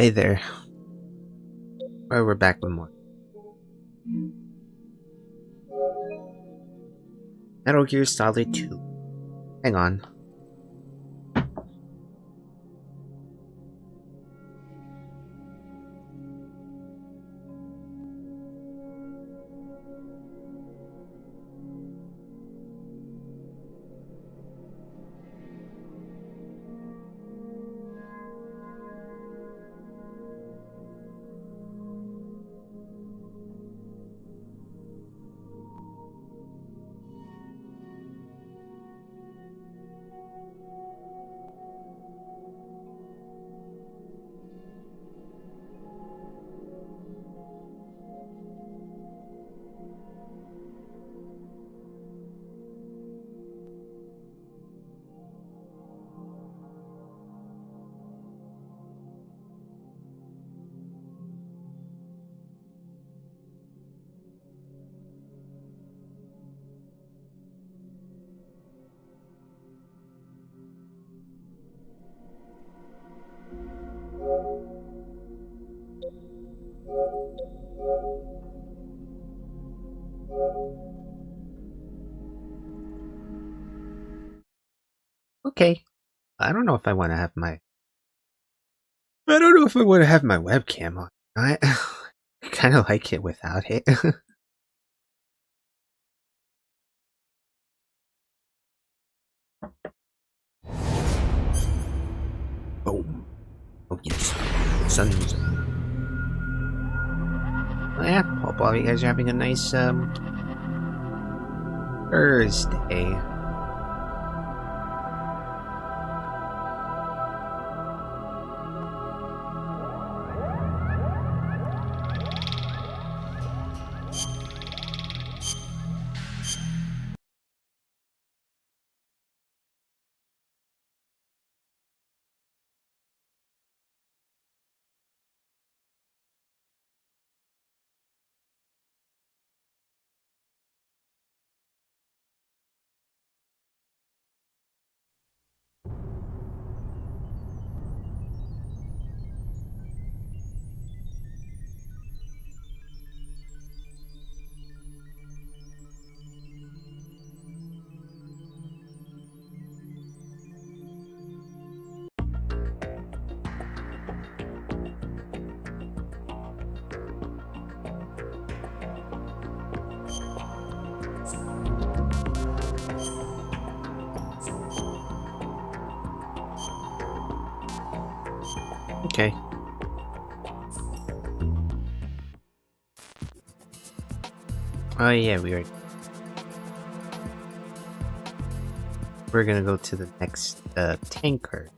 Hey there. Alright, we're back with more. Metal Gear Solid 2. Hang on. Okay. I don't know if I want to have my... I don't know if I want to have my webcam on. I kind of like it without it. Boom. Oh, yes. Sun's... Well, yeah. Hope all you guys are having a nice, Thursday. Okay. Oh yeah, we're gonna go to the next tanker.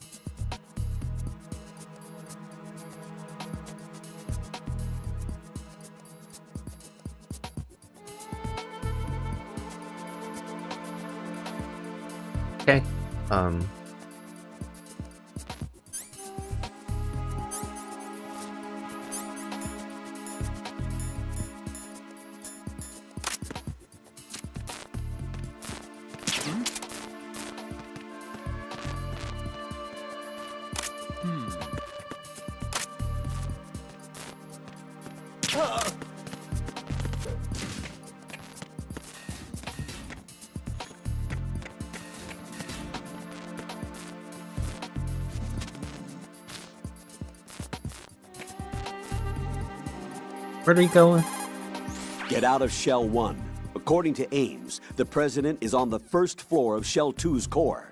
Okay. Where are we going? Get out of Shell 1. According to Ames, the President is on the first floor of Shell 2's core.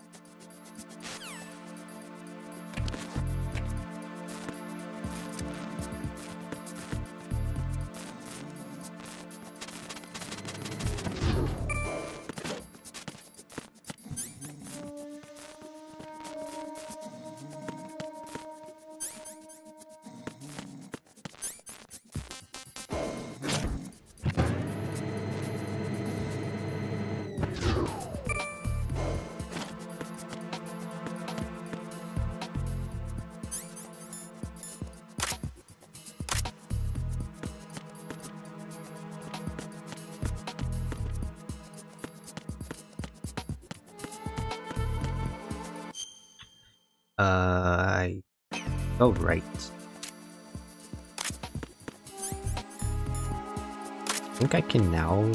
I go right. think I can now.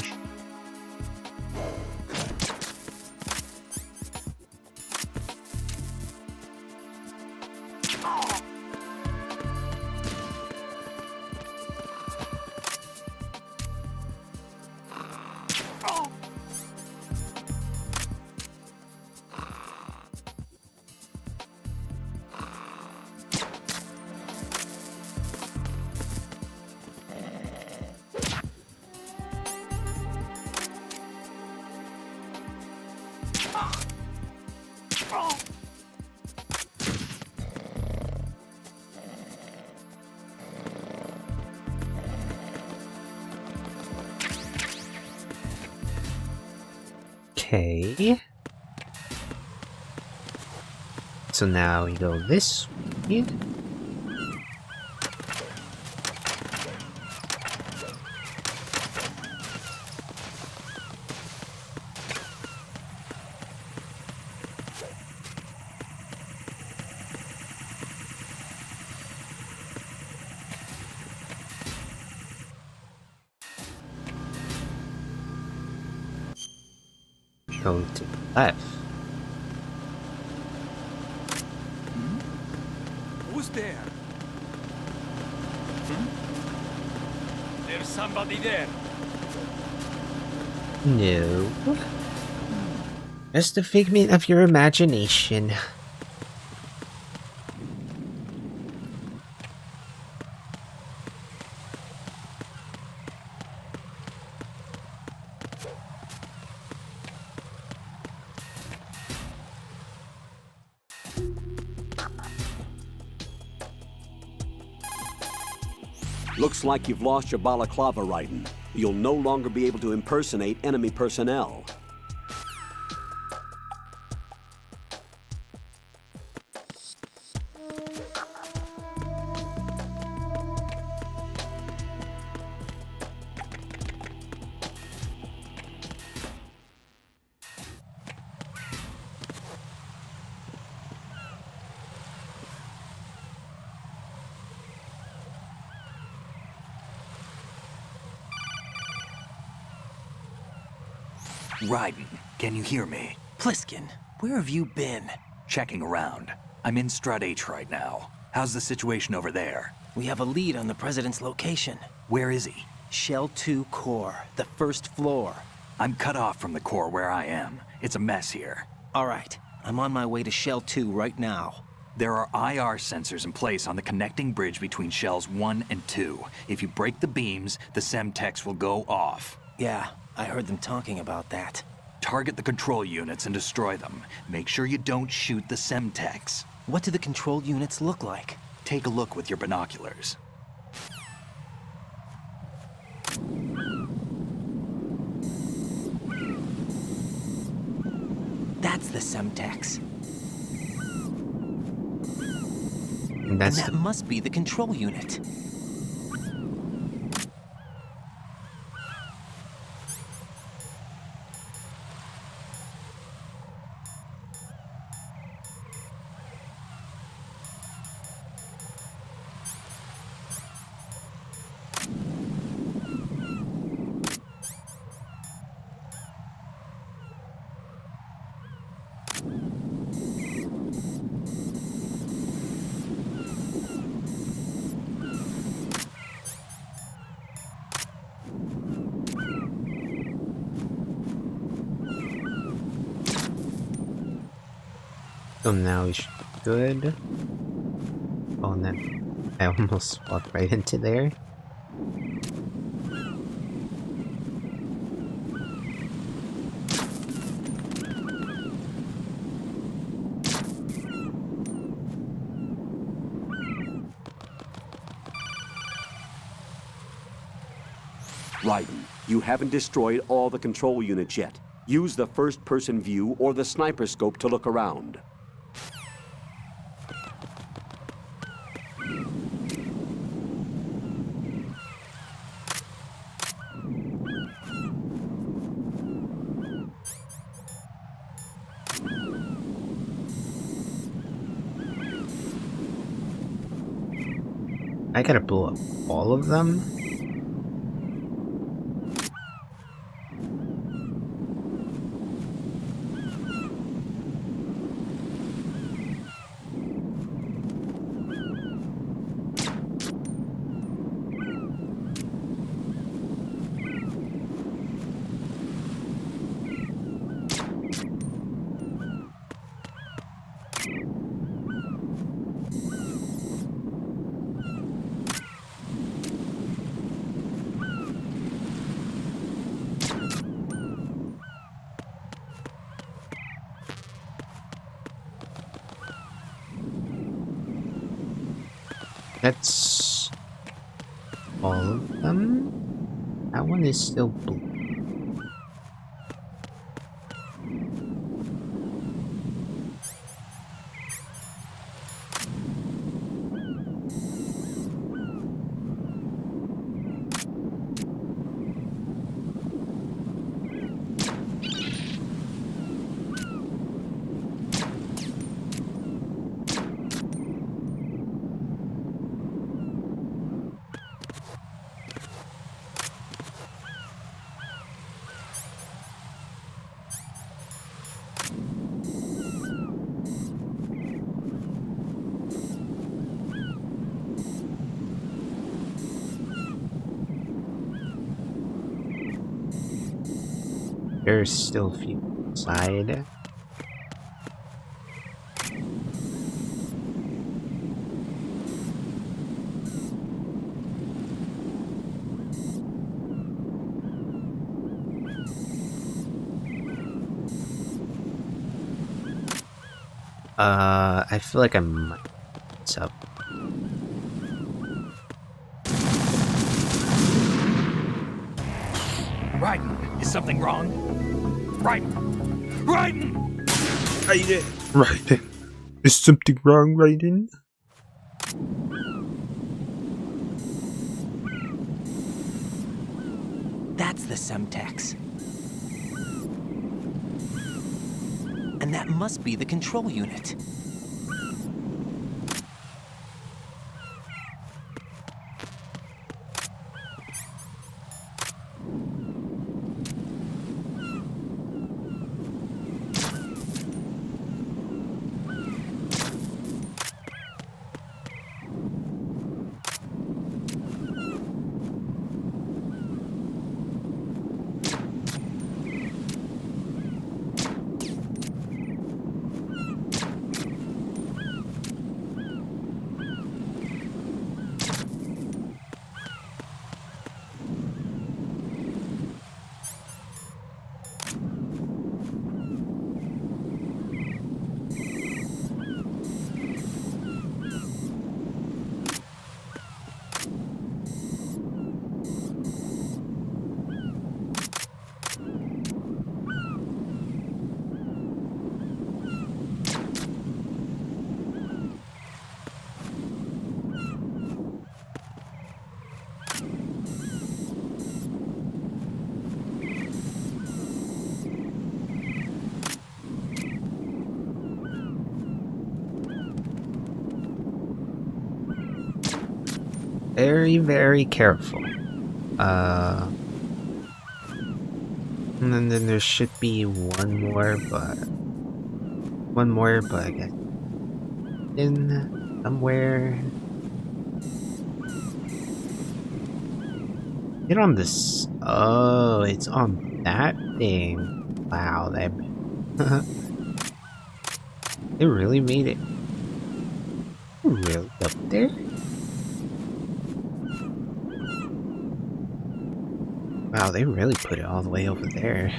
Okay. So now we go this way. Go to the left. Who's there? There's somebody there. No. Just a figment of your imagination. Looks like you've lost your balaclava, Raiden. You'll no longer be able to impersonate enemy personnel. Raiden, can you hear me? Pliskin, where have you been? Checking around. I'm in Strut H right now. How's the situation over there? We have a lead on the President's location. Where is he? Shell 2 core, the first floor. I'm cut off from the core where I am. It's a mess here. All right, I'm on my way to Shell 2 right now. There are IR sensors in place on the connecting bridge between Shells 1 and 2. If you break the beams, the Semtex will go off. Yeah, I heard them talking about that. Target the control units and destroy them. Make sure you don't shoot the Semtex. What do the control units look like? Take a look with your binoculars. That's the Semtex. And that's And that must be the control unit. So now we should be good. Oh, and then I almost walked right into there. Raiden, you haven't destroyed all the control units yet. Use the first-person view or the sniper scope to look around. I gotta blow up all of them. That's all of them. That one is still blue. There's still a few inside. I feel like I might mess up. Raiden, is something wrong? Raiden! Raiden! Raiden. Is something wrong, Raiden? That's the Semtex. And that must be the control unit. Very, very careful. And then there should be one more, but I guess in somewhere. Get on this. Oh, it's on that thing. Wow, they they really made it. Really up there. Wow, they really put it all the way over there.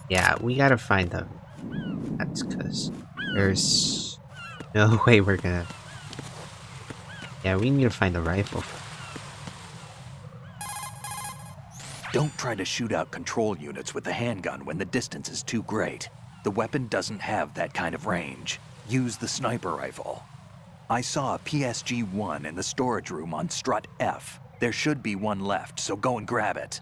Yeah, we gotta find them. That's because there's no way we're gonna. Yeah, we need to find the rifle. Don't try to shoot out control units with the handgun when the distance is too great. The weapon doesn't have that kind of range. Use the sniper rifle. I saw a PSG-1 in the storage room on strut F. There should be one left, so go and grab it.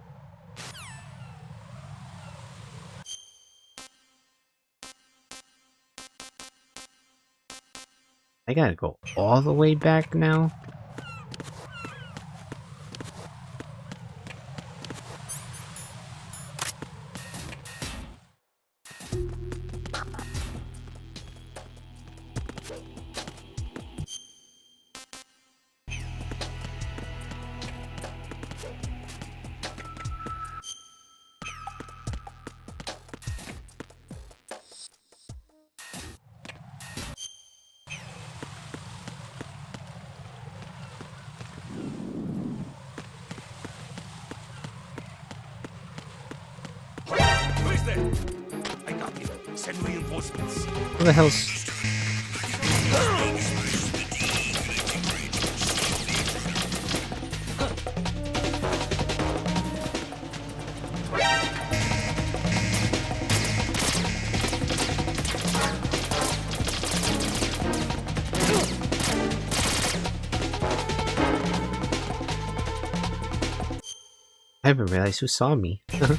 I gotta go all the way back now? Who's there? I got you. Send reinforcements. Who the hell's... I haven't realized who saw me. Return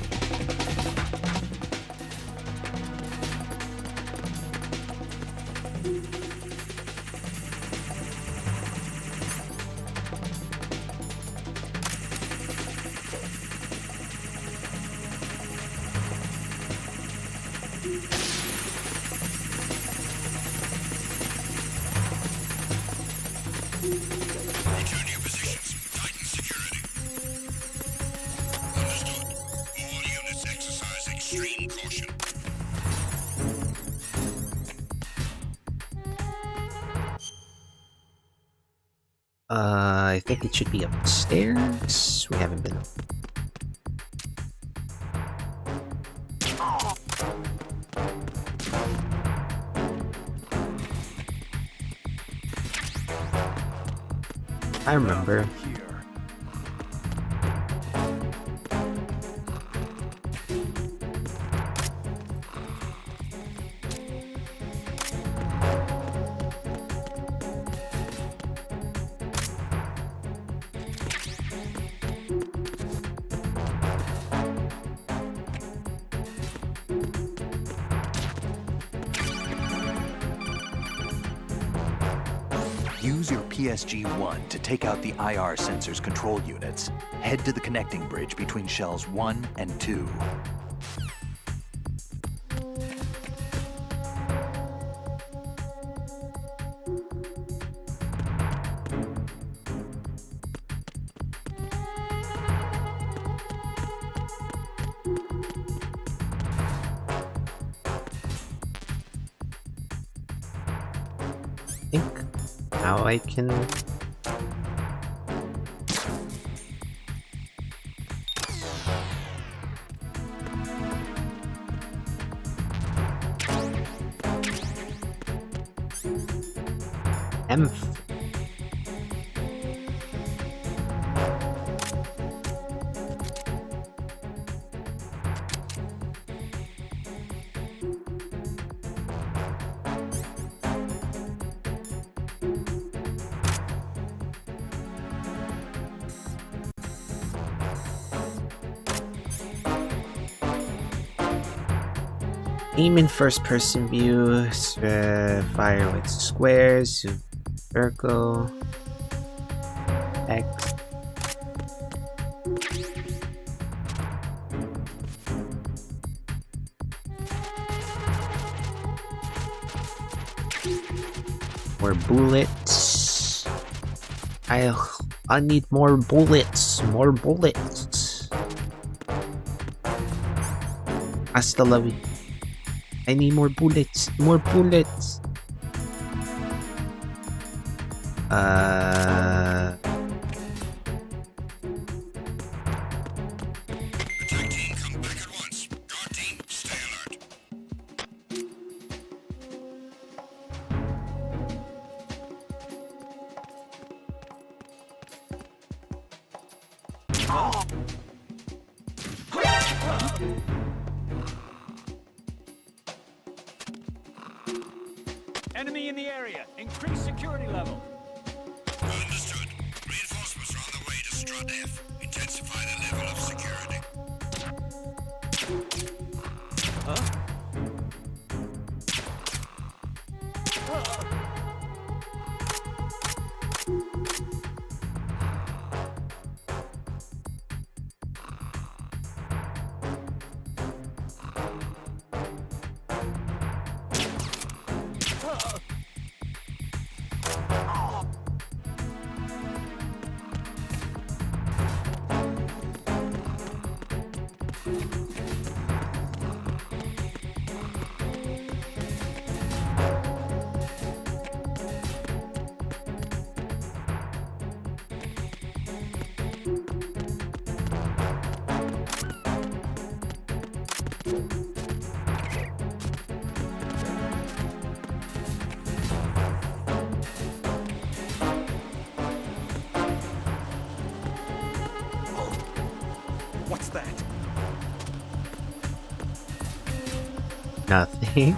to your positions. Titan security. Understood. All units exercise extreme caution. I think it should be upstairs. We haven't been up. I remember. Here. Use your PSG-1 to take out the IR sensor's control units. Head to the connecting bridge between shells 1 and 2. I think now I can... M. Aim in first-person view, fire with squares, circle, X. More bullets. I need more bullets. More bullets. Hasta la vista. I need more bullets. More bullets. Attack team, come back at once. Guard team, stay alert. Enemy in the area. Increase security level. Understood. Reinforcements are on the way to Strut F. Intensify the level of security. What's that? Nothing.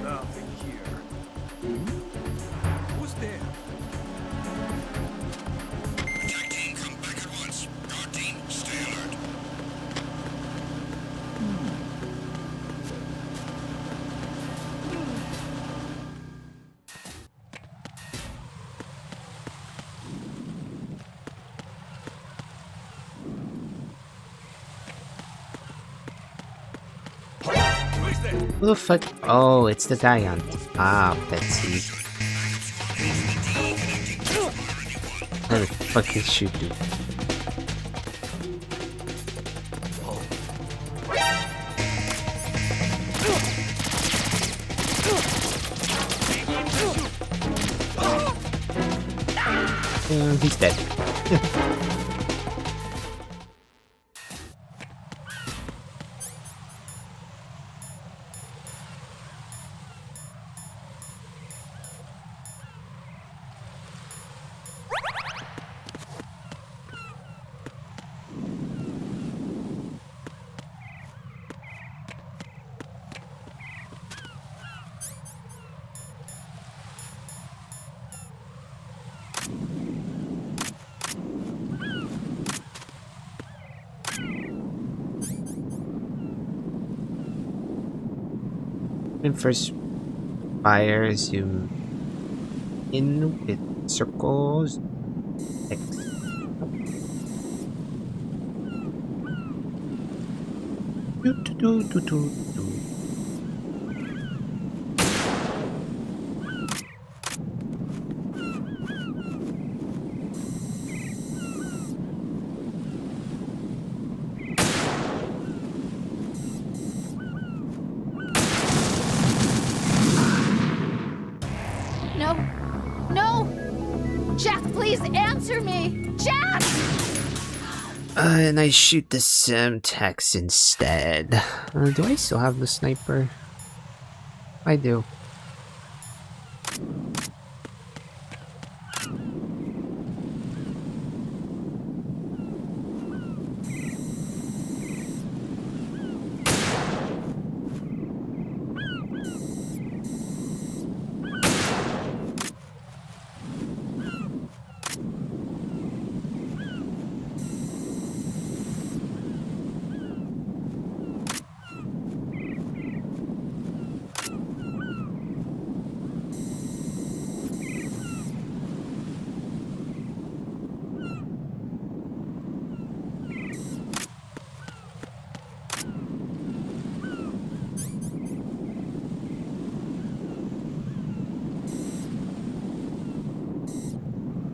Nothing here. Who's there? Attack team, come back at once. Guard team, stay alert. Who's there? Who the fuck? Oh, it's the guy on top. That's he. How the fuck is shooting? He's dead. And first fire, zoom in with circles. X. Do. No. No! Jack, please answer me! Jack! And I shoot the Semtex instead. Do I still have the sniper? I do.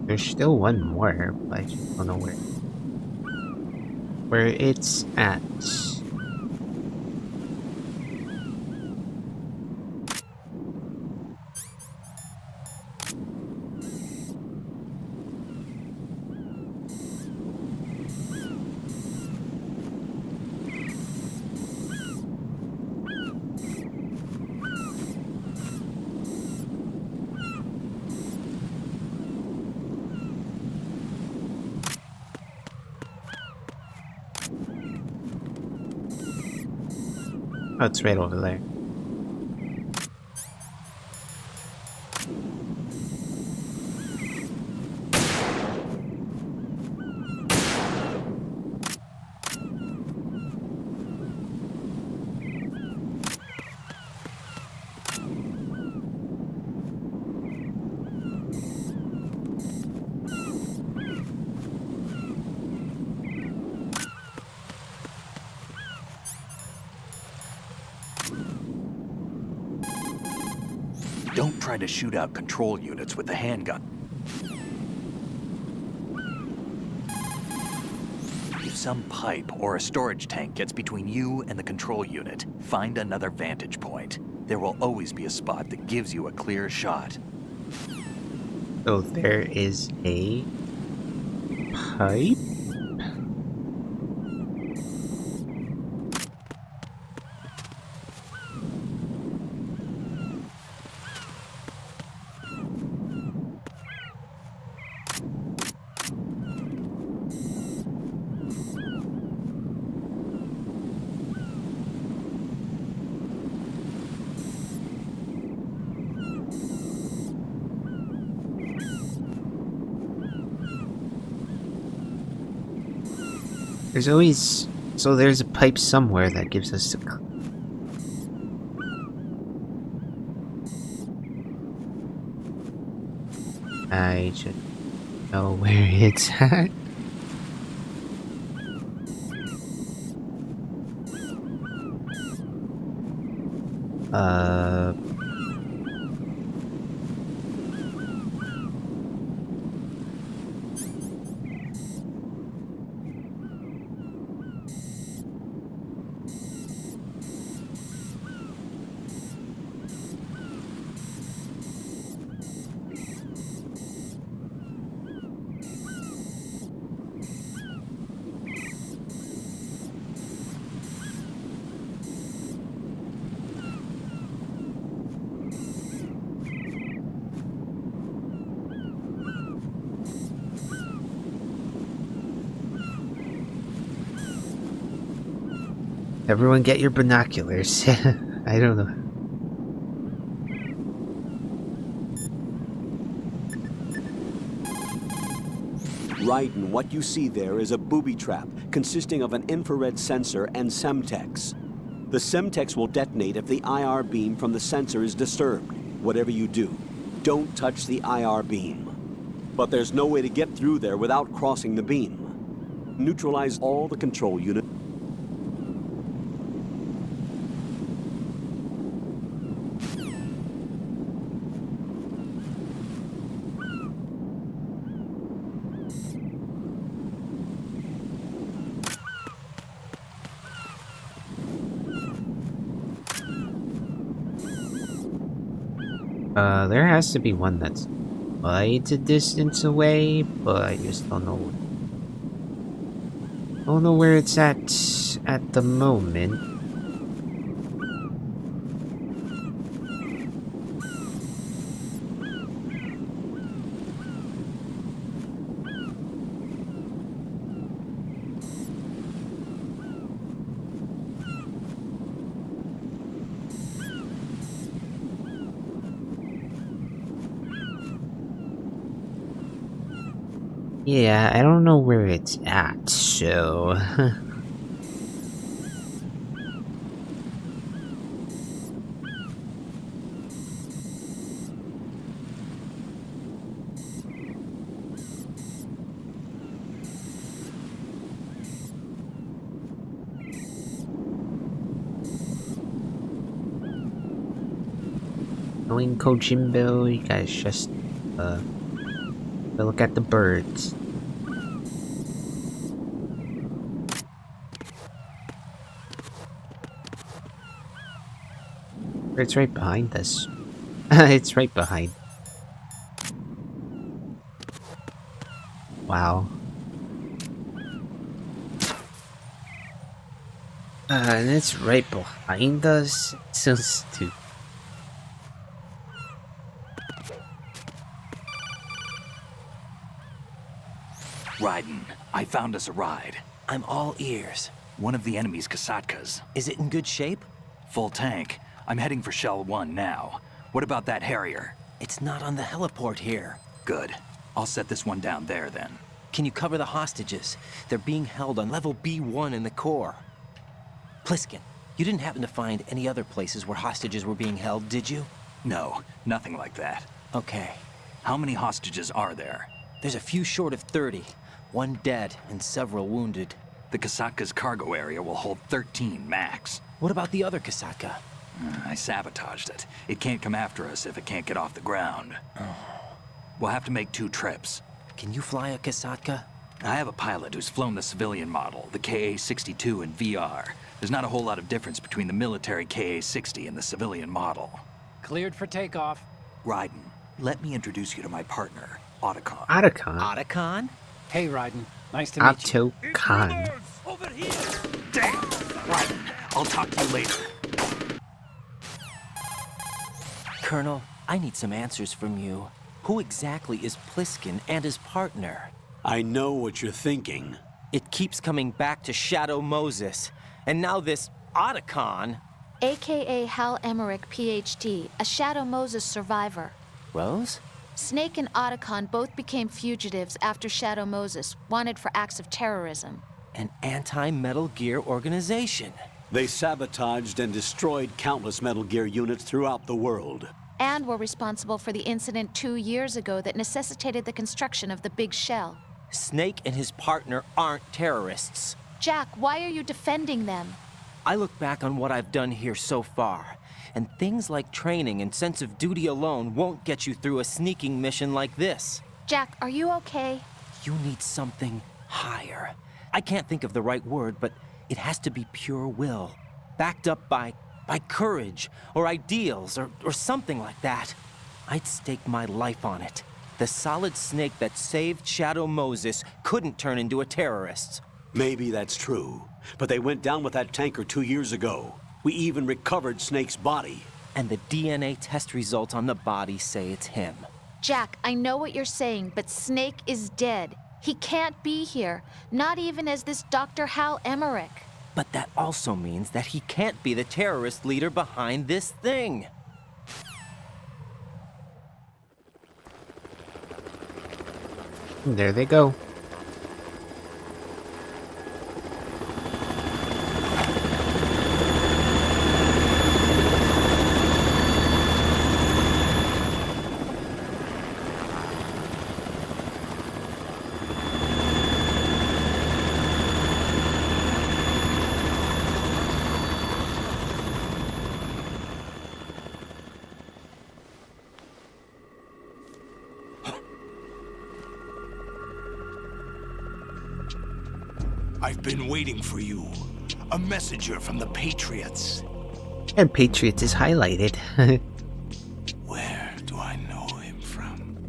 There's still one more, but I just don't know where it's at. Oh, it's right over there. Don't try to shoot out control units with the handgun. If some pipe or a storage tank gets between you and the control unit, find another vantage point. There will always be a spot that gives you a clear shot. So there is a pipe? There's always... So there's a pipe somewhere that gives us the... I should know where it's at. Everyone get your binoculars. I don't know. Raiden, what you see there is a booby trap consisting of an infrared sensor and Semtex. The Semtex will detonate if the IR beam from the sensor is disturbed. Whatever you do, don't touch the IR beam. But there's no way to get through there without crossing the beam. Neutralize all the control units. There has to be one that's quite a distance away, but I just don't know. Don't know where it's at the moment. Yeah, I don't know where it's at, so... Knowing Kojimbo, you guys just, look at the birds. It's right behind us. It's right behind. Wow. And it's right behind us? It's so stupid. Raiden, I found us a ride. I'm all ears. One of the enemy's Kasatkas. Is it in good shape? Full tank. I'm heading for Shell 1 now. What about that Harrier? It's not on the heliport here. Good. I'll set this one down there then. Can you cover the hostages? They're being held on level B1 in the core. Pliskin, you didn't happen to find any other places where hostages were being held, did you? No, nothing like that. Okay. How many hostages are there? There's a few short of 30. One dead and several wounded. The Kasatka's cargo area will hold 13 max. What about the other Kasatka? I sabotaged it. It can't come after us if it can't get off the ground. We'll have to make 2 trips. Can you fly a Kasatka? I have a pilot who's flown the civilian model, the KA-62 in VR. There's not a whole lot of difference between the military KA-60 and the civilian model. Cleared for takeoff. Raiden, let me introduce you to my partner, Otacon. Otacon? Otacon? Hey, Raiden. Nice to meet you. Otacon. Over here! Damn! Raiden, I'll talk to you later. Colonel, I need some answers from you. Who exactly is Pliskin and his partner? I know what you're thinking. It keeps coming back to Shadow Moses. And now this Otacon. AKA Hal Emmerich, PhD, a Shadow Moses survivor. Rose? Snake and Otacon both became fugitives after Shadow Moses, wanted for acts of terrorism. An anti-Metal Gear organization. They sabotaged and destroyed countless Metal Gear units throughout the world. And were responsible for the incident 2 years ago that necessitated the construction of the Big Shell. Snake and his partner aren't terrorists. Jack, why are you defending them? I look back on what I've done here so far, and things like training and sense of duty alone won't get you through a sneaking mission like this. Jack, are you okay? You need something higher. I can't think of the right word, but it has to be pure will, backed up by courage, or ideals, or something like that. I'd stake my life on it. The Solid Snake that saved Shadow Moses couldn't turn into a terrorist. Maybe that's true, but they went down with that tanker 2 years ago. We even recovered Snake's body. And the DNA test results on the body say it's him. Jack, I know what you're saying, but Snake is dead. He can't be here, not even as this Dr. Hal Emmerich. But that also means that he can't be the terrorist leader behind this thing. There they go. I've been waiting for you. A messenger from the Patriots. And Patriots is highlighted. Where do I know him from?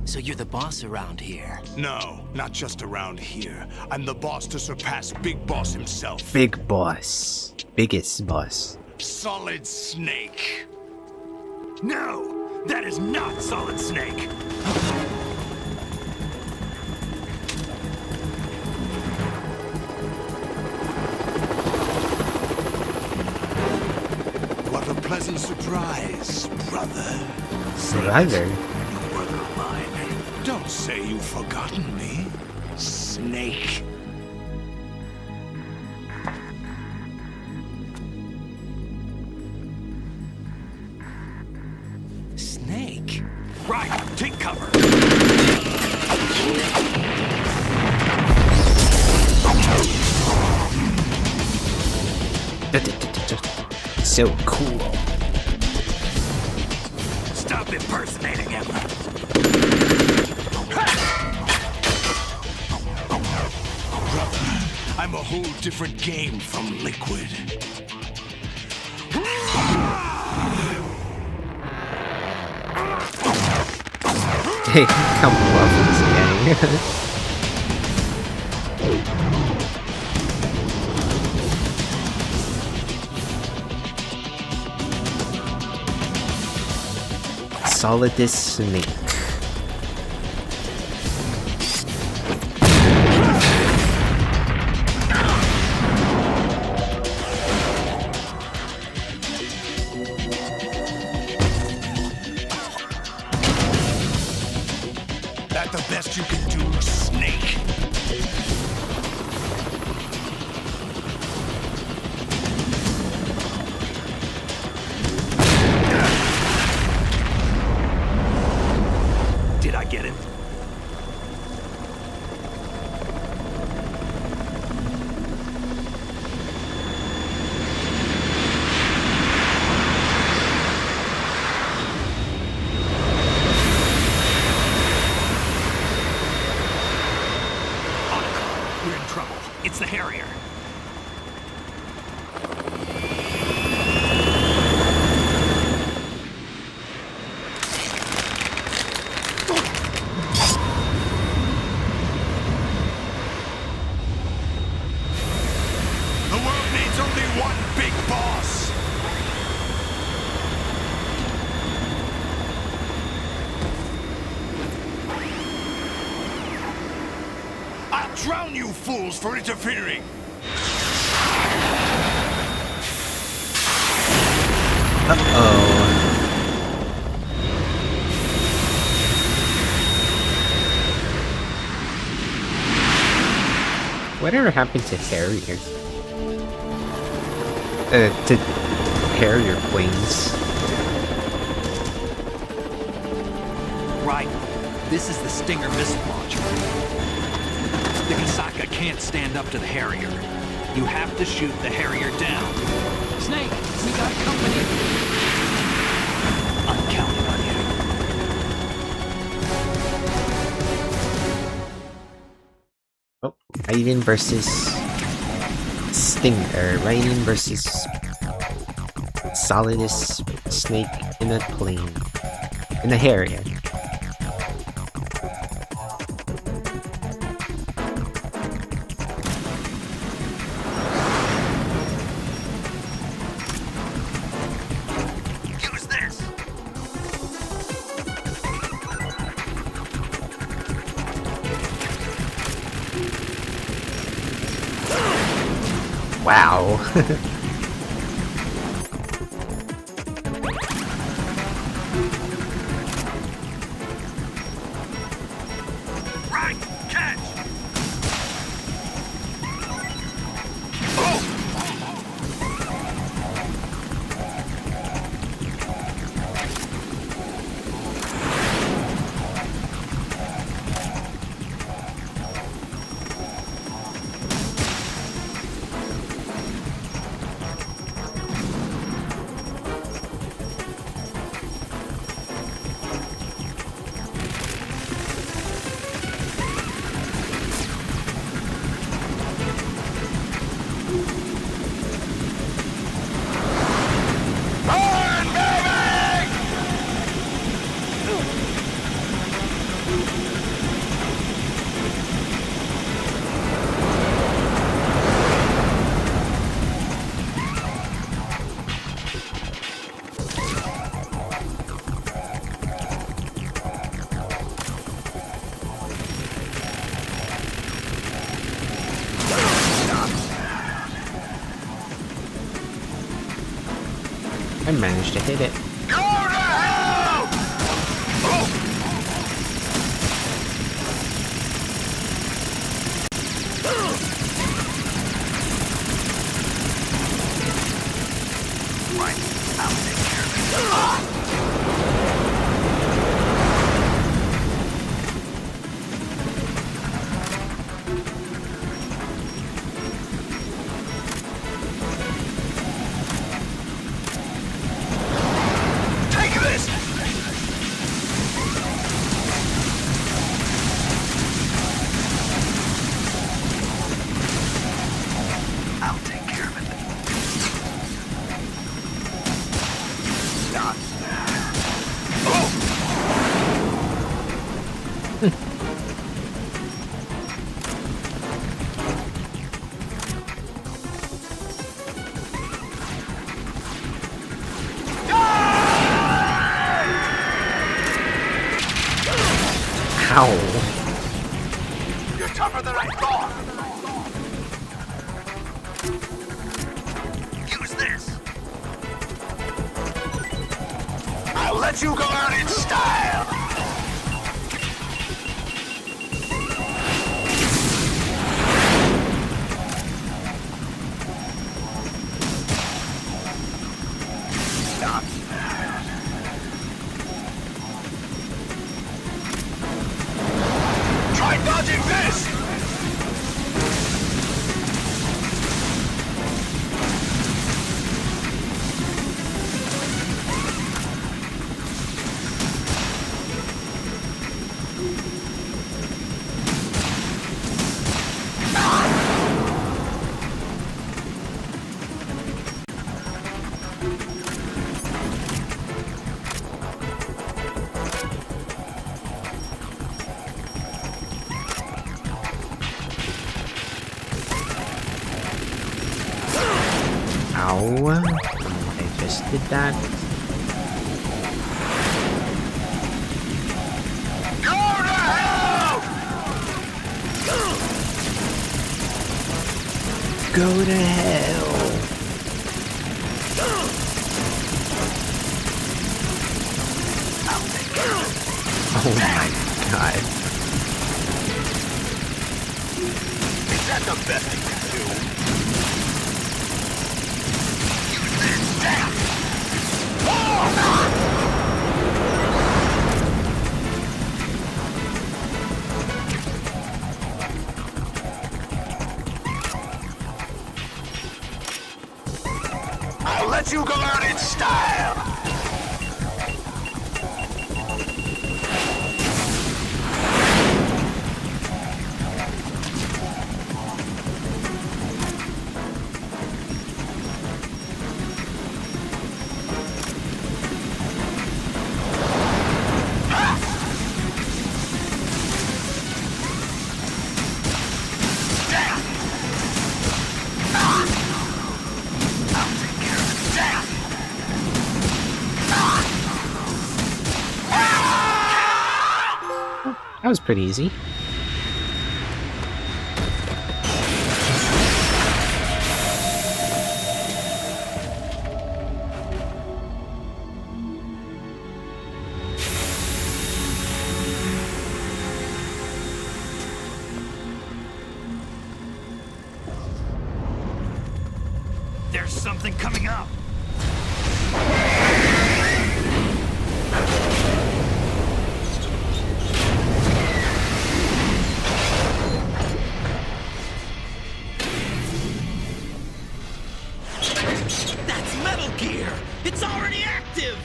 So you're the boss around here. No, not just around here. I'm the boss to surpass Big Boss himself. Big boss. Biggest boss. Solid Snake. No, that is not Solid Snake. What a pleasant surprise, brother. Brother. You brother of mine. Don't say you've forgotten me, Snake. Snake? Right, take cover. So cool. Stop impersonating him. Brother, I'm a whole different game from Liquid. Hey, come on, gang. Solidus Snake. That the best you can do, Snake? We're in trouble. It's the Harrier. The world needs only one big boss. I'll drown you fools for interfering. Uh-oh. Whatever happened to Harriers? To Harrier planes. Right. This is the Stinger missile launcher. The Kasaka can't stand up to the Harrier. You have to shoot the Harrier down. Snake, we got company. I'm counting on you. Oh, Raiden versus Stinger. Raiden versus Solidus Snake in a plane. In a Harrier. Use this. Wow. Right, catch. I managed to hit it. Go to hell! Right. I'll take care of it. Take this! I'll take care of it. Ow. You're tougher than I thought. Use this. I'll let you go out in style. Try dodging this! Ow. I just did that. Go to hell. Oh my god. Is that the best you can do? I'll let you go out in style! That was pretty easy. There's something coming up. That's Metal Gear! It's already active!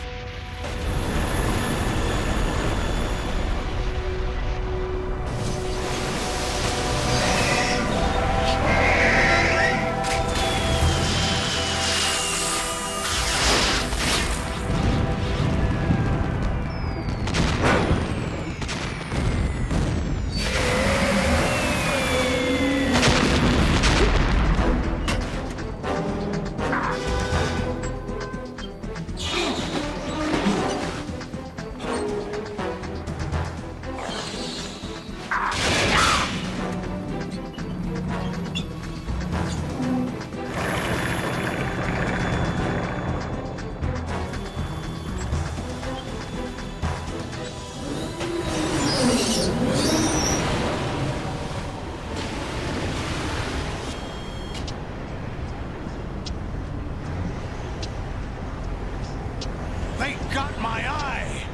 They got my eye!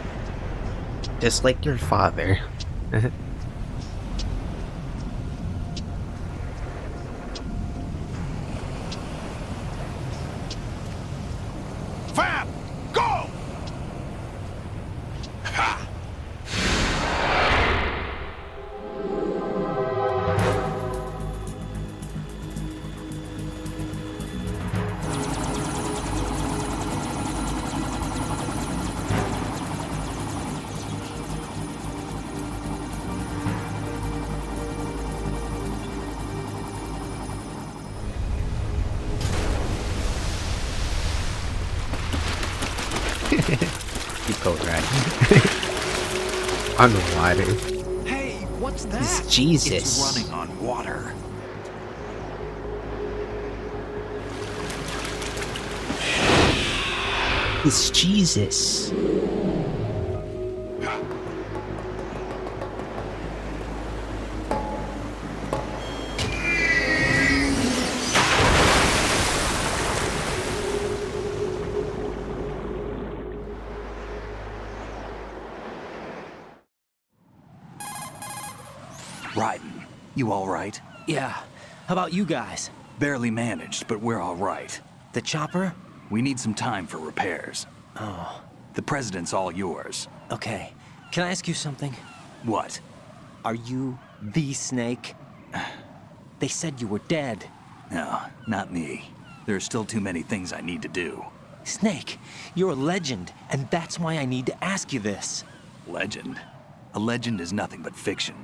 Just like your father. Fab! Go! Ha! Keep boat riding. On the water. Hey, what's that? It's Jesus. It's running on water. It's Jesus. Raiden, you all right? Yeah. How about you guys? Barely managed, but we're all right. The chopper? We need some time for repairs. Oh, The president's all yours. okay. Can I ask you something? What? Are you the Snake? They said you were dead. No, not me. There are still too many things I need to do. Snake, you're a legend, and that's why I need to ask you this. Legend? A legend is nothing but fiction.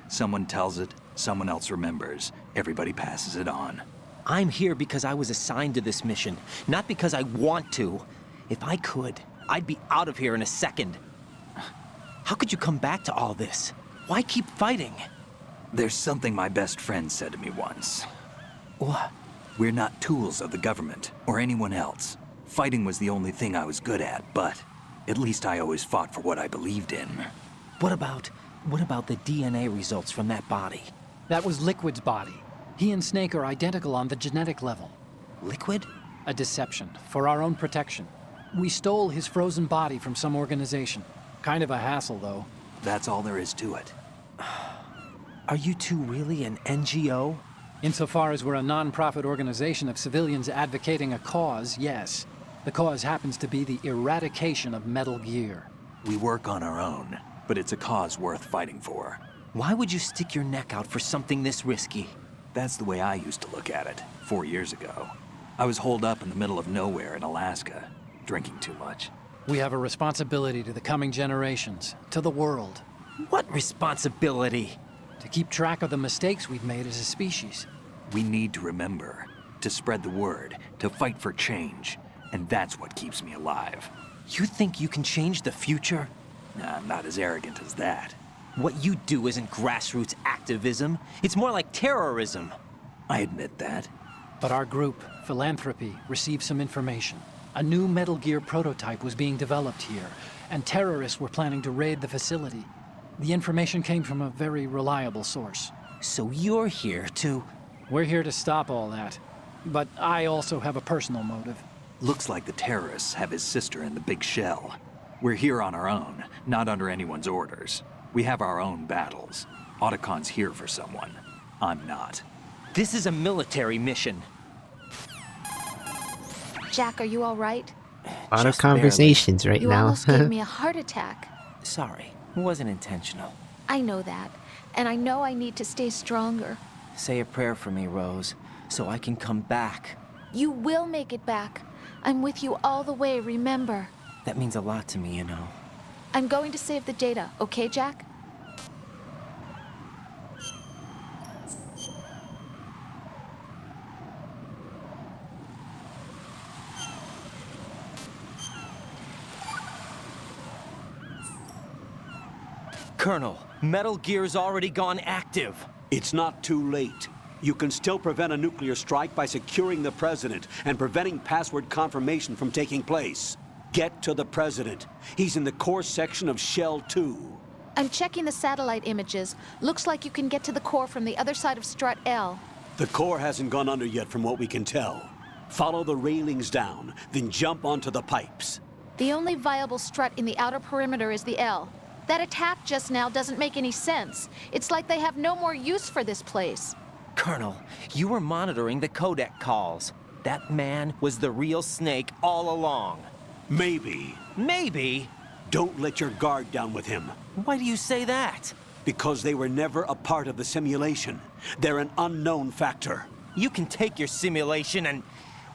Someone tells it, someone else remembers. Everybody passes it on. I'm here because I was assigned to this mission, not because I want to. If I could, I'd be out of here in a second. How could you come back to all this? Why keep fighting? There's something my best friend said to me once. What? We're not tools of the government or anyone else. Fighting was the only thing I was good at, but at least I always fought for what I believed in. What about the DNA results from that body? That was Liquid's body. He and Snake are identical on the genetic level. Liquid? A deception, for our own protection. We stole his frozen body from some organization. Kind of a hassle, though. That's all there is to it. Are you two really an NGO? Insofar as we're a non-profit organization of civilians advocating a cause, yes. The cause happens to be the eradication of Metal Gear. We work on our own, but it's a cause worth fighting for. Why would you stick your neck out for something this risky? That's the way I used to look at it, 4 years ago. I was holed up in the middle of nowhere in Alaska, drinking too much. We have a responsibility to the coming generations, to the world, What responsibility? to keep track of the mistakes we've made as a species. We need to remember, to spread the word, to fight for change, and that's what keeps me alive. You think you can change the future? Nah, I'm not as arrogant as that. What you do isn't grassroots activism. It's more like terrorism. I admit that. But our group, Philanthropy, received some information. A new Metal Gear prototype was being developed here, and terrorists were planning to raid the facility. The information came from a very reliable source. So you're here to... We're here to stop all that. But I also have a personal motive. Looks like the terrorists have his sister in the big shell. We're here on our own, not under anyone's orders. We have our own battles. Otacon's here for someone. I'm not. This is a military mission. Jack, are you all right? A lot of Just barely. conversations right You now. almost gave me a heart attack. Sorry, it wasn't intentional. I know that. And I know I need to stay stronger. Say a prayer for me, Rose, so I can come back. You will make it back. I'm with you all the way, remember. That means a lot to me, you know. I'm going to save the data, okay, Jack? Colonel, Metal Gear's already gone active. It's not too late. You can still prevent a nuclear strike by securing the president and preventing password confirmation from taking place. Get to the president. He's in the core section of Shell 2. I'm checking the satellite images. Looks like you can get to the core from the other side of Strut L. The core hasn't gone under yet from what we can tell. Follow the railings down, then jump onto the pipes. The only viable strut in the outer perimeter is the L. That attack just now doesn't make any sense. It's like they have no more use for this place. Colonel, you were monitoring the codec calls. That man was the real Snake all along. Maybe. Maybe? Don't let your guard down with him. Why do you say that? Because they were never a part of the simulation. They're an unknown factor. You can take your simulation and...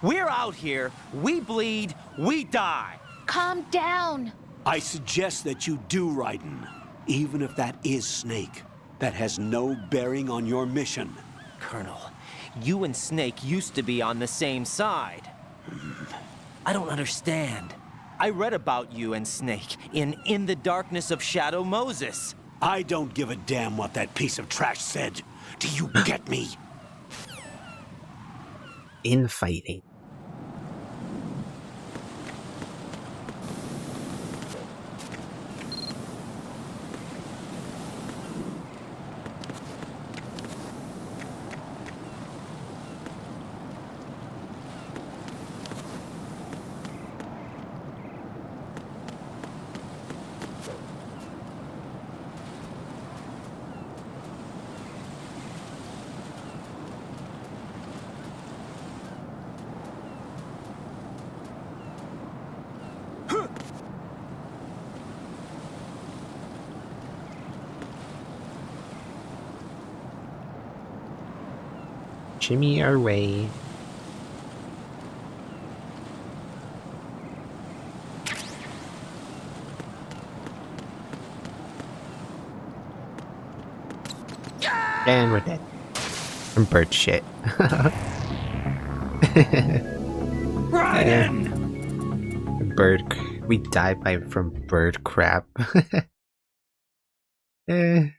We're out here, we bleed, we die. Calm down. I suggest that you do, Raiden. Even if that is Snake. That has no bearing on your mission. Colonel, you and Snake used to be on the same side. I don't understand. I read about you and Snake in the Darkness of Shadow Moses. I don't give a damn what that piece of trash said. Do you get me? Infighting. Jimmy our way. And we're dead. From bird shit. We die from bird crap. Eh.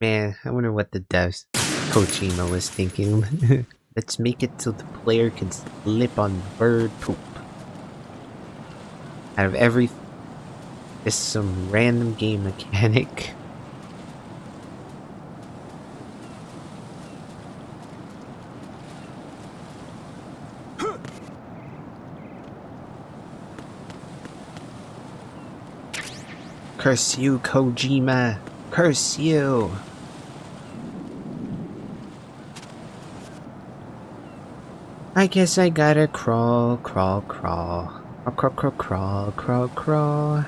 Man, I wonder what the devs Kojima was thinking. Let's make it so the player can slip on bird poop. Out of every... Just some random game mechanic. Curse you, Kojima! Curse you! I guess I gotta crawl, crawl, crawl. Crawl, crawl, crawl, crawl, crawl.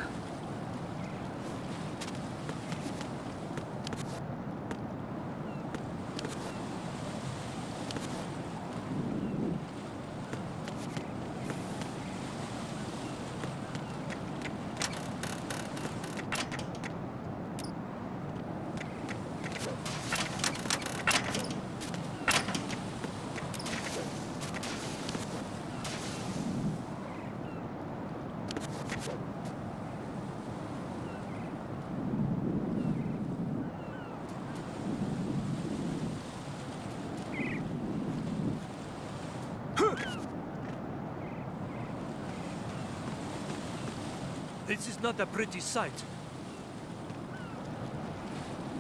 This is not a pretty sight.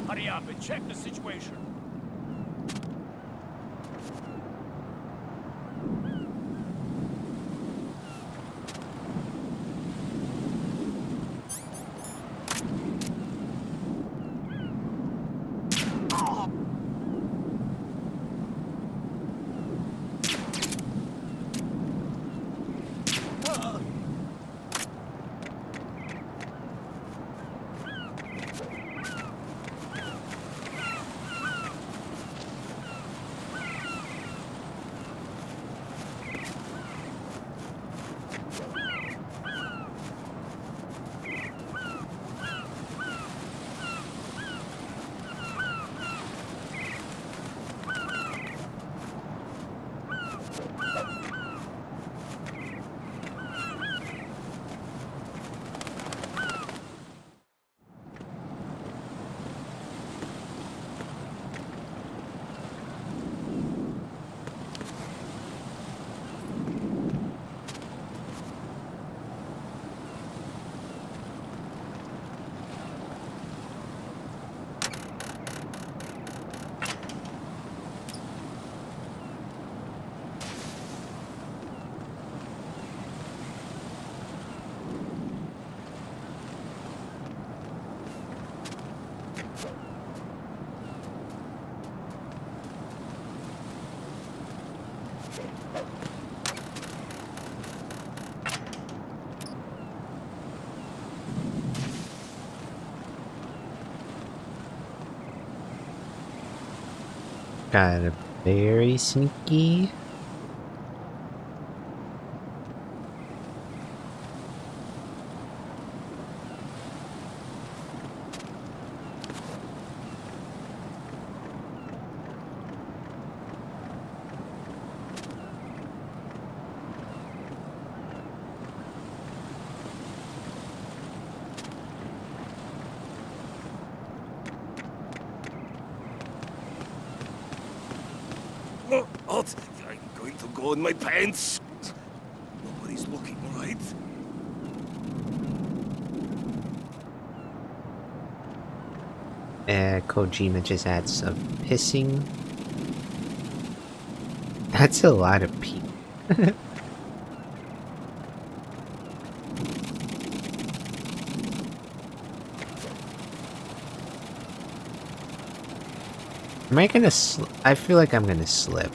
Hurry up and check the situation. Got a very sneaky. What? I'm going to go in my pants. Nobody's looking, right? Kojima just adds some pissing. That's a lot of pee. Am I gonna I feel like I'm gonna slip.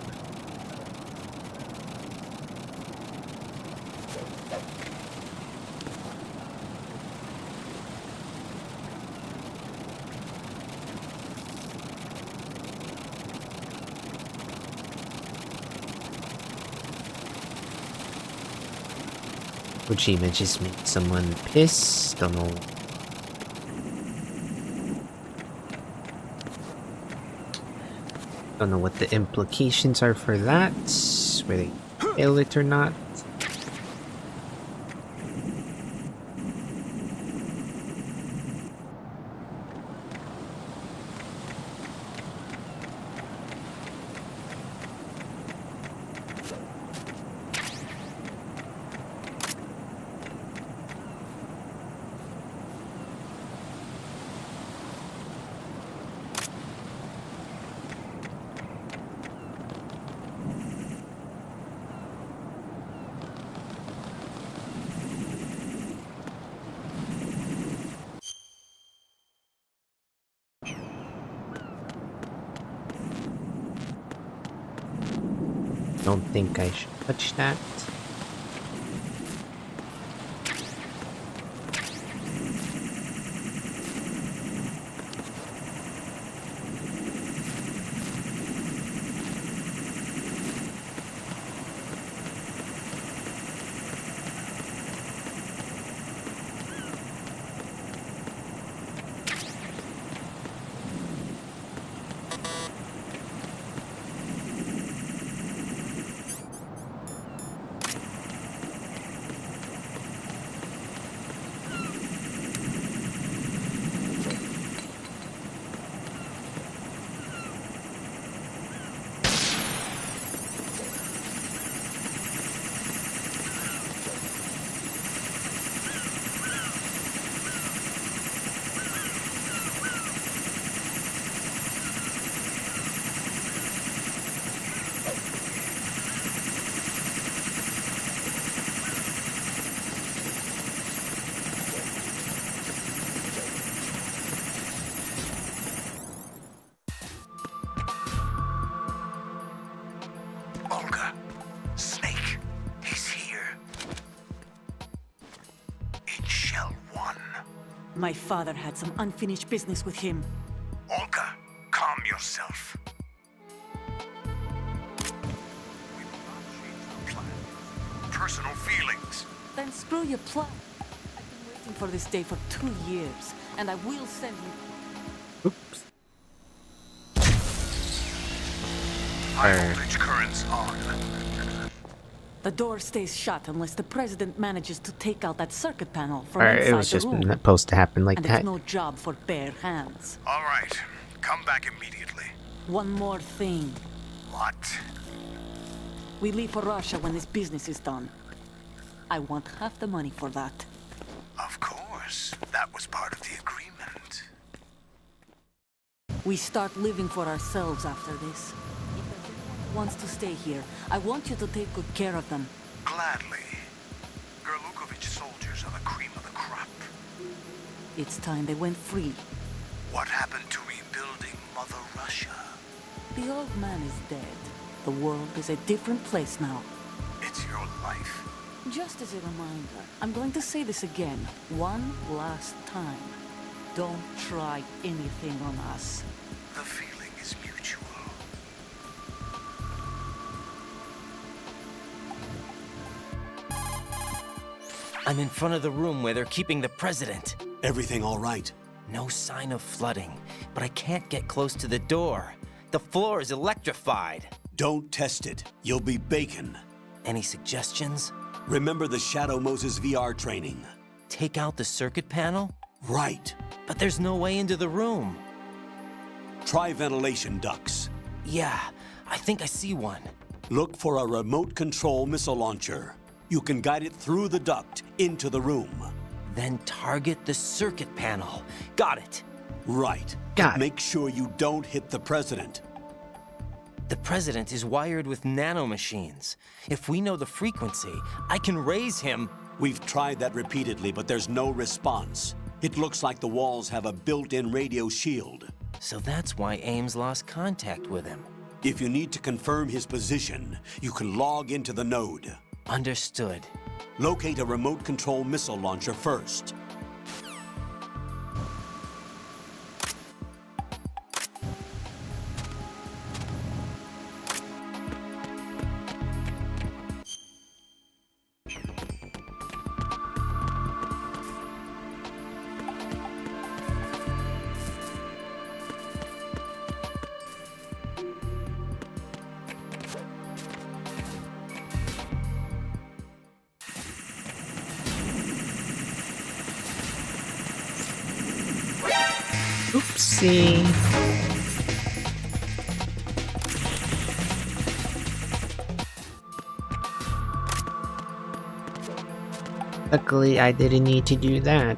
Kojima just made someone piss. Don't know. Don't know what the implications are for that. Whether they fail it or not. Don't think I should touch that. Olga, Snake, he's here. In Shell 1. My father had some unfinished business with him. Olga, calm yourself. We will not change the plan. Personal feelings. Then screw your plan. I've been waiting for this day for 2 years, and I will send you. Oops. High voltage currents on. The door stays shut unless the president manages to take out that circuit panel from Alright, inside it was the just room. supposed to happen like And that. it's no job for bare hands. All right, come back immediately. One more thing. What? We leave for Russia when this business is done. I want half the money for that. Of course, that was part of the agreement. We start living for ourselves after this. If everyone wants to stay here, I want you to take good care of them. Gladly. Gerlukovich soldiers are the cream of the crop. It's time they went free. What happened to rebuilding Mother Russia? The old man is dead. The world is a different place now. It's your life. Just as a reminder, I'm going to say this again, one last time. Don't try anything on us. The feeling is mutual. I'm in front of the room where they're keeping the president. Everything all right? No sign of flooding, but I can't get close to the door. The floor is electrified. Don't test it. You'll be bacon. Any suggestions? Remember the Shadow Moses VR training. Take out the circuit panel? Right. But there's no way into the room. Try ventilation ducts. Yeah, I think I see one. Look for a remote control missile launcher. You can guide it through the duct into the room. Then target the circuit panel. Got it. Right. Got it. Make sure you don't hit the president. The president is wired with nanomachines. If we know the frequency, I can raise him. We've tried that repeatedly, but there's no response. It looks like the walls have a built-in radio shield. So that's why Ames lost contact with him. If you need to confirm his position, you can log into the node. Understood. Locate a remote control missile launcher first. Oopsie. Luckily, I didn't need to do that.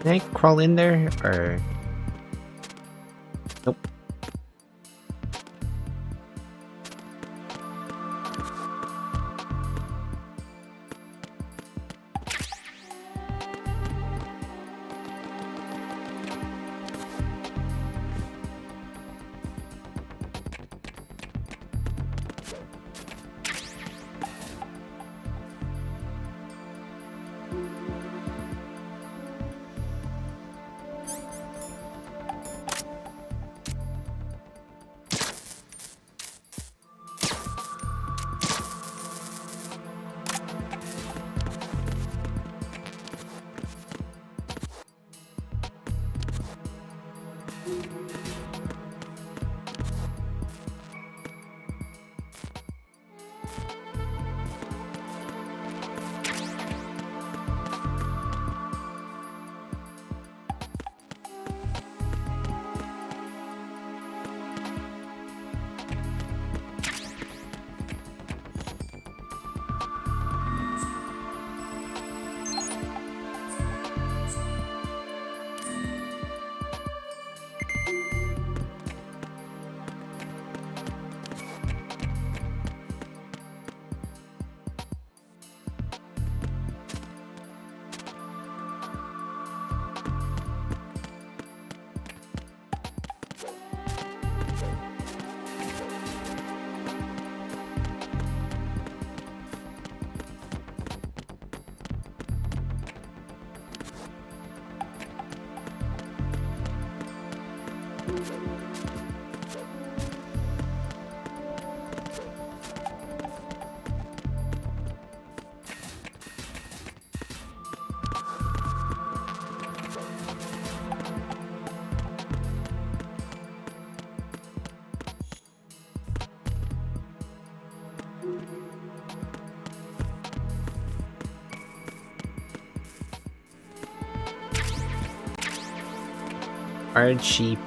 Can I crawl in there, or... Nope. Hard sheep.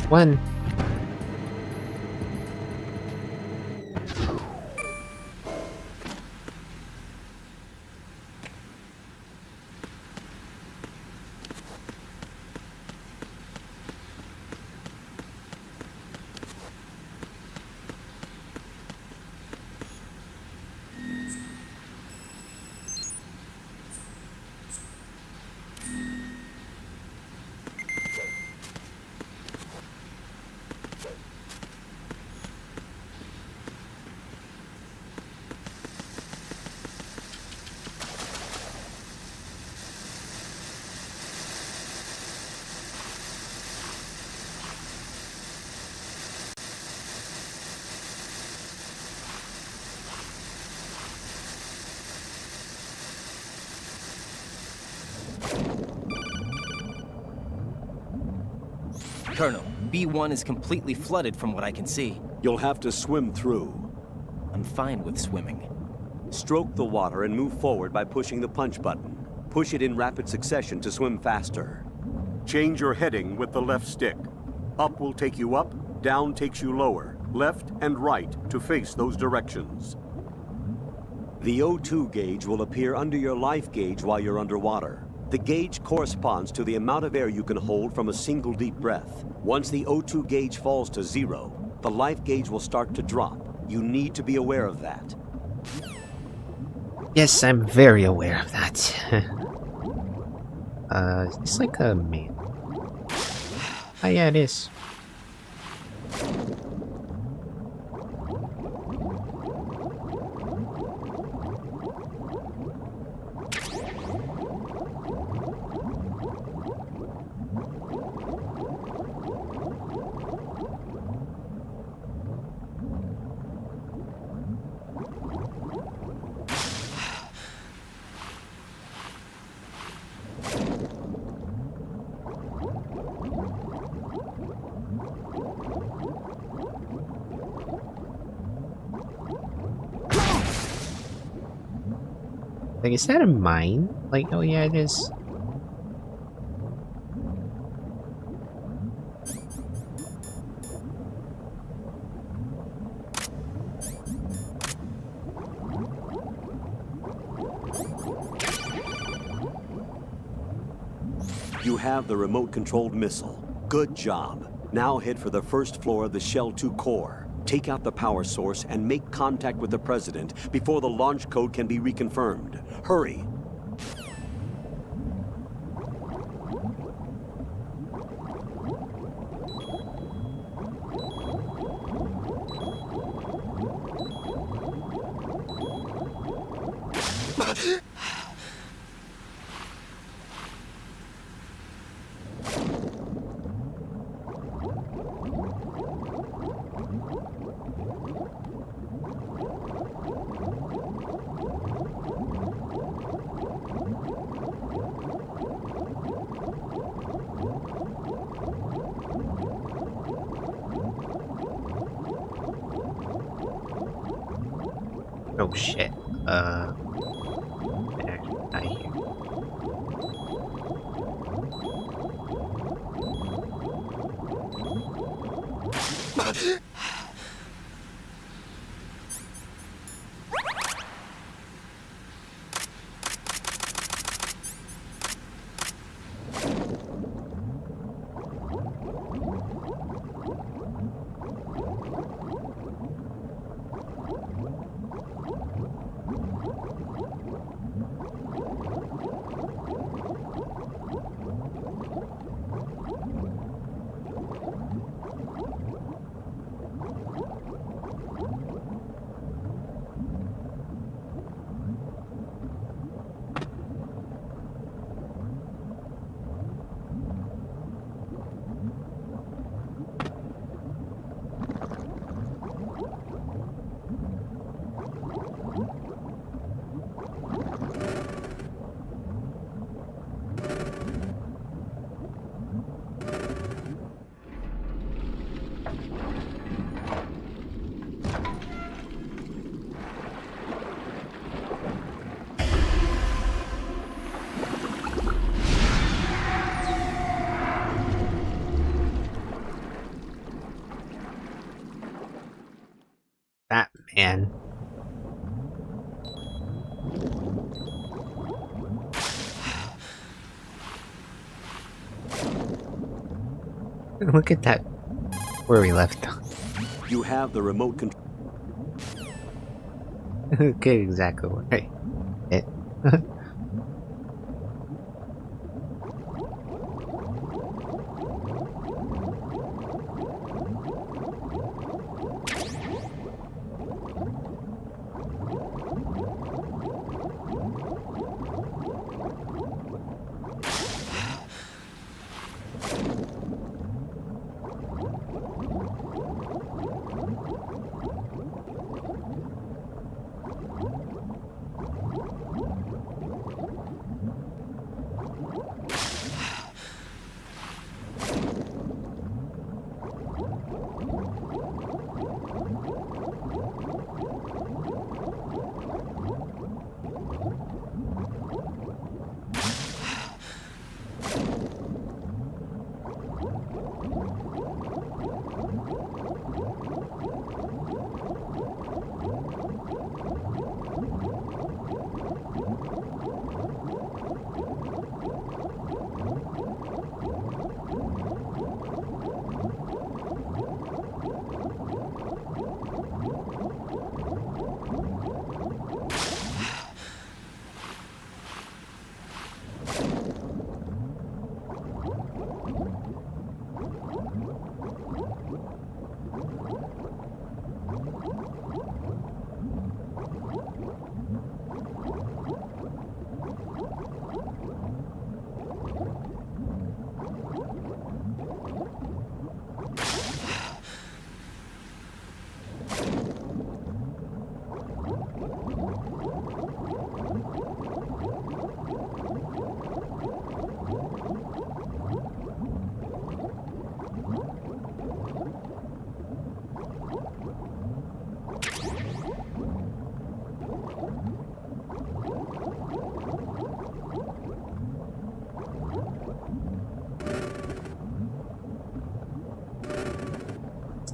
One. Colonel, B1 is completely flooded from what I can see. You'll have to swim through. I'm fine with swimming. Stroke the water and move forward by pushing the punch button. Push it in rapid succession to swim faster. Change your heading with the left stick. Up will take you up, down takes you lower, left and right to face those directions. The O2 gauge will appear under your life gauge while you're underwater. The gauge corresponds to the amount of air you can hold from a single deep breath. Once the O2 gauge falls to 0, the life gauge will start to drop. You need to be aware of that. Yes, I'm very aware of that. Is this like a main? Oh yeah, it is. Like, is that a mine? Like, oh yeah, it is. You have the remote-controlled missile. Good job. Now head for the first floor of the Shell 2 core. Take out the power source and make contact with the President before the launch code can be reconfirmed. Hurry. Oh shit. There, not here. Batman. Look at that. Where we left. You have the remote control. Okay, exactly right. It.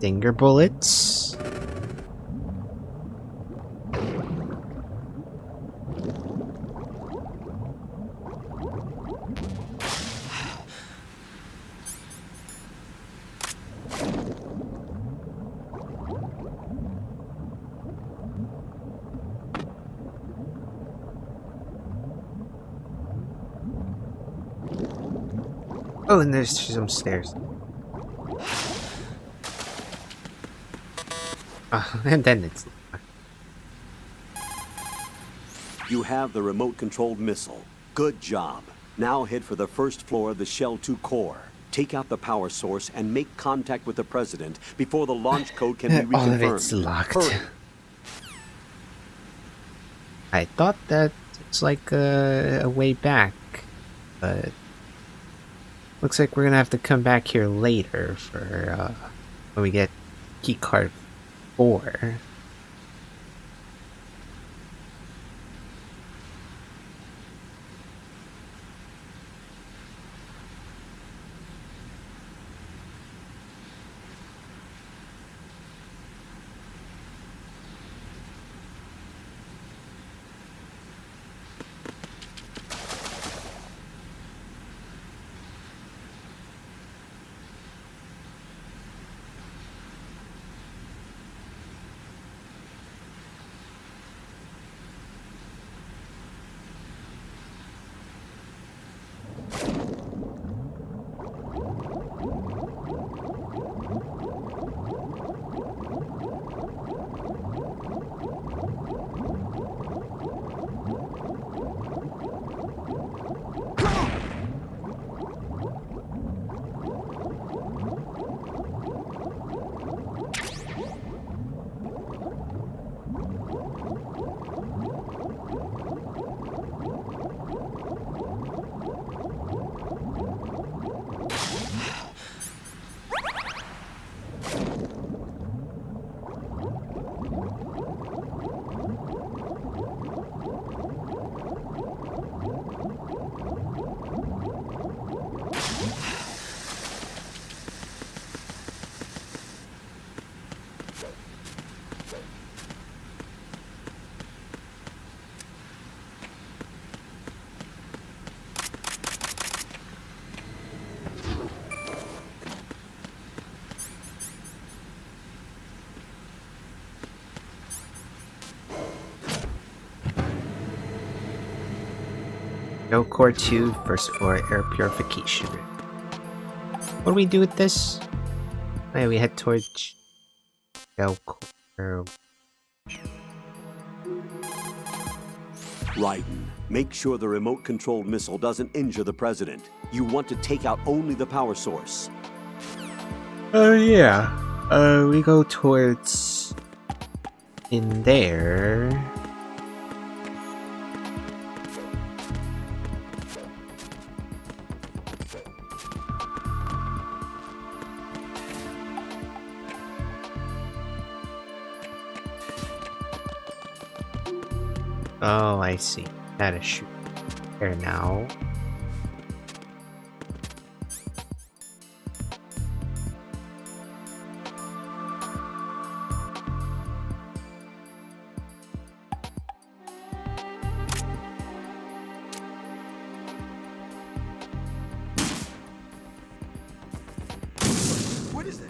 Stinger bullets. Oh, and there's some stairs. And then it's... You have the remote-controlled missile. Good job. Now head for the first floor of the Shell 2 core. Take out the power source and make contact with the President before the launch code can be reconfirmed. All of it's locked. Hurry. I thought that it's like a way back, but looks like we're gonna have to come back here later for when we get keycard 4. Go core 2, first floor air purification room. What do we do with this? Wait, we head towards Shell core. Raiden, make sure the remote-controlled missile doesn't injure the President. You want to take out only the power source. Oh yeah. We go towards in there. Oh, I see. That is shoot there now. What is that?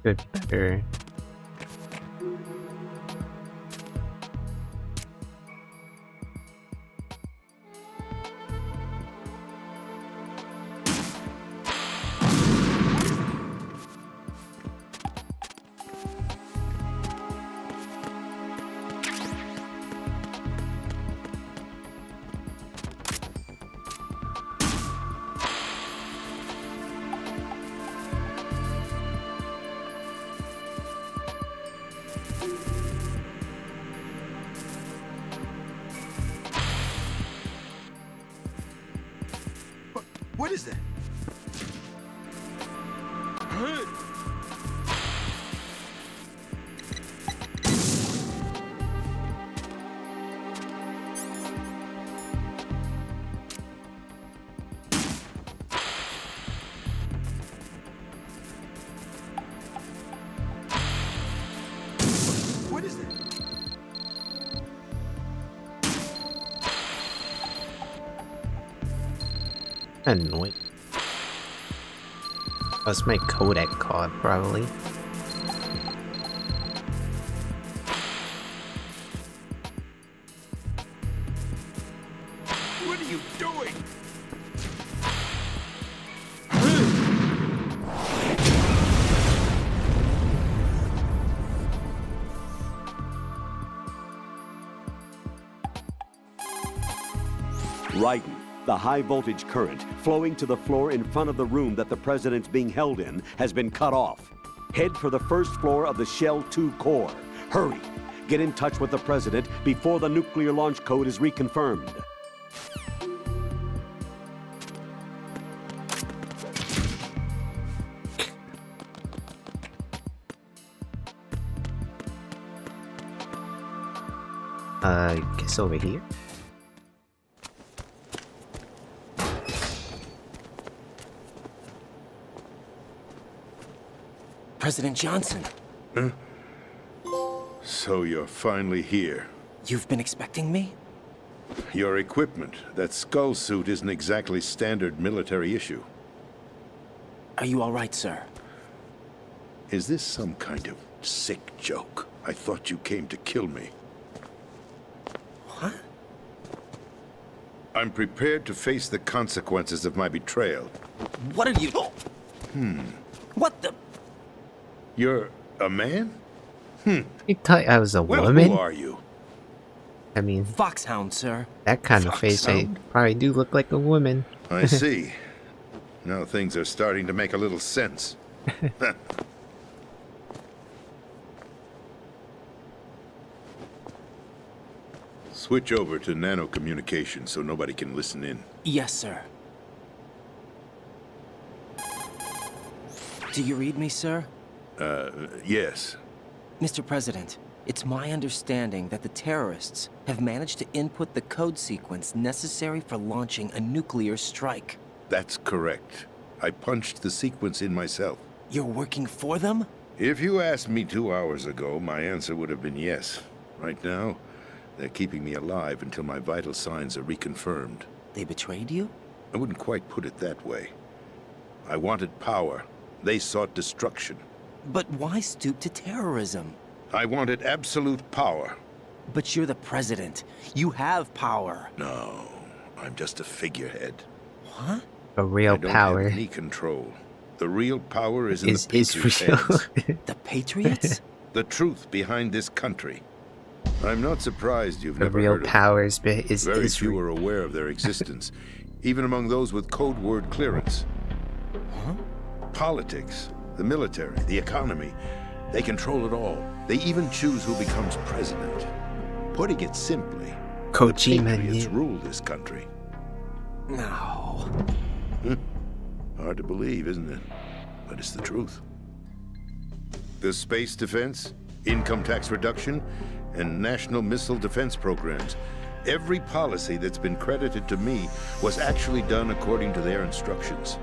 Good, better. What is that? What is that? Annoying. That's my codec card, probably. What are you doing? Raiden, the high-voltage current flowing to the floor in front of the room that the president's being held in has been cut off. Head for the first floor of the Shell 2 core. Hurry! Get in touch with the president before the nuclear launch code is reconfirmed. Guess over here. President Johnson, So you're finally here. you've been expecting me? Your equipment, that skull suit, isn't exactly standard military issue. Are you all right, sir? Is this some kind of sick joke? I thought you came to kill me. What? I'm prepared to face the consequences of my betrayal. What are you... What the... You're a man? You thought I was a Well, woman? who are you? I mean, Foxhound, sir. that kind of face, I Foxhound? probably do look like a woman. I see. Now things are starting to make a little sense. Switch over to nano communication so nobody can listen in. Yes, sir. Do you read me, sir? Yes. Mr. President, it's my understanding that the terrorists have managed to input the code sequence necessary for launching a nuclear strike. That's correct. I punched the sequence in myself. You're working for them? If you asked me 2 hours ago, my answer would have been yes. Right now, they're keeping me alive until my vital signs are reconfirmed. They betrayed you? I wouldn't quite put it that way. I wanted power. They sought destruction. But why stoop to terrorism? I wanted absolute power. But you're the president. You have power. No, I'm just a figurehead. What? A real I don't power have any control. The real power is in is the Patriots' real. hands. The Patriots? The truth behind this country. I'm not surprised you've The never real heard of them. power is Very few real. are aware of their existence, even among those with code word clearance. Huh? Politics, the military, the economy, they control it all. They even choose who becomes president. Putting it simply, the Kojima, Patriots yeah. rule this country. No. Hard to believe, isn't it? But it's the truth. The space defense, income tax reduction, and national missile defense programs. Every policy that's been credited to me was actually done according to their instructions.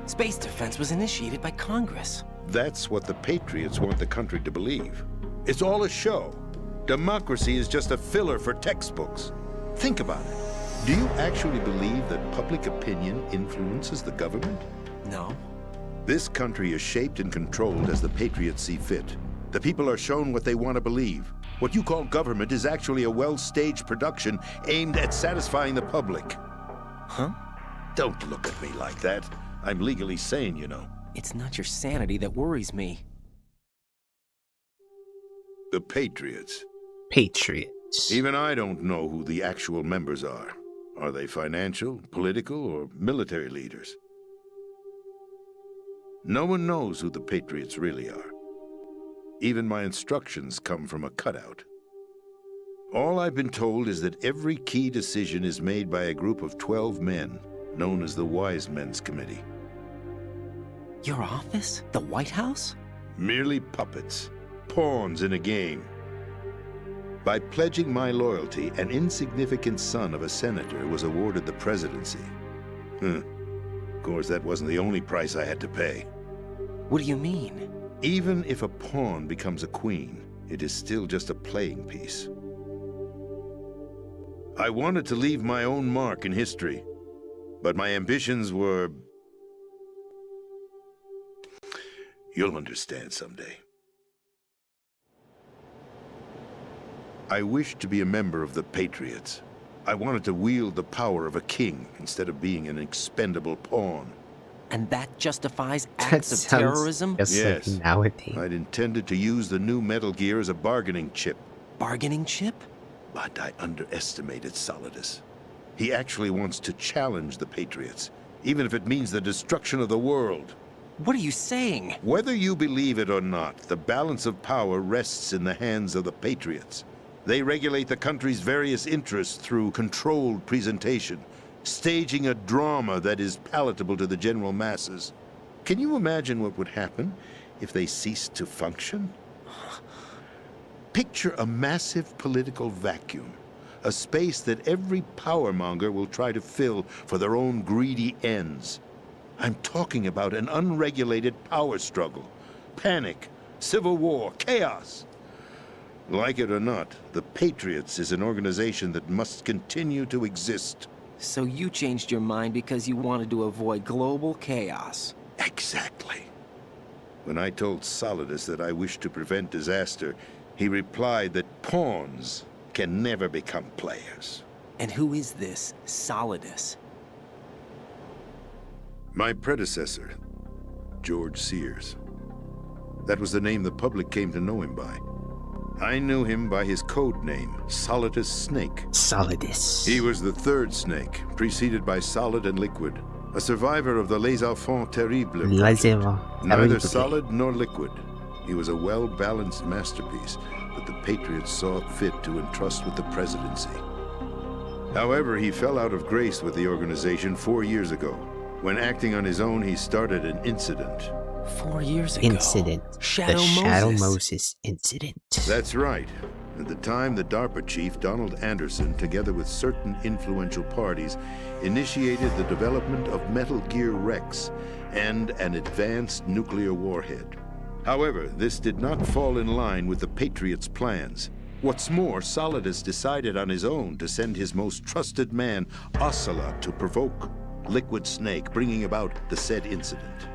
Space defense was initiated by Congress. That's what the Patriots want the country to believe. It's all a show. Democracy is just a filler for textbooks. Think about it. Do you actually believe that public opinion influences the government? No. This country is shaped and controlled as the Patriots see fit. The people are shown what they want to believe. What you call government is actually a well-staged production aimed at satisfying the public. Huh? Don't look at me like that. I'm legally sane, you know. It's not your sanity that worries me. The Patriots. Patriots. Even I don't know who the actual members are. Are they financial, political, or military leaders? No one knows who the Patriots really are. Even my instructions come from a cutout. All I've been told is that every key decision is made by a group of 12 men. known as the Wise Men's Committee. Your office? The White House? Merely puppets, pawns in a game. By pledging my loyalty, an insignificant son of a senator was awarded the presidency. Of course, that wasn't the only price I had to pay. What do you mean? Even if a pawn becomes a queen, it is still just a playing piece. I wanted to leave my own mark in history, but my ambitions were... You'll understand someday. I wished to be a member of the Patriots. I wanted to wield the power of a king instead of being an expendable pawn. And that justifies That acts of sounds terrorism? just Yes. like nowadays. I'd intended to use the new Metal Gear as a bargaining chip, Bargaining chip? but I underestimated Solidus. He actually wants to challenge the Patriots, even if it means the destruction of the world. What are you saying? Whether you believe it or not, the balance of power rests in the hands of the Patriots. They regulate the country's various interests through controlled presentation, staging a drama that is palatable to the general masses. Can you imagine what would happen if they ceased to function? Picture a massive political vacuum, a space that every powermonger will try to fill for their own greedy ends. I'm talking about an unregulated power struggle, panic, civil war, chaos. Like it or not, the Patriots is an organization that must continue to exist. So you changed your mind because you wanted to avoid global chaos. Exactly. When I told Solidus that I wished to prevent disaster, he replied that pawns can never become players. And who is this Solidus? My predecessor, George Sears. That was the name the public came to know him by. I knew him by his code name, Solidus Snake. Solidus. He was the third Snake, preceded by Solid and Liquid, a survivor of the Les Enfants Terribles project. Neither solid nor liquid. He was a well-balanced masterpiece that the Patriots saw fit to entrust with the presidency. However, he fell out of grace with the organization 4 years ago. When acting on his own, he started an incident. 4 years ago. Incident. Shadow the Moses. Shadow Moses incident. That's right. At the time, the DARPA chief, Donald Anderson, together with certain influential parties, initiated the development of Metal Gear Rex and an advanced nuclear warhead. However, this did not fall in line with the Patriots' plans. What's more, Solidus decided on his own to send his most trusted man, Ocelot, to provoke Liquid Snake, bringing about the said incident.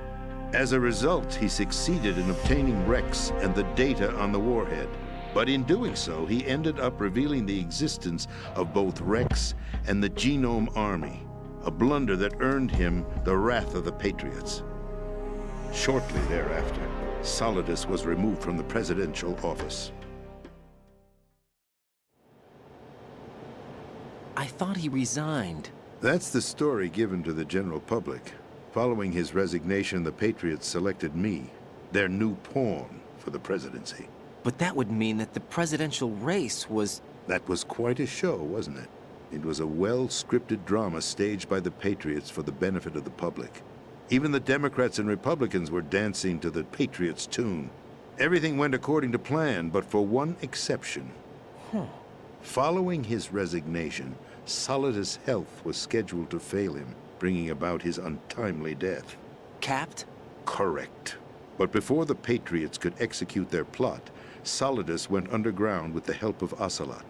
As a result, he succeeded in obtaining Rex and the data on the warhead. But in doing so, he ended up revealing the existence of both Rex and the Genome Army, a blunder that earned him the wrath of the Patriots. Shortly thereafter, Solidus was removed from the presidential office. I thought he resigned. That's the story given to the general public. Following his resignation, the Patriots selected me, their new pawn, for the presidency. But that would mean that the presidential race was... That was quite a show, wasn't it? It was a well-scripted drama staged by the Patriots for the benefit of the public. Even the Democrats and Republicans were dancing to the Patriots' tune. Everything went according to plan, but for one exception. Following his resignation, Solidus' health was scheduled to fail him, bringing about his untimely death. Capped? Correct. But before the Patriots could execute their plot, Solidus went underground with the help of Ocelot.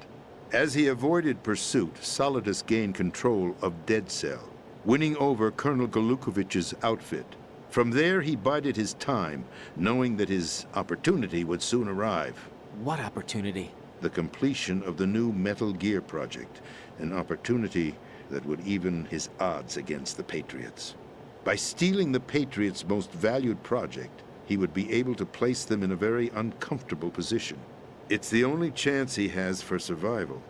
As he avoided pursuit, Solidus gained control of Dead Cell, winning over Colonel Golukovich's outfit. From there, he bided his time, knowing that his opportunity would soon arrive. What opportunity? The completion of the new Metal Gear project, an opportunity that would even his odds against the Patriots. By stealing the Patriots' most valued project, he would be able to place them in a very uncomfortable position. It's the only chance he has for survival.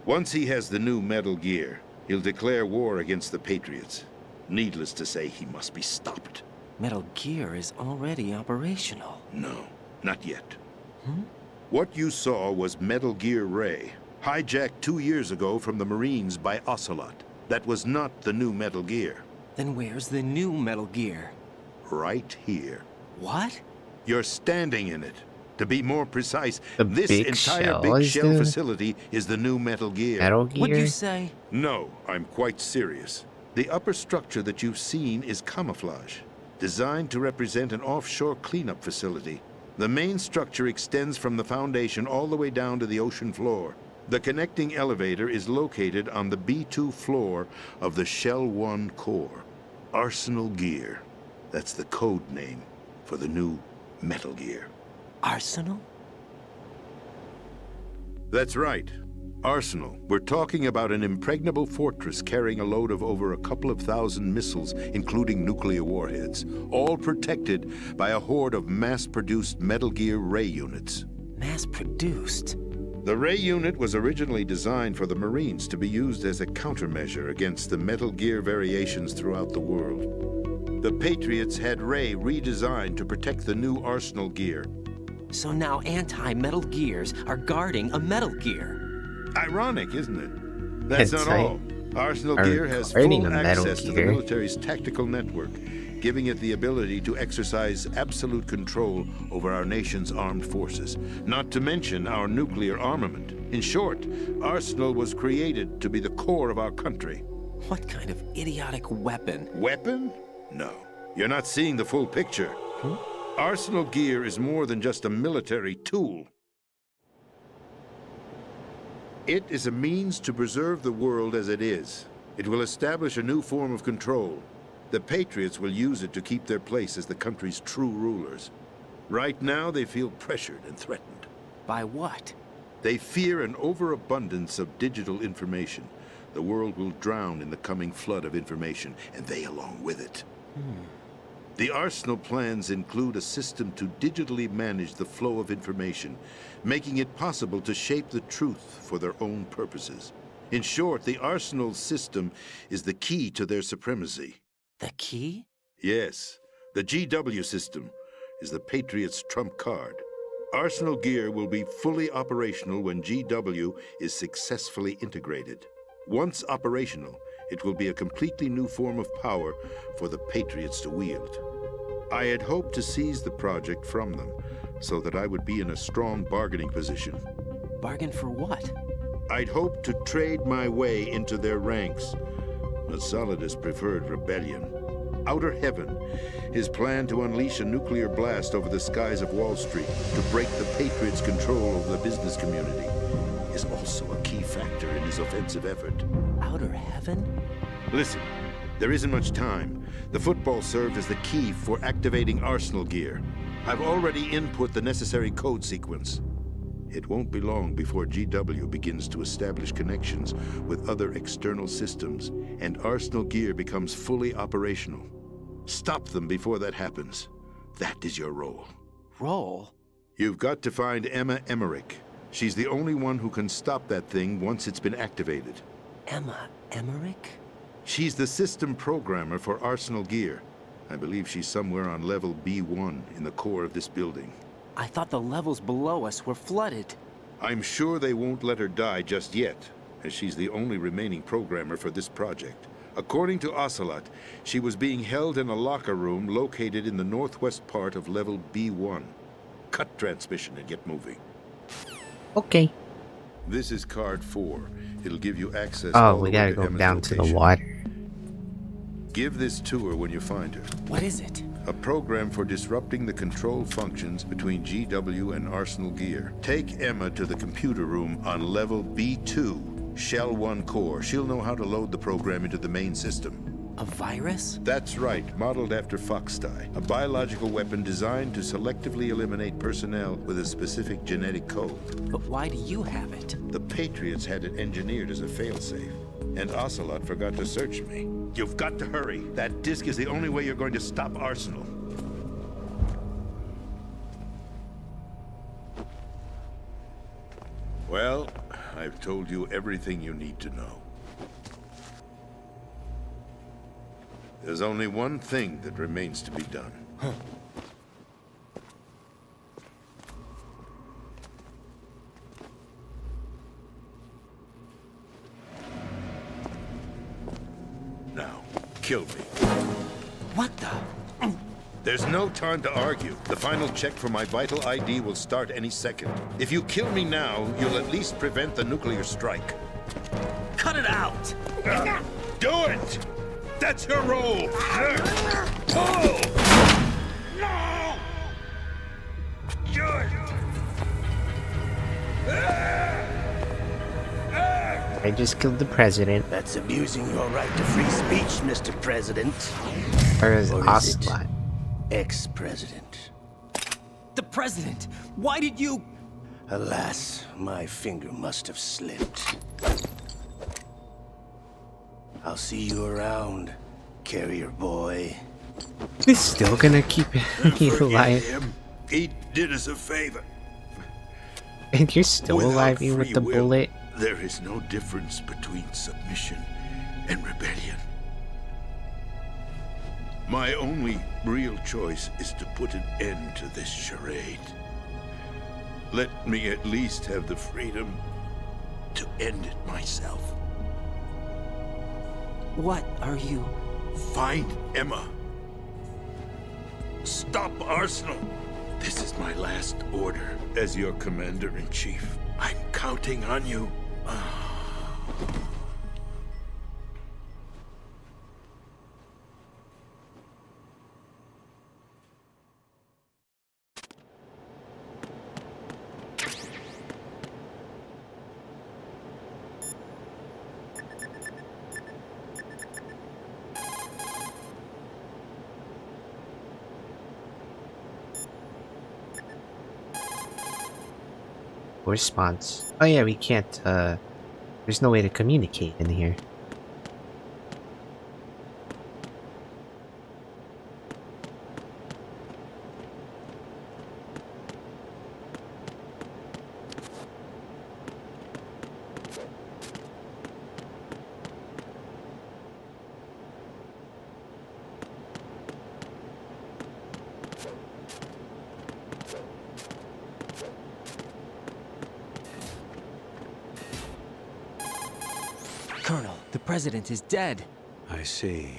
Once he has the new Metal Gear, he'll declare war against the Patriots. Needless to say, he must be stopped. Metal Gear is already operational. No, not yet. What you saw was Metal Gear Ray, hijacked 2 years ago from the Marines by Ocelot. That was not the new Metal Gear. Then where's the new Metal Gear? Right here. What? You're standing in it. To be more precise, The this big entire shell big is shell the- facility is the new Metal Gear. Metal Gear? What'd you say? No, I'm quite serious. The upper structure that you've seen is camouflage, designed to represent an offshore cleanup facility. The main structure extends from the foundation all the way down to the ocean floor. The connecting elevator is located on the B2 floor of the Shell 1 core. Arsenal Gear. That's the code name for the new Metal Gear. Arsenal? That's right. Arsenal. We're talking about an impregnable fortress carrying a load of over a couple of thousand missiles, including nuclear warheads, all protected by a horde of mass-produced Metal Gear Ray units. Mass-produced? The Ray unit was originally designed for the Marines to be used as a countermeasure against the Metal Gear variations throughout the world. The Patriots had Ray redesigned to protect the new Arsenal Gear. So now anti-Metal Gears are guarding a Metal Gear. Ironic, isn't it? That's That's not right. all. Arsenal Are Gear has guarding full a Metal access to the Gear. military's tactical network, giving it the ability to exercise absolute control over our nation's armed forces, not to mention our nuclear armament. In short, Arsenal was created to be the core of our country. What kind of idiotic weapon? Weapon? No. You're not seeing the full picture. Arsenal Gear is more than just a military tool. It is a means to preserve the world as it is. It will establish a new form of control. The Patriots will use it to keep their place as the country's true rulers. Right now, they feel pressured and threatened. By what? They fear an overabundance of digital information. The world will drown in the coming flood of information, and they along with it. The Arsenal plans include a system to digitally manage the flow of information, making it possible to shape the truth for their own purposes. In short, the Arsenal system is the key to their supremacy. The key? Yes, the GW system is the Patriots' trump card. Arsenal Gear will be fully operational when GW is successfully integrated. Once operational, it will be a completely new form of power for the Patriots to wield. I had hoped to seize the project from them so that I would be in a strong bargaining position. Bargain for what? I'd hoped to trade my way into their ranks, but Solidus preferred rebellion. Outer Heaven, his plan to unleash a nuclear blast over the skies of Wall Street to break the Patriots' control over the business community, is also a key factor in his offensive effort. Outer Heaven? Listen, there isn't much time. The football served as the key for activating Arsenal Gear. I've already input the necessary code sequence. It won't be long before GW begins to establish connections with other external systems, and Arsenal Gear becomes fully operational. Stop them before that happens. That is your role. Role? You've got to find Emma Emmerich. She's the only one who can stop that thing once it's been activated. Emma Emmerich? She's the system programmer for Arsenal Gear. I believe she's somewhere on level B1 in the core of this building. I thought the levels below us were flooded. I'm sure they won't let her die just yet, as she's the only remaining programmer for this project. According to Ocelot, she was being held in a locker room located in the northwest part of level B1. Cut transmission and get moving. Okay. This is card 4. It'll give you access Oh, all we the way gotta to go Emma's down to the location. water. Give this to her when you find her. What is it? A program for disrupting the control functions between GW and Arsenal Gear. Take Emma to the computer room on level B2, Shell 1 core. She'll know how to load the program into the main system. A virus? That's right, modeled after Foxdie, a biological weapon designed to selectively eliminate personnel with a specific genetic code. But why do you have it? The Patriots had it engineered as a failsafe, and Ocelot forgot to search me. You've got to hurry. That disk is the only way you're going to stop Arsenal. Well, I've told you everything you need to know. There's only one thing that remains to be done. Now, kill me. What the? There's no time to argue. The final check for my vital ID will start any second. If you kill me now, you'll at least prevent the nuclear strike. Cut it out! Do it! That's your role! No! I just killed the president. That's abusing your right to free speech, Mr. President. Or is Or is Ocelot? Ex-president. The president! Why did you... Alas, my finger must have slipped. I'll see you around, carrier boy. He's still gonna keep you Forgive alive. him. He did us a favor. And you're still Without alive even with free the will, bullet. There is no difference between submission and rebellion. My only real choice is to put an end to this charade. Let me at least have the freedom to end it myself. What are you... Find Emma. Stop Arsenal. This is my last order as your commander-in-chief. I'm counting on you. Response. Oh yeah, we can't, there's no way to communicate in here. Colonel, the president is dead. I see.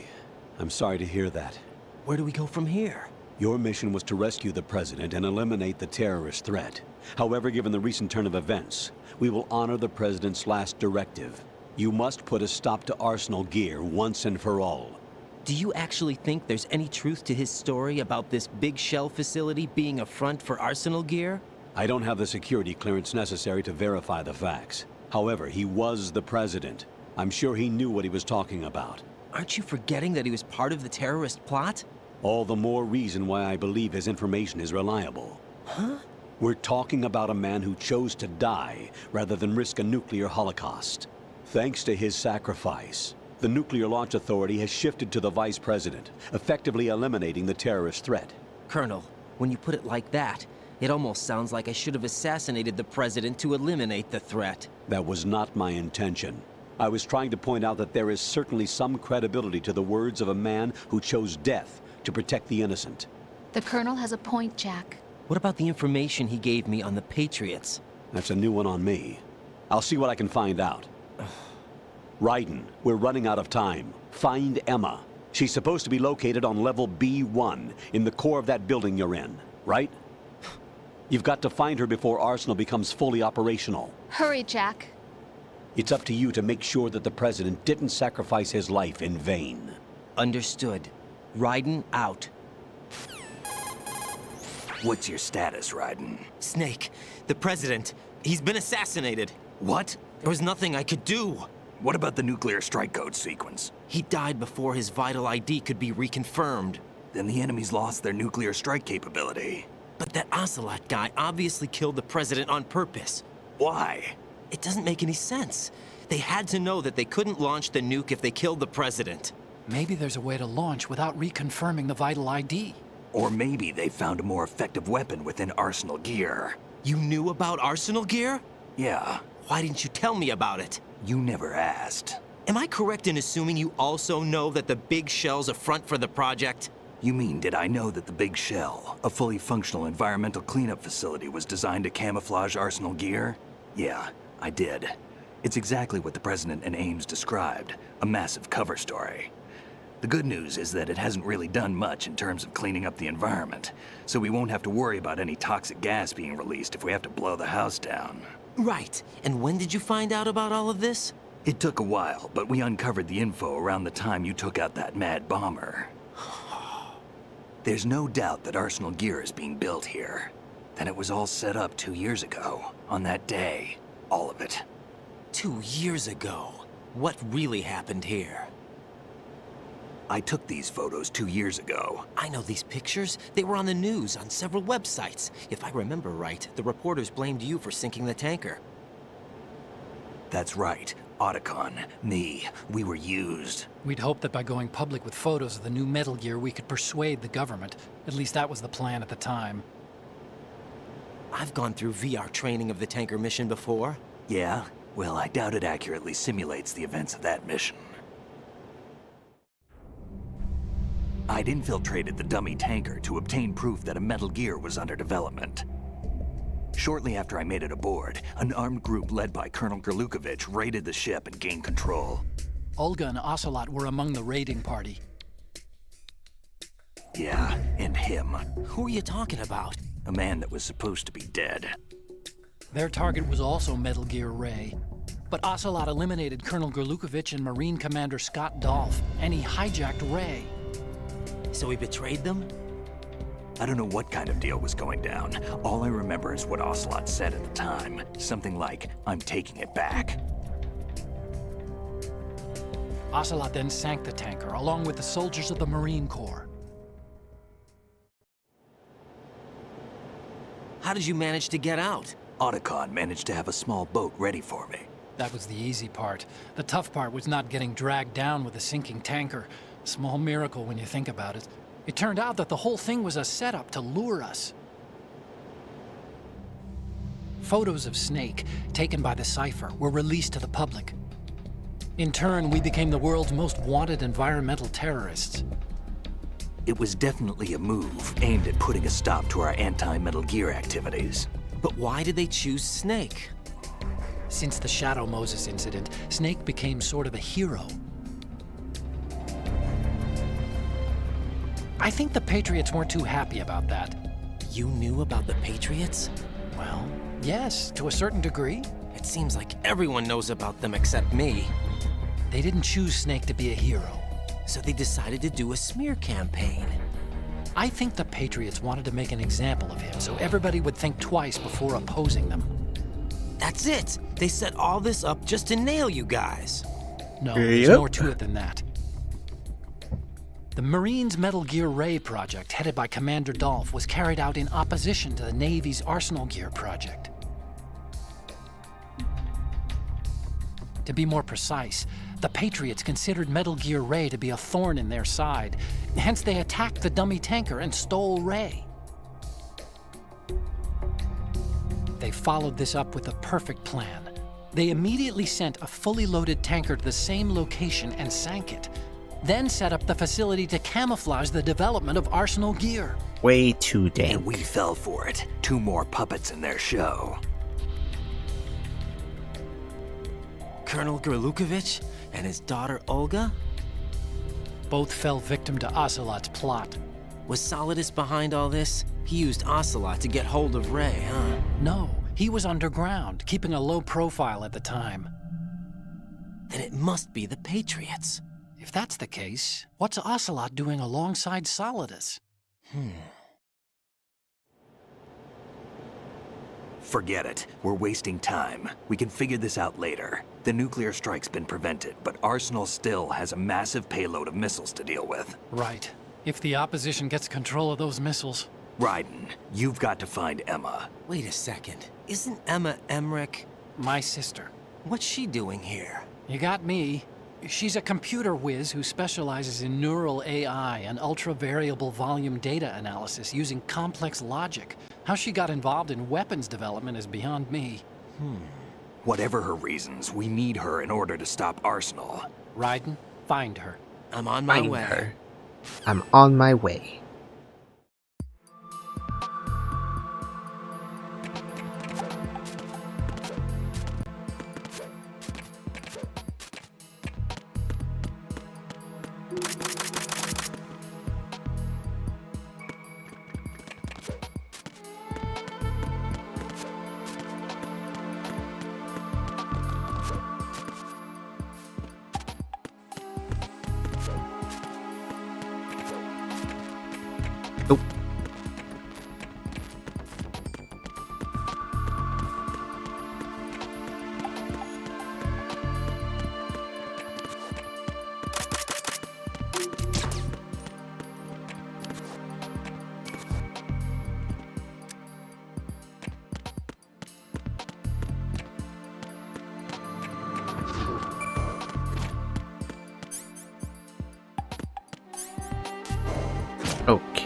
I'm sorry to hear that. Where do we go from here? Your mission was to rescue the president and eliminate the terrorist threat. However, given the recent turn of events, we will honor the president's last directive. You must put a stop to Arsenal Gear once and for all. Do you actually think there's any truth to his story about this big shell facility being a front for Arsenal Gear? I don't have the security clearance necessary to verify the facts. However, he was the president. I'm sure he knew what he was talking about. Aren't you forgetting that he was part of the terrorist plot? All the more reason why I believe his information is reliable. Huh? We're talking about a man who chose to die rather than risk a nuclear holocaust. Thanks to his sacrifice, the Nuclear Launch Authority has shifted to the vice president, effectively eliminating the terrorist threat. Colonel, when you put it like that, it almost sounds like I should have assassinated the president to eliminate the threat. That was not my intention. I was trying to point out that there is certainly some credibility to the words of a man who chose death to protect the innocent. The Colonel has a point, Jack. What about the information he gave me on the Patriots? That's a new one on me. I'll see what I can find out. Raiden, we're running out of time. Find Emma. She's supposed to be located on level B1 in the core of that building you're in, right? You've got to find her before Arsenal becomes fully operational. Hurry, Jack. It's up to you to make sure that the president didn't sacrifice his life in vain. Understood. Raiden out. What's your status, Raiden? Snake, the president, he's been assassinated. What? There was nothing I could do. What about the nuclear strike code sequence? He died before his vital ID could be reconfirmed. Then the enemy's lost their nuclear strike capability. But that Ocelot guy obviously killed the president on purpose. Why? It doesn't make any sense. They had to know that they couldn't launch the nuke if they killed the president. Maybe there's a way to launch without reconfirming the vital ID. Or maybe they found a more effective weapon within Arsenal Gear. You knew about Arsenal Gear? Yeah. Why didn't you tell me about it? You never asked. Am I correct in assuming you also know that the Big Shell's a front for the project? You mean, did I know that the Big Shell, a fully functional environmental cleanup facility, was designed to camouflage Arsenal Gear? Yeah, I did. It's exactly what the President and Ames described, a massive cover story. The good news is that it hasn't really done much in terms of cleaning up the environment, so we won't have to worry about any toxic gas being released if we have to blow the house down. Right. And when did you find out about all of this? It took a while, but we uncovered the info around the time you took out that mad bomber. There's no doubt that Arsenal gear is being built here. Then it was all set up 2 years ago, on that day. All of it. 2 years ago. What really happened here? I took these photos 2 years ago. I know these pictures. They were on the news, on several websites. If I remember right, the reporters blamed you for sinking the tanker. That's right. Otacon, me, we were used. We'd hoped that by going public with photos of the new Metal Gear, we could persuade the government. At least that was the plan at the time. I've gone through VR training of the tanker mission before. Yeah? Well, I doubt it accurately simulates the events of that mission. I'd infiltrated the dummy tanker to obtain proof that a Metal Gear was under development. Shortly after I made it aboard, an armed group led by Colonel Gerlukovich raided the ship and gained control. Olga and Ocelot were among the raiding party. Yeah, and him. Who are you talking about? A man that was supposed to be dead. Their target was also Metal Gear Ray. But Ocelot eliminated Colonel Gerlukovich and Marine Commander Scott Dolph, and he hijacked Ray. So he betrayed them? I don't know what kind of deal was going down. All I remember is what Ocelot said at the time. Something like, "I'm taking it back." Ocelot then sank the tanker, along with the soldiers of the Marine Corps. How did you manage to get out? Otacon managed to have a small boat ready for me. That was the easy part. The tough part was not getting dragged down with a sinking tanker. Small miracle when you think about it. It turned out that the whole thing was a setup to lure us. Photos of Snake, taken by the Cypher, were released to the public. In turn, we became the world's most wanted environmental terrorists. It was definitely a move aimed at putting a stop to our anti-Metal Gear activities. But why did they choose Snake? Since the Shadow Moses incident, Snake became sort of a hero. I think the Patriots weren't too happy about that. You knew about the Patriots? Well, yes, to a certain degree. It seems like everyone knows about them except me. They didn't choose Snake to be a hero. So they decided to do a smear campaign. I think the Patriots wanted to make an example of him so everybody would think twice before opposing them. That's it! They set all this up just to nail you guys. No, there's more to it than that. The Marines' Metal Gear Ray project, headed by Commander Dolph, was carried out in opposition to the Navy's Arsenal Gear project. To be more precise, the Patriots considered Metal Gear Ray to be a thorn in their side. Hence, they attacked the dummy tanker and stole Ray. They followed this up with a perfect plan. They immediately sent a fully loaded tanker to the same location and sank it. Then set up the facility to camouflage the development of Arsenal Gear. Way too dank. And we fell for it. 2 more puppets in their show. Colonel Gerlukovich and his daughter Olga? Both fell victim to Ocelot's plot. Was Solidus behind all this? He used Ocelot to get hold of Ray, huh? No, he was underground, keeping a low profile at the time. Then it must be the Patriots. If that's the case, what's Ocelot doing alongside Solidus? Forget it. We're wasting time. We can figure this out later. The nuclear strike's been prevented, but Arsenal still has a massive payload of missiles to deal with. Right. If the opposition gets control of those missiles. Raiden, you've got to find Emma. Wait a second. Isn't Emma Emmerich? My sister. What's she doing here? You got me. She's a computer whiz who specializes in neural AI and ultra-variable volume data analysis using complex logic. How she got involved in weapons development is beyond me. Whatever her reasons, we need her in order to stop Arsenal. Raiden, find her. I'm on my Find way. her. I'm on my way.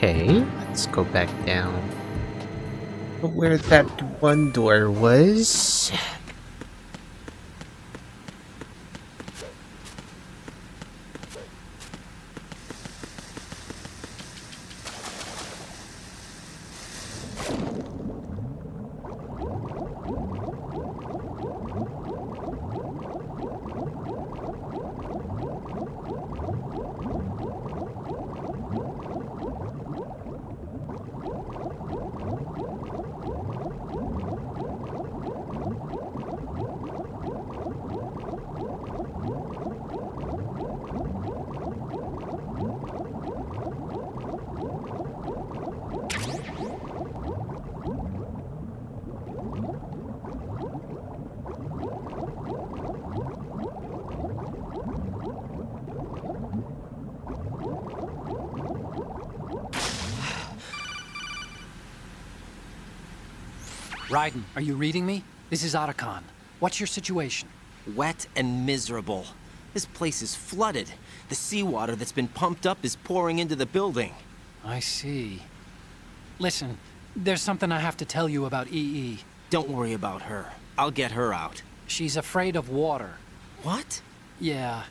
Okay, let's go back down. Where that one door was. Raiden, are you reading me? This is Otacon. What's your situation? Wet and miserable. This place is flooded. The seawater that's been pumped up is pouring into the building. I see. Listen, there's something I have to tell you about EE. Don't worry about her. I'll get her out. She's afraid of water. What? Yeah.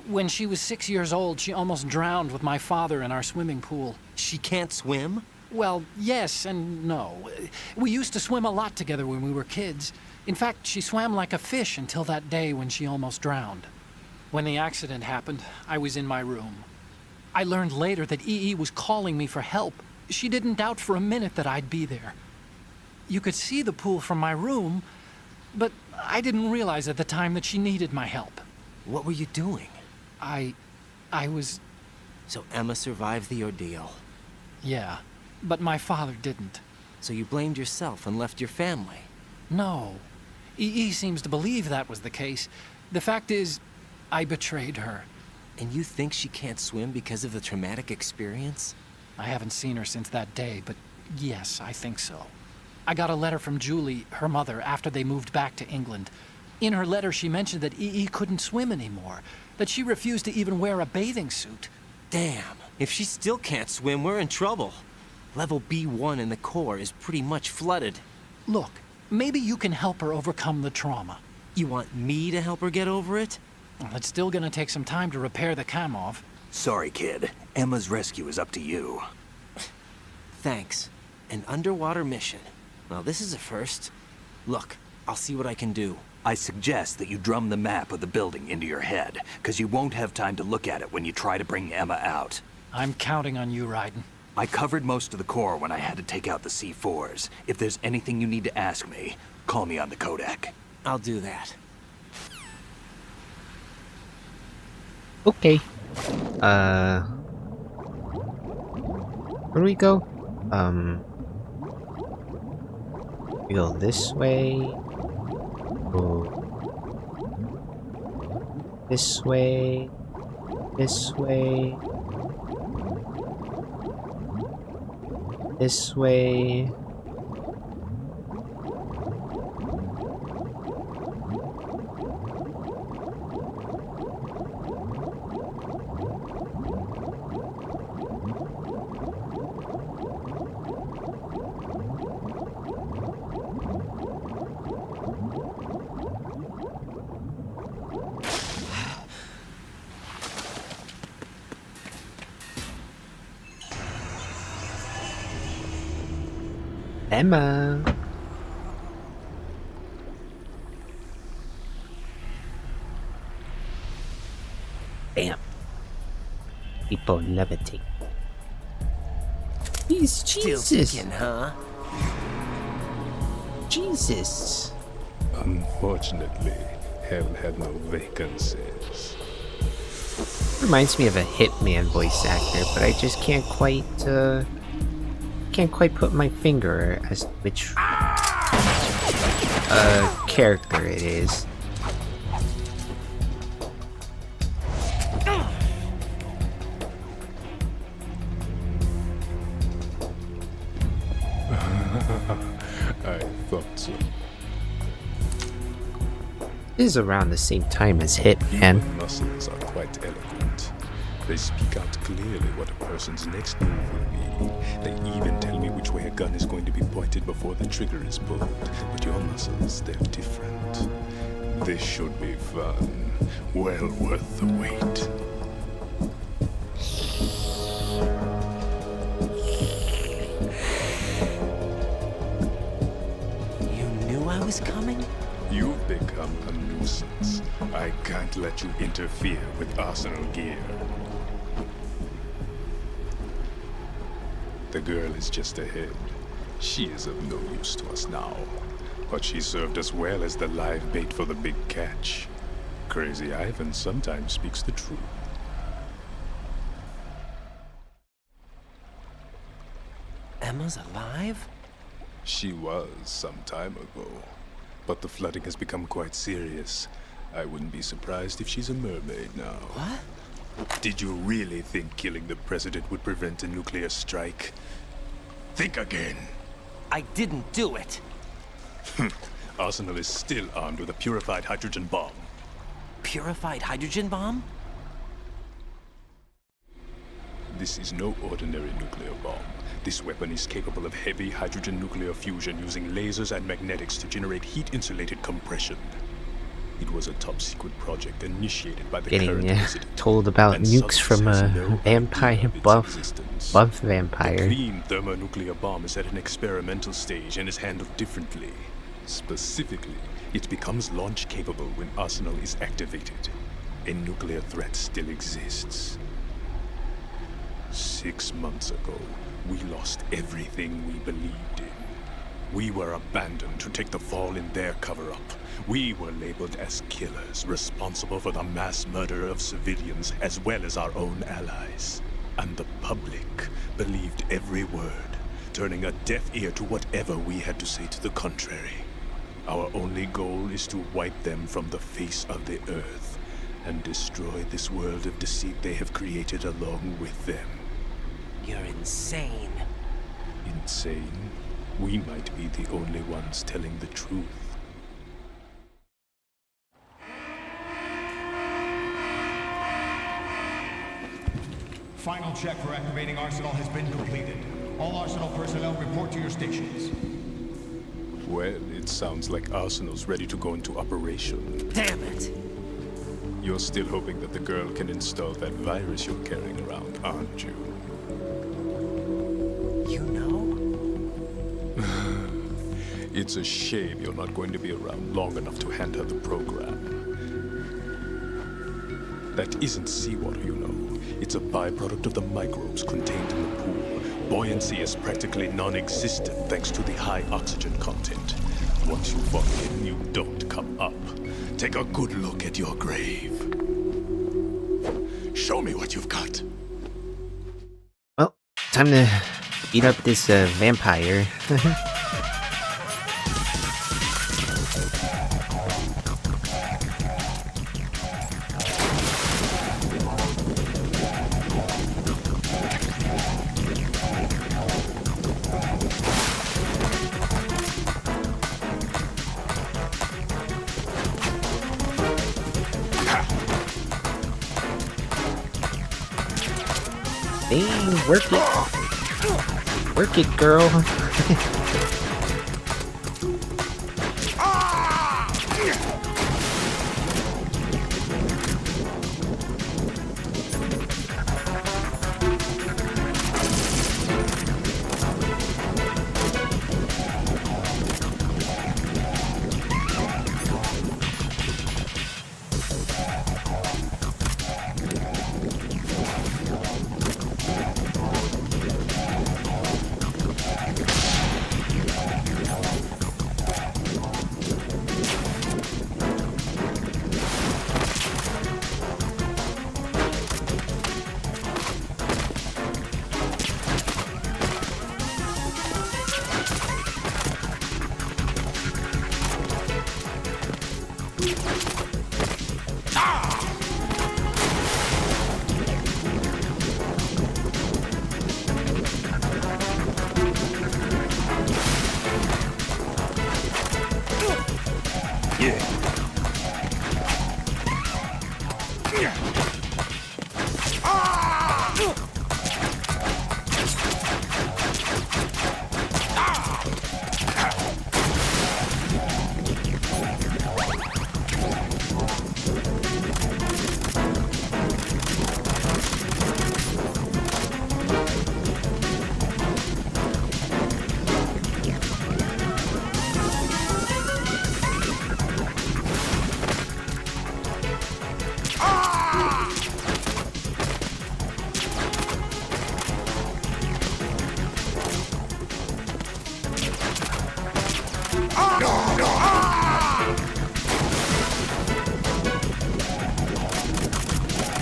When she was 6 years old, she almost drowned with my father in our swimming pool. She can't swim? Well, yes and no. We used to swim a lot together when we were kids. In fact, she swam like a fish until that day when she almost drowned. When the accident happened, I was in my room. I learned later that EE was calling me for help. She didn't doubt for a minute that I'd be there. You could see the pool from my room, but I didn't realize at the time that she needed my help. What were you doing? I was... So Emma survived the ordeal. Yeah, but my father didn't. So you blamed yourself and left your family? No. EE seems to believe that was the case. The fact is, I betrayed her. And you think she can't swim because of the traumatic experience? I haven't seen her since that day, but yes, I think so. I got a letter from Julie, her mother, after they moved back to England. In her letter, she mentioned that EE couldn't swim anymore, that she refused to even wear a bathing suit. Damn, if she still can't swim, we're in trouble. Level B1 in the core is pretty much flooded. Look, maybe you can help her overcome the trauma. You want me to help her get over it? Well, it's still gonna take some time to repair the Kamov. Sorry, kid. Emma's rescue is up to you. Thanks. An underwater mission. Well, this is a first. Look, I'll see what I can do. I suggest that you drum the map of the building into your head, because you won't have time to look at it when you try to bring Emma out. I'm counting on you, Raiden. I covered most of the core when I had to take out the C4s. If there's anything you need to ask me, call me on the codec. I'll do that. Okay. Where do we go? We go this way. Go this way. This way. This way. Emma. Bam. People levitate. He's Jesus. Still thinking, huh? Jesus. Unfortunately, hell had no vacancies. Reminds me of a Hitman voice actor, but I just can't quite put my finger as to which character it is. I thought so. It is around the same time as Hitman. Muscles are quite eloquent. They speak out clearly what a person's next move will be. They even tell me which way a gun is going to be pointed before the trigger is pulled. But your muscles, they're different. This should be fun. Well worth the wait. You knew I was coming? You've become a nuisance. I can't let you interfere with Arsenal gear. The girl is just ahead. She is of no use to us now. But she served us well as the live bait for the big catch. Crazy Ivan sometimes speaks the truth. Emma's alive? She was some time ago. But the flooding has become quite serious. I wouldn't be surprised if she's a mermaid now. What? Did you really think killing the president would prevent a nuclear strike? Think again. I didn't do it. Arsenal is still armed with a purified hydrogen bomb. Purified hydrogen bomb? This is no ordinary nuclear bomb. This weapon is capable of heavy hydrogen nuclear fusion using lasers and magnetics to generate heat-insulated compression. It was a top-secret project initiated by the current president. Told about and nukes from Sullivans a has no vampire idea of its buff existence. buff The vampire. clean thermonuclear bomb is at an experimental stage and is handled differently. Specifically, it becomes launch capable when Arsenal is activated. A nuclear threat still exists. 6 months ago, we lost everything we believed in. We were abandoned to take the fall in their cover-up. We were labeled as killers, responsible for the mass murder of civilians as well as our own allies. And the public believed every word, turning a deaf ear to whatever we had to say to the contrary. Our only goal is to wipe them from the face of the earth and destroy this world of deceit they have created along with them. You're insane. Insane? We might be the only ones telling the truth. Final check for activating Arsenal has been completed. All Arsenal personnel report to your stations. Well, it sounds like Arsenal's ready to go into operation. Damn it! You're still hoping that the girl can install that virus you're carrying around, aren't you? You know? It's a shame you're not going to be around long enough to hand her the program. That isn't seawater, you know. It's a byproduct of the microbes contained in the pool. Buoyancy is practically non-existent thanks to the high oxygen content. Once you fall in, you don't come up. Take a good look at your grave. Show me what you've got. Well, time to beat up this vampire. Hey, work it. Work it, girl.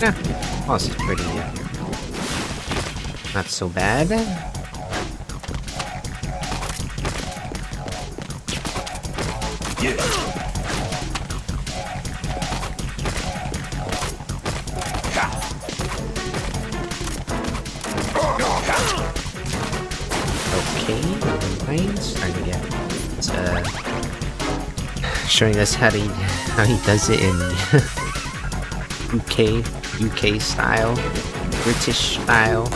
Yeah, boss is pretty, not so bad. Okay, fine. Starting to get showing us how he does it in UK style, British style.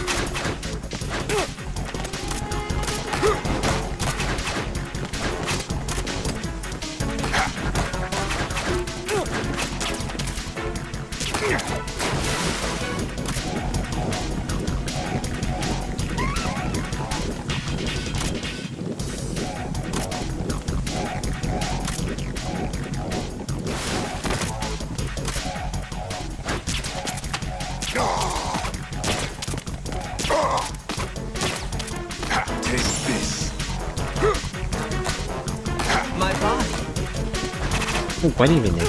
What even is it?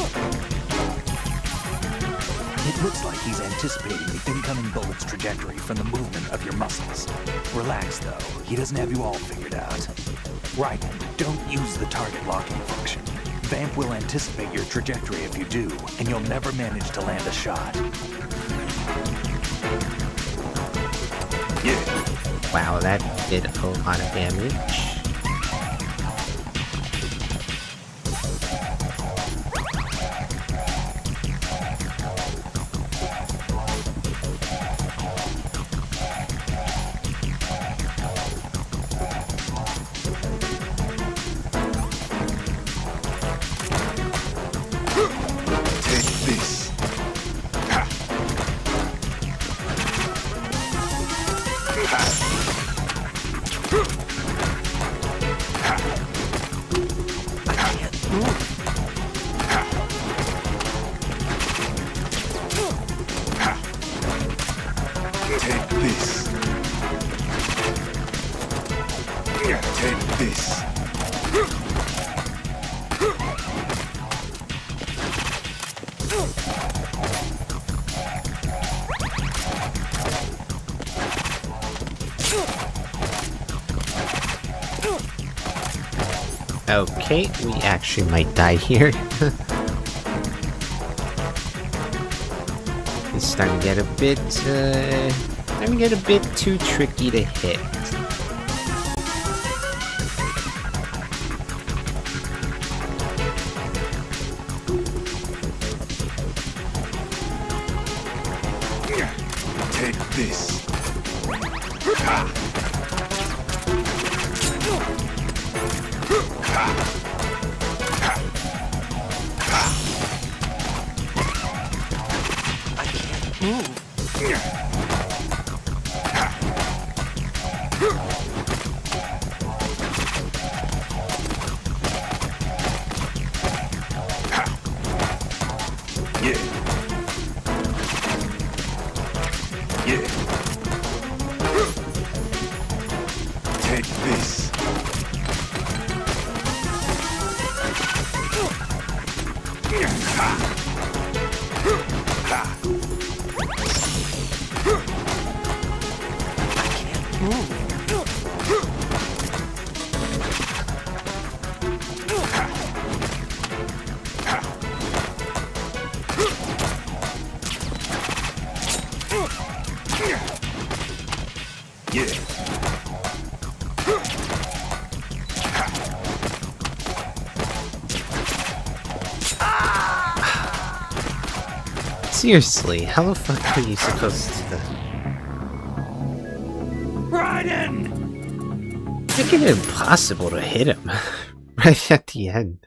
It looks like he's anticipating the incoming bullet's trajectory from the movement of your muscles. Relax, though. He doesn't have you all figured out. Right, don't use the target locking function. Vamp will anticipate your trajectory if you do, and you'll never manage to land a shot. Yeah. Wow, that did a lot of damage. Okay, we actually might die here. It's starting to get a bit too tricky to hit. Take this. Seriously, how the fuck are you supposed to... Raiden! Making it impossible to hit him right at the end.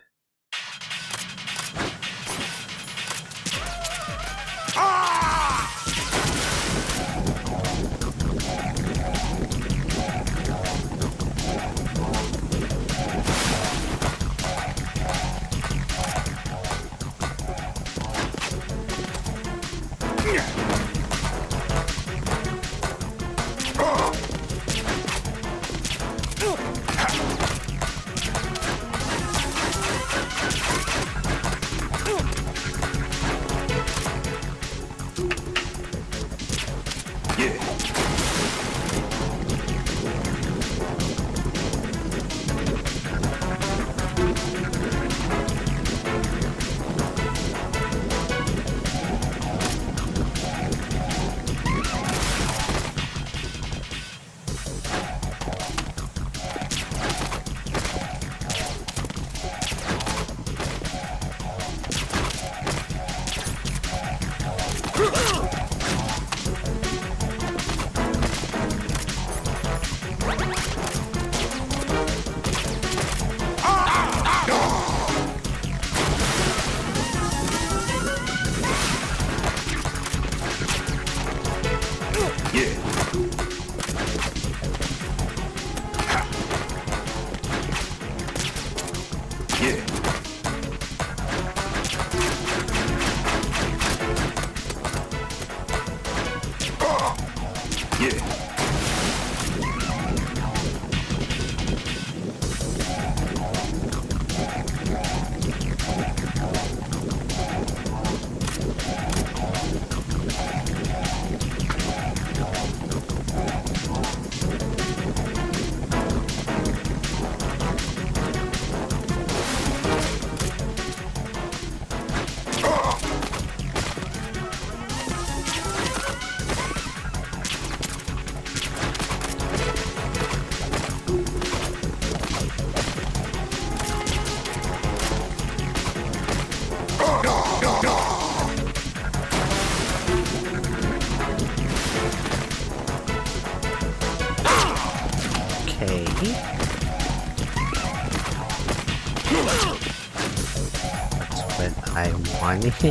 what I wanted.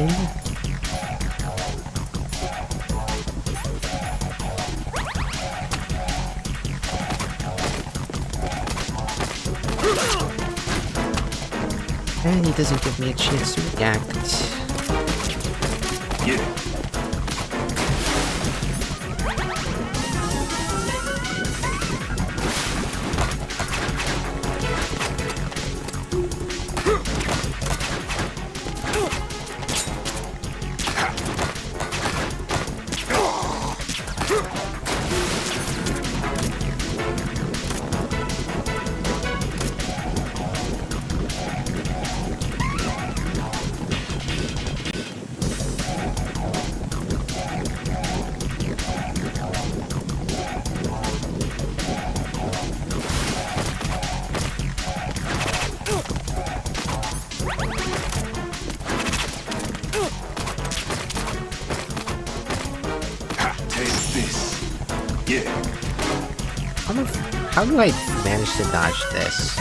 And he doesn't give me a chance to react. Yeah. How do I manage to dodge this?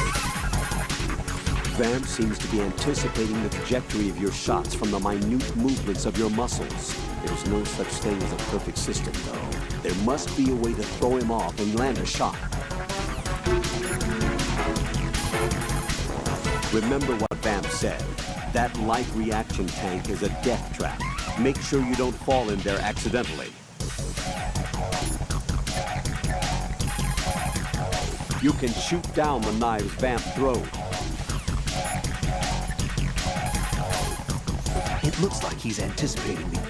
Vamp seems to be anticipating the trajectory of your shots from the minute movements of your muscles. There's no such thing as a perfect system, though. There must be a way to throw him off and land a shot. Remember what Vamp said. That light reaction tank is a death trap. Make sure you don't fall in there accidentally. You can shoot down the knives Vamp throws. It looks like he's anticipating the...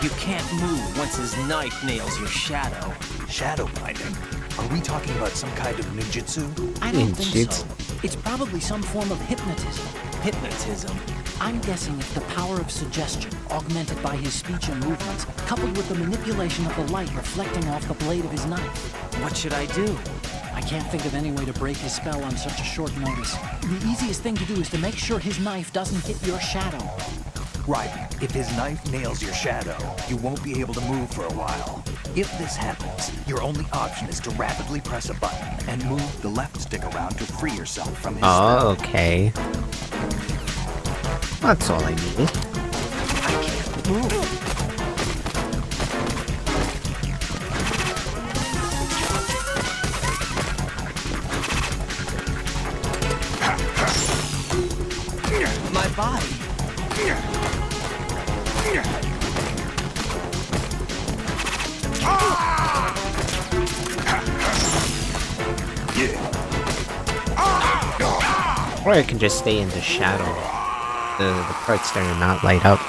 You can't move once his knife nails your shadow. Shadow binding? Are we talking about some kind of ninjutsu? I don't think so. It's probably some form of hypnotism. Hypnotism? I'm guessing it's the power of suggestion, augmented by his speech and movements, coupled with the manipulation of the light reflecting off the blade of his knife. What should I do? I can't think of any way to break his spell on such a short notice. The easiest thing to do is to make sure his knife doesn't hit your shadow. Right. If his knife nails your shadow, you won't be able to move for a while. If this happens, your only option is to rapidly press a button and move the left stick around to free yourself from his spell. Oh, okay. That's all I needed. I can't move. My body. Or I can just stay in the shadow. The parts that are not light up.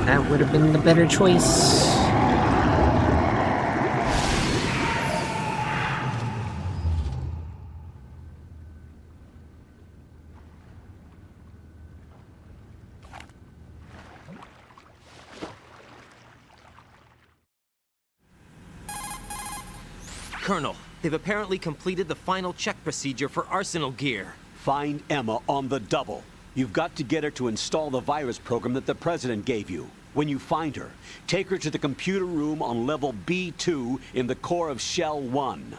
That would have been the better choice. Colonel, they've apparently completed the final check procedure for arsenal gear. Find Emma on the double. You've got to get her to install the virus program that the President gave you. When you find her, take her to the computer room on level B2 in the core of Shell 1.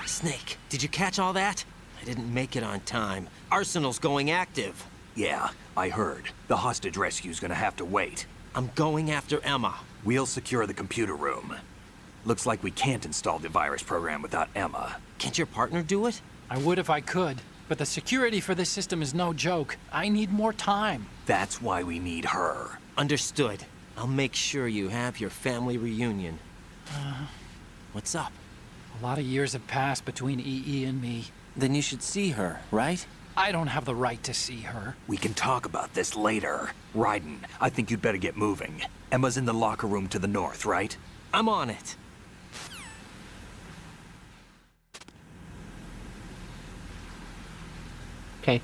Snake, did you catch all that? I didn't make it on time. Arsenal's going active. Yeah, I heard. The hostage rescue's gonna have to wait. I'm going after Emma. We'll secure the computer room. Looks like we can't install the virus program without Emma. Can't your partner do it? I would if I could, but the security for this system is no joke. I need more time. That's why we need her. Understood. I'll make sure you have your family reunion. What's up? A lot of years have passed between EE and me. Then you should see her, right? I don't have the right to see her. We can talk about this later. Raiden, I think you'd better get moving. Emma's in the locker room to the north, right? I'm on it. Okay.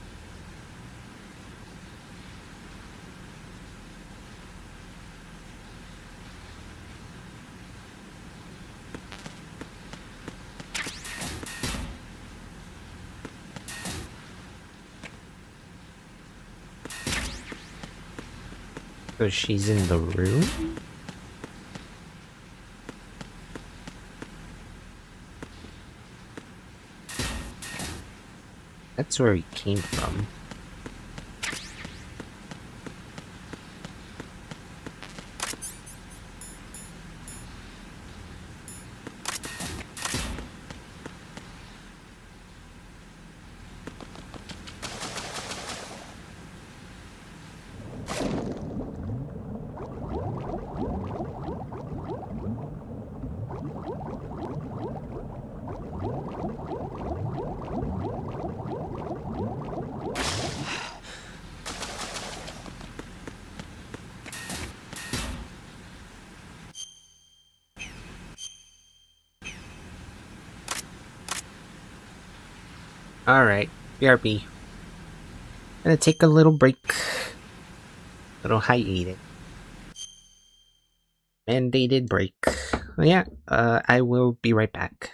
So she's in the room? That's where he came from. Alright, BRB. Gonna take a little break. Little hiatus. Mandated break. Oh, yeah, I will be right back.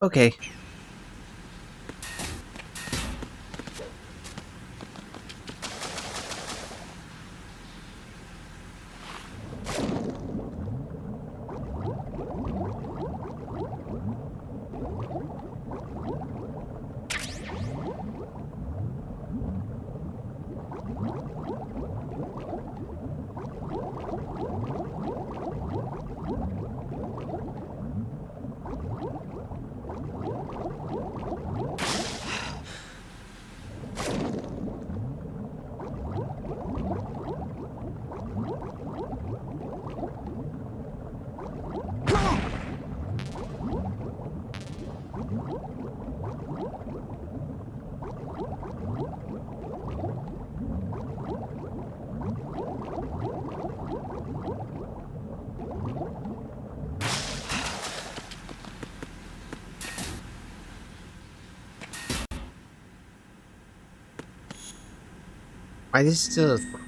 Okay.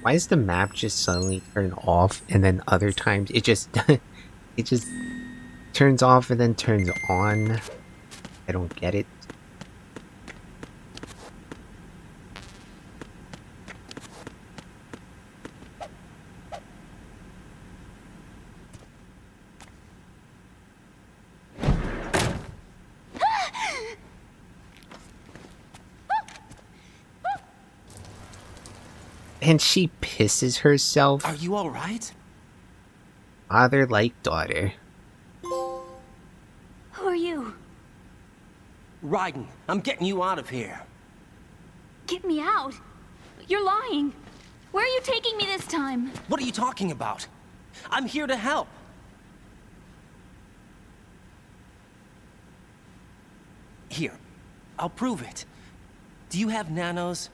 Why does the map just suddenly turn off and then other times it just it just turns off and then turns on? I don't get it. And she pisses herself. Are you all right? Father like daughter. Who are you? Raiden, I'm getting you out of here. Get me out. You're lying. Where are you taking me this time? What are you talking about? I'm here to help. Here, I'll prove it. Do you have nanos?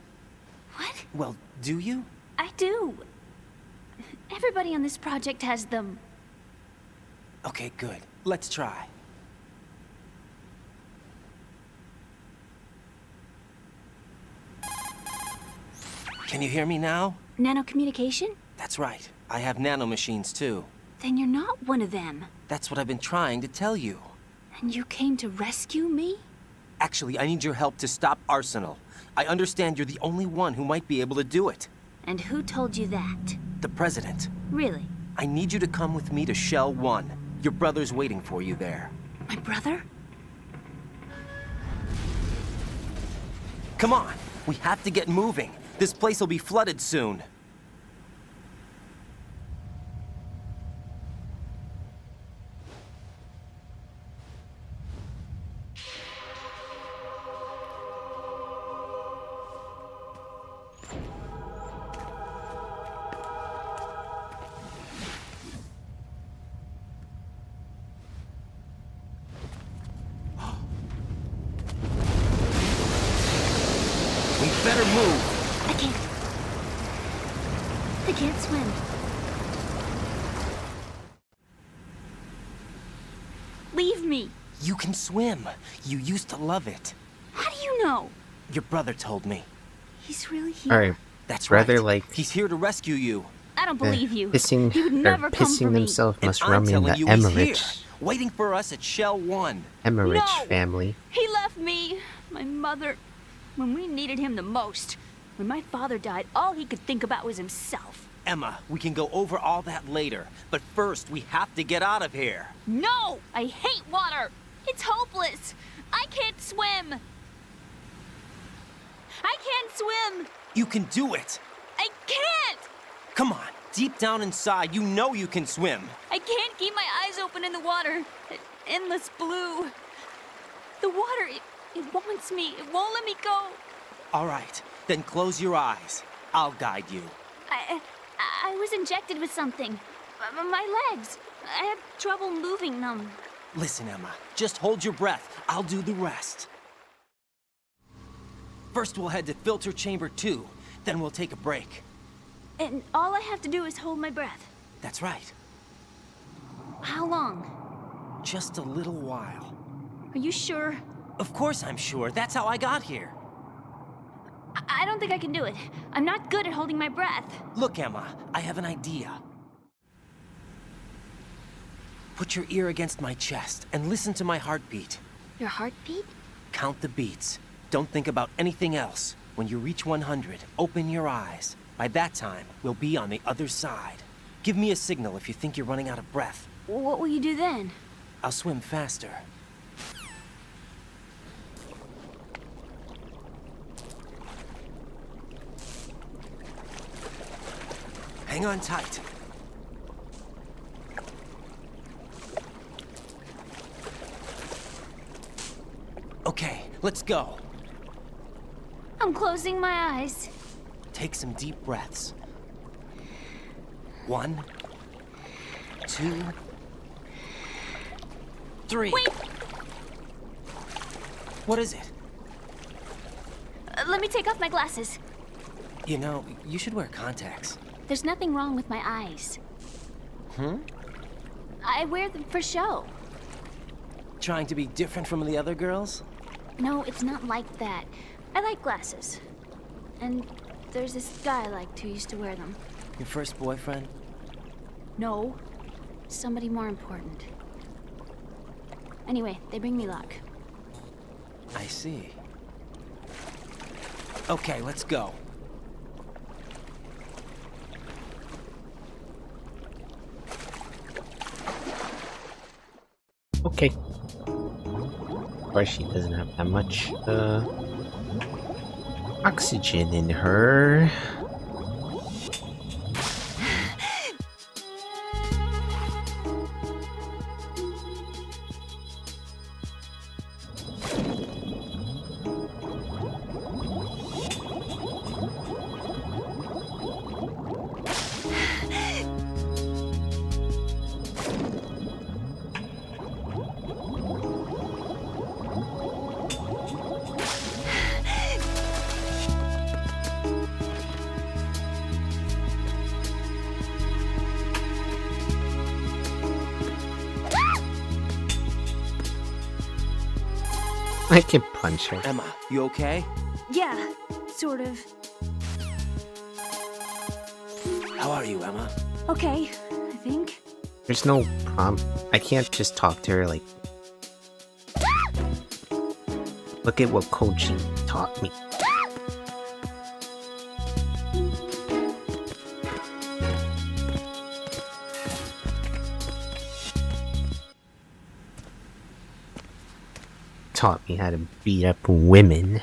What? Well, do you? I do. Everybody on this project has them. Okay, good. Let's try. Can you hear me now? Nanocommunication? That's right. I have nanomachines too. Then you're not one of them. That's what I've been trying to tell you. And you came to rescue me? Actually, I need your help to stop Arsenal. I understand you're the only one who might be able to do it. And who told you that? The President. Really? I need you to come with me to Shell 1. Your brother's waiting for you there. My brother? Come on! We have to get moving. This place will be flooded soon. We better move. I can't. I can't swim. Leave me. You can swim. You used to love it. How do you know? Your brother told me. He's really here. Alright. That's brother right. like He's here to rescue you. I don't believe you. pissing He would or never come for pissing me. themselves And must I'm run in telling the you he's here, Emmerich waiting for us at Shell 1. Emmerich No! family. He left me, my mother, when we needed him the most. When my father died, all he could think about was himself. Emma, we can go over all that later, but first we have to get out of here. No! I hate water! It's hopeless! I can't swim! I can't swim! You can do it. I can't! Come on, deep down inside, you know you can swim. I can't keep my eyes open in the water. Endless blue. The water, it wants me. It won't let me go. All right, then close your eyes. I'll guide you. I was injected with something. My legs. I have trouble moving them. Listen, Emma, just hold your breath. I'll do the rest. First, we'll head to filter chamber 2. Then we'll take a break. And all I have to do is hold my breath. That's right. How long? Just a little while. Are you sure? Of course I'm sure. That's how I got here. I don't think I can do it. I'm not good at holding my breath. Look, Emma, I have an idea. Put your ear against my chest and listen to my heartbeat. Your heartbeat? Count the beats. Don't think about anything else. When you reach 100, open your eyes. By that time, we'll be on the other side. Give me a signal if you think you're running out of breath. What will you do then? I'll swim faster. Hang on tight. Okay, let's go. I'm closing my eyes. Take some deep breaths. 1, 2, 3. Wait! What is it? Let me take off my glasses. You know, you should wear contacts. There's nothing wrong with my eyes. I wear them for show. Trying to be different from the other girls? No, it's not like that. I like glasses. And there's this guy I liked who used to wear them. Your first boyfriend? No. Somebody more important. Anyway, they bring me luck. I see. Okay, let's go. Okay. Of course, she doesn't have that much oxygen in her. I can punch her. Emma, you okay? Yeah, sort of. How are you, Emma? Okay, I think. There's no prompt. I can't just talk to her like... Look at what Koji taught me. Taught me how to beat up women.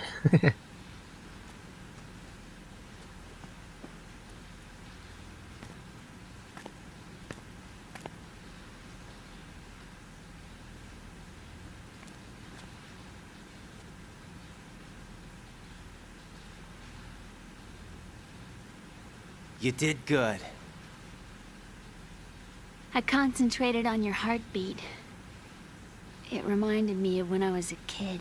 You did good. I concentrated on your heartbeat. It reminded me of when I was a kid.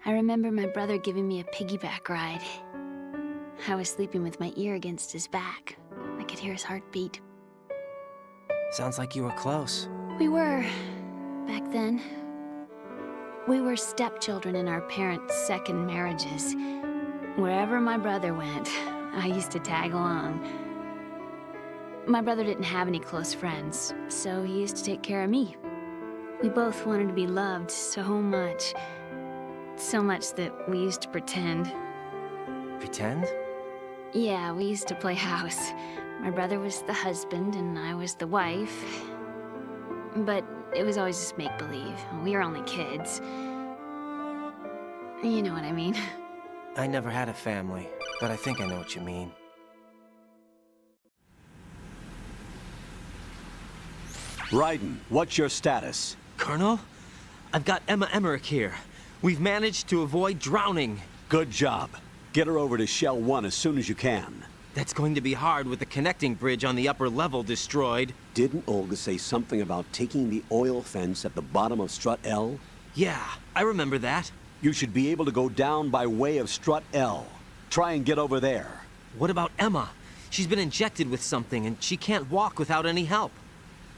I remember my brother giving me a piggyback ride. I was sleeping with my ear against his back. I could hear his heartbeat. Sounds like you were close. We were, back then. We were stepchildren in our parents' second marriages. Wherever my brother went, I used to tag along. My brother didn't have any close friends, so he used to take care of me. We both wanted to be loved so much. So much that we used to pretend. Pretend? Yeah, we used to play house. My brother was the husband and I was the wife. But it was always just make-believe. We were only kids. You know what I mean. I never had a family, but I think I know what you mean. Raiden, what's your status? Colonel? I've got Emma Emmerich here. We've managed to avoid drowning. Good job. Get her over to Shell 1 as soon as you can. That's going to be hard with the connecting bridge on the upper level destroyed. Didn't Olga say something about taking the oil fence at the bottom of Strut L? Yeah, I remember that. You should be able to go down by way of Strut L. Try and get over there. What about Emma? She's been injected with something and she can't walk without any help.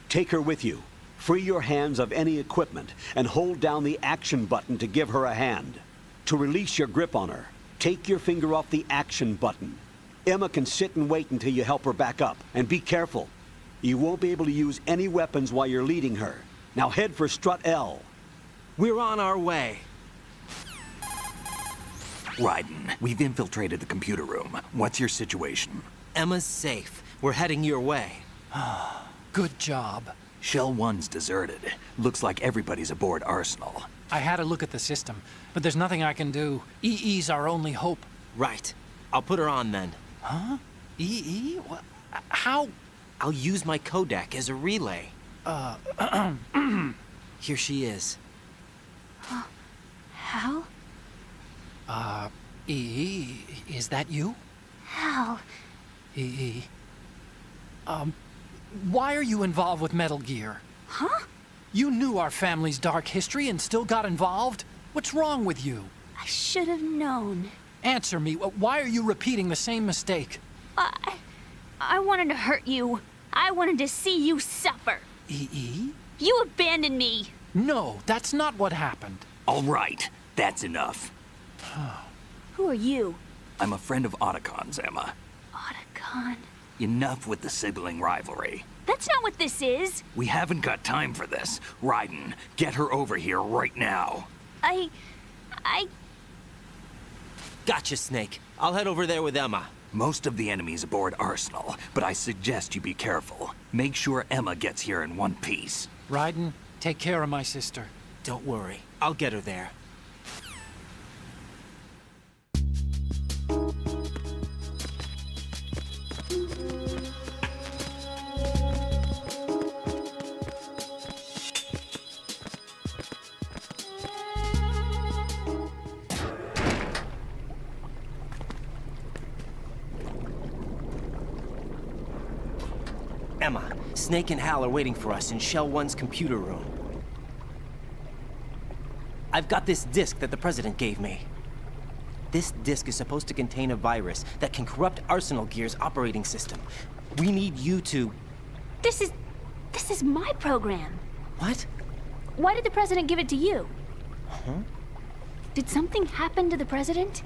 Take her with you. Free your hands of any equipment and hold down the action button to give her a hand. To release your grip on her, take your finger off the action button. Emma can sit and wait until you help her back up. And be careful. You won't be able to use any weapons while you're leading her. Now head for strut L. We're on our way. Raiden, we've infiltrated the computer room. What's your situation? Emma's safe. We're heading your way. Good job. Shell 1's deserted. Looks like everybody's aboard Arsenal. I had a look at the system, but there's nothing I can do. EE's our only hope. Right. I'll put her on then. Huh? EE? What? How? I'll use my Kodak as a relay. Here she is. Hal? EE, is that you? Hal? EE. Why are you involved with Metal Gear? Huh? You knew our family's dark history and still got involved? What's wrong with you? I should have known. Answer me. Why are you repeating the same mistake? I wanted to hurt you. I wanted to see you suffer. EE? You abandoned me. No, that's not what happened. All right, that's enough. Who are you? I'm a friend of Otacon's, Emma. Otacon? Enough with the sibling rivalry. That's not what this is. We haven't got time for this. Raiden, get her over here right now. I... Gotcha, Snake. I'll head over there with Emma. Most of the enemy's aboard Arsenal, but I suggest you be careful. Make sure Emma gets here in one piece. Raiden, take care of my sister. Don't worry. I'll get her there. Emma, Snake and Hal are waiting for us in Shell 1's computer room. I've got this disk that the President gave me. This disk is supposed to contain a virus that can corrupt Arsenal Gear's operating system. We need you to... This is my program. What? Why did the President give it to you? Huh? Did something happen to the President?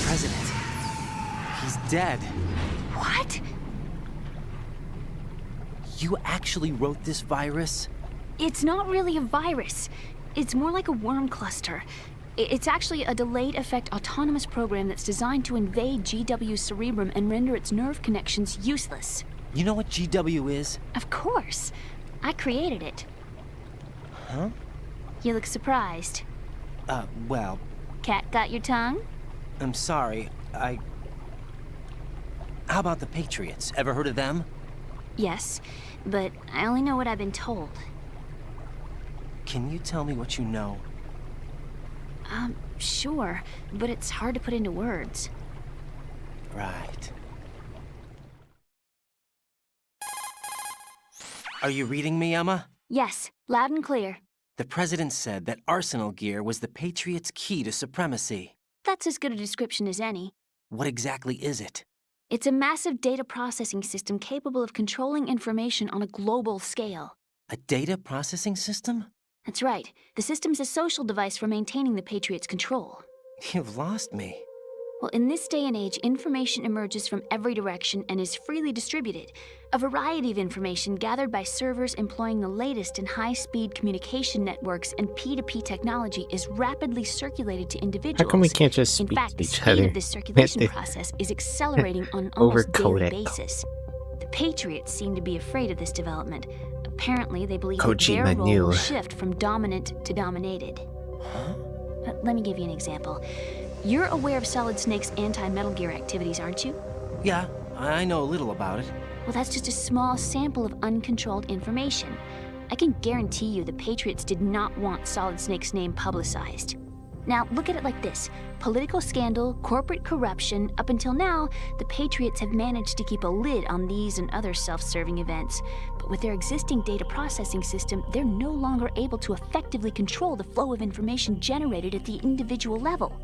President. He's dead. What? You actually wrote this virus? It's not really a virus. It's more like a worm cluster. It's actually a delayed effect autonomous program that's designed to invade GW's cerebrum and render its nerve connections useless. You know what GW is? Of course. I created it. Huh? You look surprised. Well... Cat got your tongue? I'm sorry, How about the Patriots? Ever heard of them? Yes, but I only know what I've been told. Can you tell me what you know? Sure, but it's hard to put into words. Right. Are you reading me, Emma? Yes, loud and clear. The President said that Arsenal Gear was the Patriots' key to supremacy. That's as good a description as any. What exactly is it? It's a massive data processing system capable of controlling information on a global scale. A data processing system? That's right. The system's a social device for maintaining the Patriots' control. You've lost me. Well, in this day and age, information emerges from every direction and is freely distributed. A variety of information gathered by servers employing the latest in high-speed communication networks and P2P technology is rapidly circulated to individuals. How come we can't just speak in fact, to the each speed other? of this circulation process is accelerating on an almost daily Overcode it. basis. The Patriots seem to be afraid of this development. Apparently, they believe that Kojima their role knew. will shift from dominant to dominated. Huh? Let me give you an example. You're aware of Solid Snake's anti-Metal Gear activities, aren't you? Yeah, I know a little about it. Well, that's just a small sample of uncontrolled information. I can guarantee you the Patriots did not want Solid Snake's name publicized. Now, look at it like this. Political scandal, corporate corruption, up until now, the Patriots have managed to keep a lid on these and other self-serving events. But with their existing data processing system, they're no longer able to effectively control the flow of information generated at the individual level.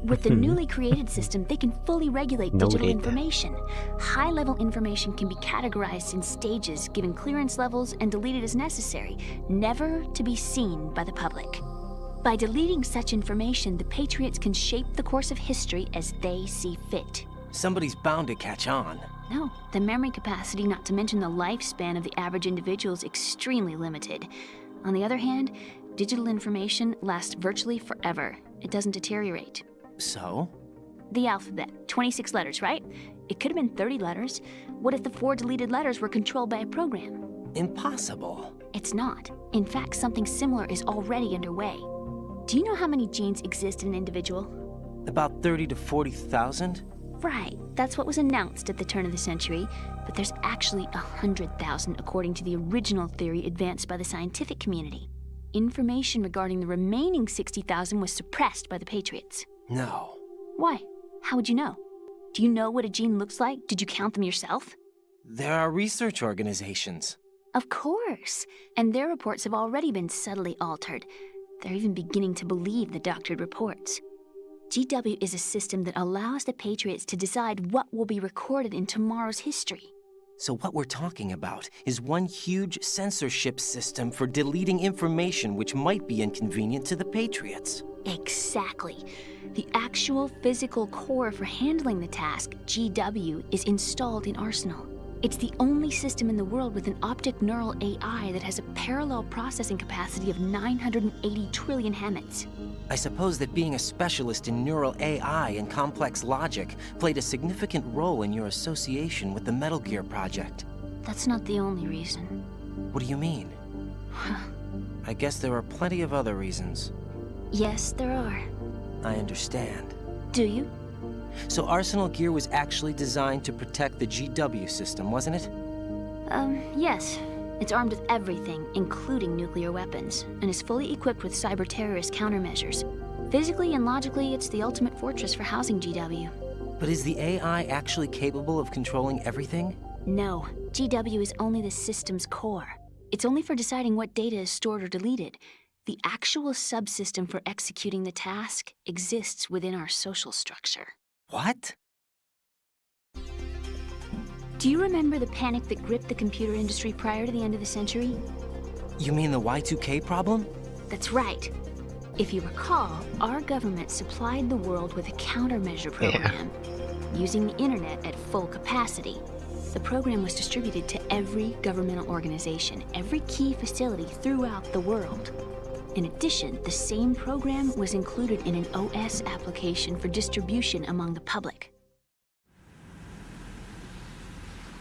With the newly created system, they can fully regulate digital Noted. information. High-level information can be categorized in stages, given clearance levels, and deleted as necessary, never to be seen by the public. By deleting such information, the Patriots can shape the course of history as they see fit. Somebody's bound to catch on. No, the memory capacity, not to mention the lifespan of the average individual, is extremely limited. On the other hand, digital information lasts virtually forever. It doesn't deteriorate. So? The alphabet, 26 letters, right? It could have been 30 letters. What if the 4 deleted letters were controlled by a program? Impossible. It's not. In fact, something similar is already underway. Do you know how many genes exist in an individual? About 30 to 40,000? Right, that's what was announced at the turn of the century, but there's actually 100,000 according to the original theory advanced by the scientific community. Information regarding the remaining 60,000 was suppressed by the Patriots. No. Why? How would you know? Do you know what a gene looks like? Did you count them yourself? There are research organizations. Of course, and their reports have already been subtly altered. They're even beginning to believe the doctored reports. GW is a system that allows the Patriots to decide what will be recorded in tomorrow's history. So what we're talking about is one huge censorship system for deleting information which might be inconvenient to the Patriots. Exactly. The actual physical core for handling the task, GW, is installed in Arsenal. It's the only system in the world with an optic neural AI that has a parallel processing capacity of 980 trillion Hammets. I suppose that being a specialist in neural AI and complex logic played a significant role in your association with the Metal Gear project. That's not the only reason. What do you mean? I guess there are plenty of other reasons. Yes, there are. I understand. Do you? So Arsenal Gear was actually designed to protect the GW system, wasn't it? Yes. It's armed with everything, including nuclear weapons, and is fully equipped with cyber-terrorist countermeasures. Physically and logically, it's the ultimate fortress for housing GW. But is the AI actually capable of controlling everything? No. GW is only the system's core. It's only for deciding what data is stored or deleted. The actual subsystem for executing the task exists within our social structure. What? Do you remember the panic that gripped the computer industry prior to the end of the century? You mean the Y2K problem? That's right. If you recall, our government supplied the world with a countermeasure program, using the internet at full capacity. The program was distributed to every governmental organization, every key facility throughout the world. In addition, the same program was included in an OS application for distribution among the public.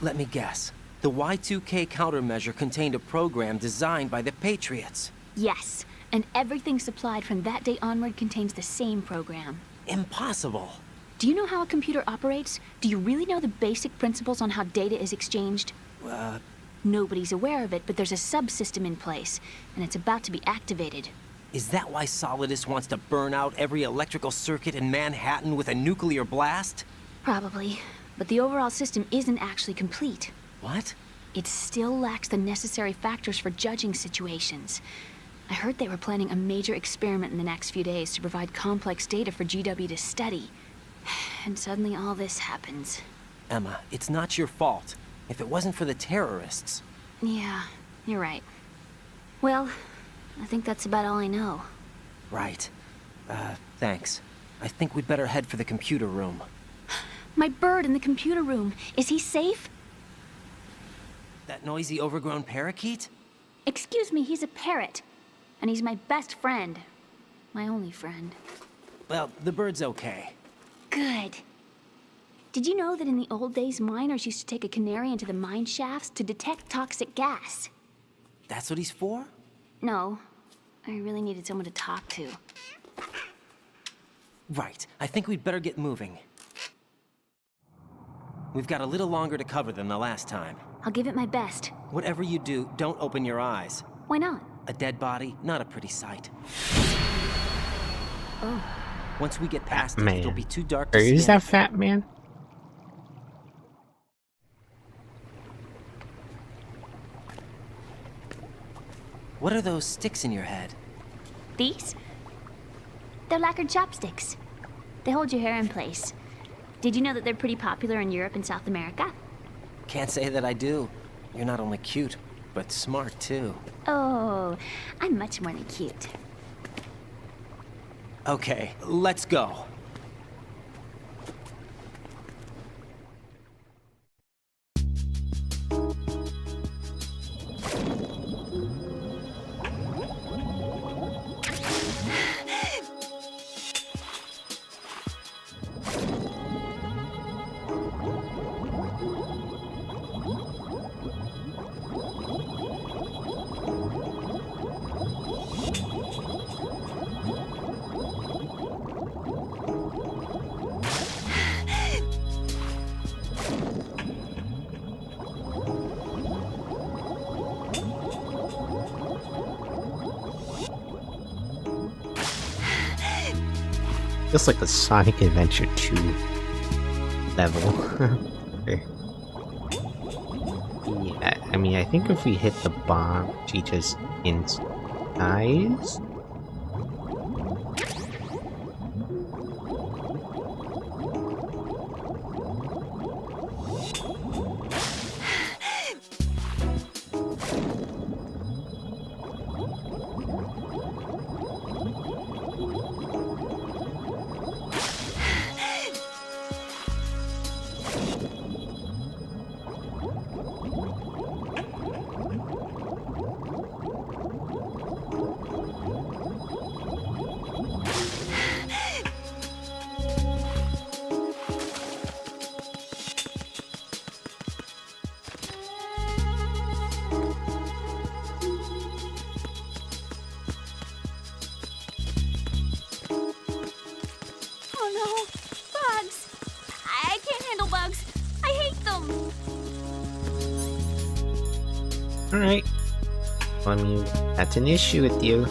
Let me guess. The Y2K countermeasure contained a program designed by the Patriots. Yes, and everything supplied from that day onward contains the same program. Impossible. Do you know how a computer operates? Do you really know the basic principles on how data is exchanged? Nobody's aware of it, but there's a subsystem in place, and it's about to be activated. Is that why Solidus wants to burn out every electrical circuit in Manhattan with a nuclear blast? Probably, but the overall system isn't actually complete. What? It still lacks the necessary factors for judging situations. I heard they were planning a major experiment in the next few days to provide complex data for GW to study. And suddenly all this happens. Emma, it's not your fault. If it wasn't for the terrorists... Yeah, you're right. Well, I think that's about all I know. Right. Thanks. I think we'd better head for the computer room. My bird in the computer room. Is he safe? That noisy, overgrown parakeet? Excuse me, he's a parrot. And he's my best friend. My only friend. Well, the bird's okay. Good. Did you know that in the old days, miners used to take a canary into the mine shafts to detect toxic gas? That's what he's for? No. I really needed someone to talk to. Right. I think we'd better get moving. We've got a little longer to cover than the last time. I'll give it my best. Whatever you do, don't open your eyes. Why not? A dead body, not a pretty sight. Oh. Once we get past Man. it, it'll be too dark to Is scan. that Fat Man? What are those sticks in your head? These? They're lacquered chopsticks. They hold your hair in place. Did you know that they're pretty popular in Europe and South America? Can't say that I do. You're not only cute, but smart too. Oh, I'm much more than cute. Okay, let's go. Just like a Sonic Adventure 2 level. Yeah, I mean, I think if we hit the bomb, she just dies. Oh no, bugs! I can't handle bugs. I hate them. Alright. Well, I mean, that's an issue with you.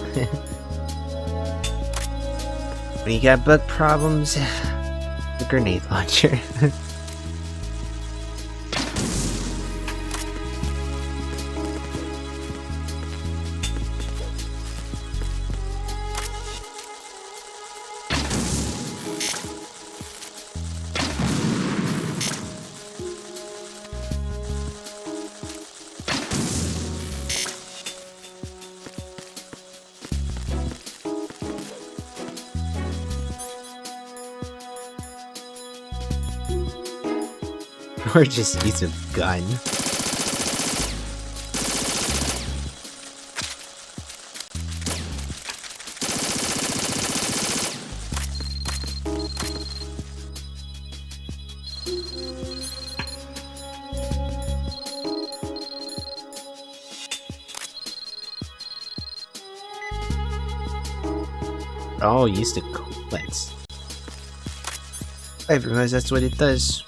When you got bug problems, the grenade launcher. Or just use a gun. Oh, use the coolants. I realize that's what it does.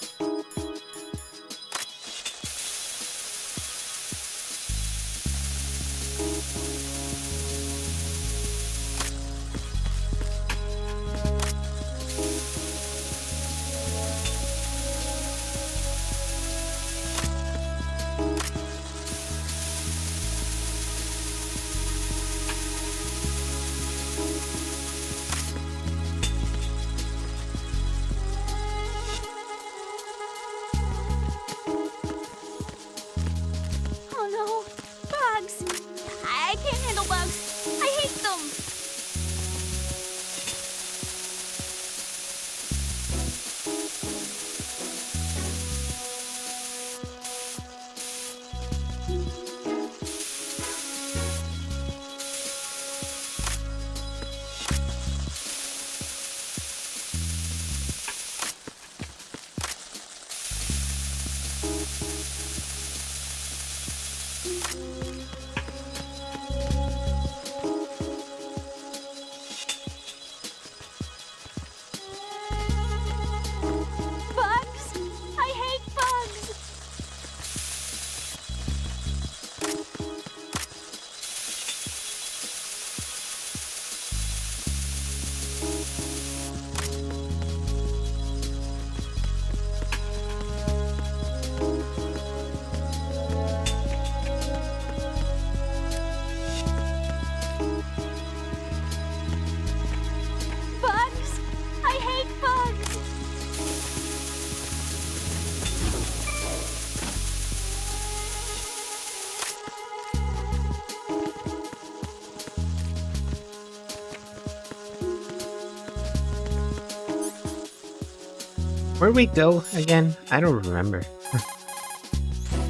Where'd we go again? I don't remember.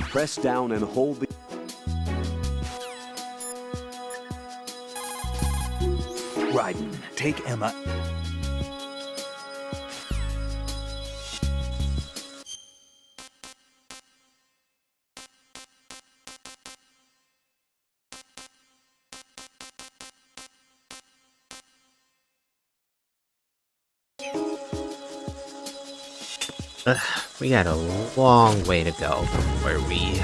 Press down and hold the... Raiden, take Emma. We got a long way to go before we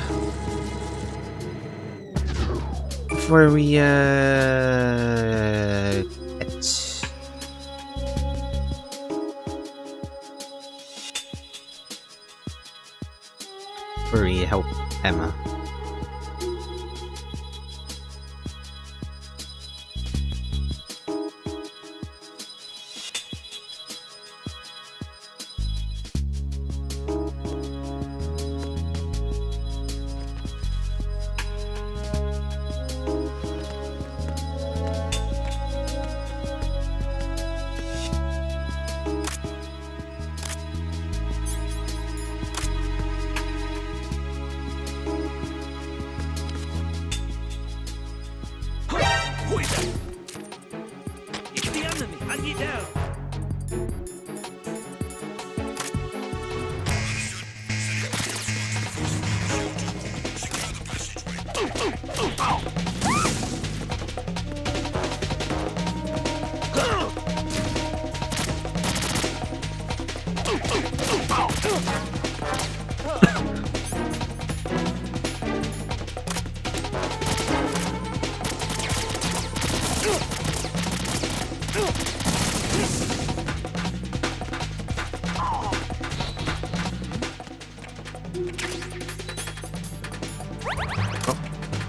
help Emma. It's the enemy! I need help!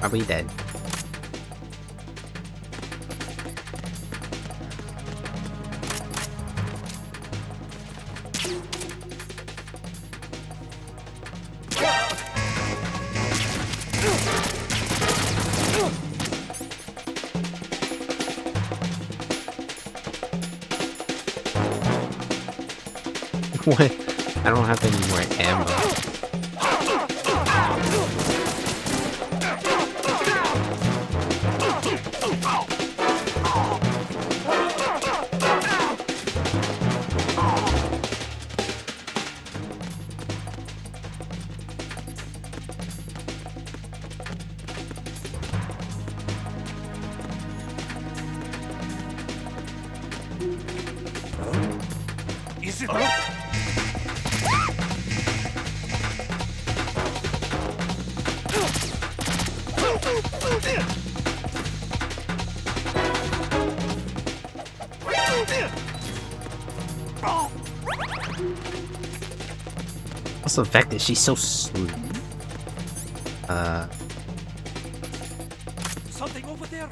Are we dead? What? I don't have any more ammo. Is it? Also, the fact that she's so slow. Something over there?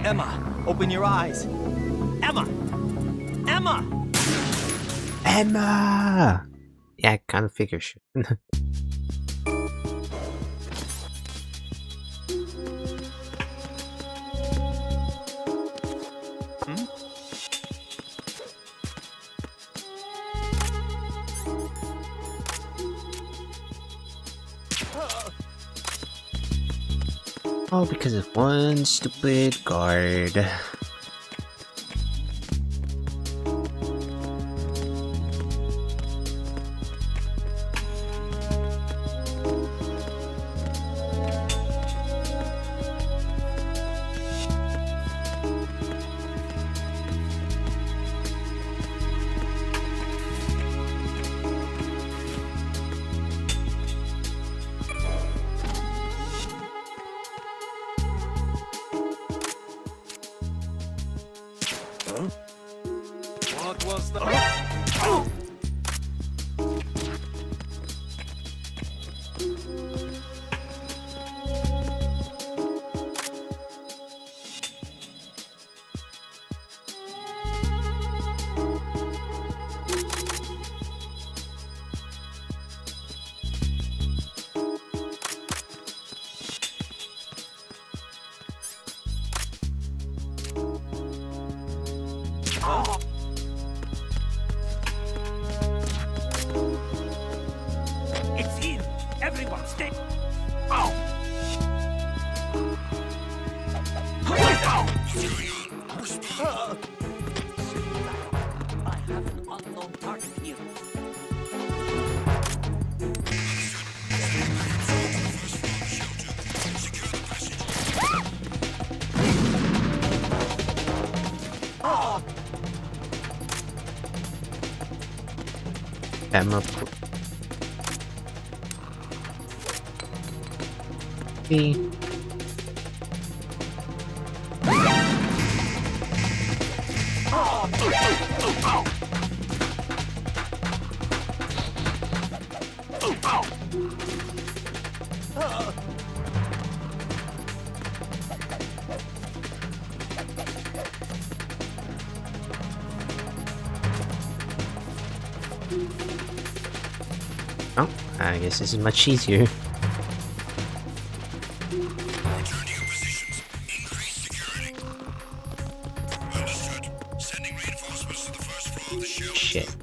Emma, open your eyes. Emma! Emma! Emma! Yeah, I kind of figure she. All because of one stupid guard. It's in! Everyone stay! I have an unknown target here. Camera. B. Oh, I guess this is much easier. Return to your positions. Increase security. Understood. Sending reinforcements to the first floor of the shell. Shit.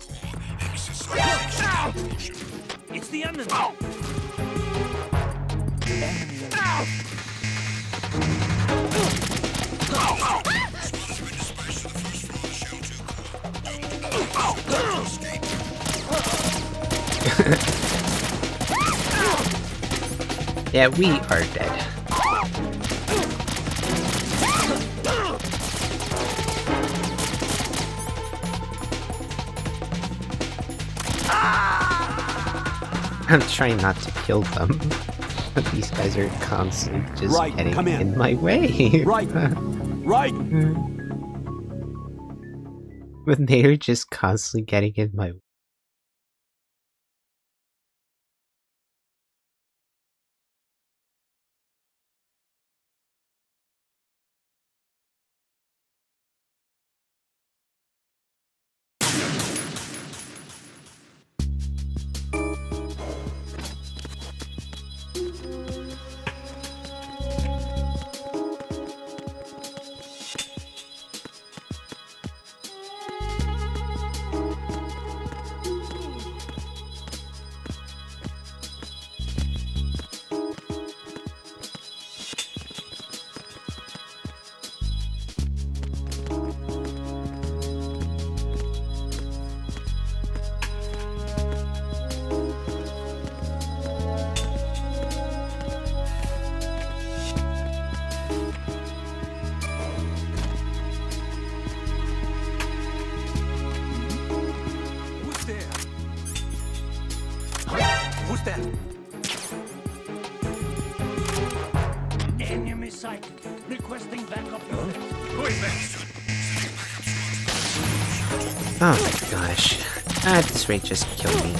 It's the enemy! Yeah, we are dead. I'm trying not to kill them, but these guys are constantly just Right, getting come in. my way. Right! Right! When they are just constantly getting in my way. Who's that? Enemy sighted. Requesting backup unit. Who is that? Oh my gosh. At this rate, just kill me.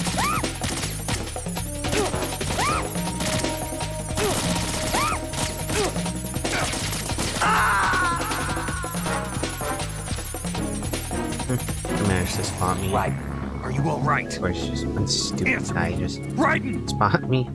He managed to spot me. Right. Are you all right? Of course, just one stupid guy just Raiden! spot me.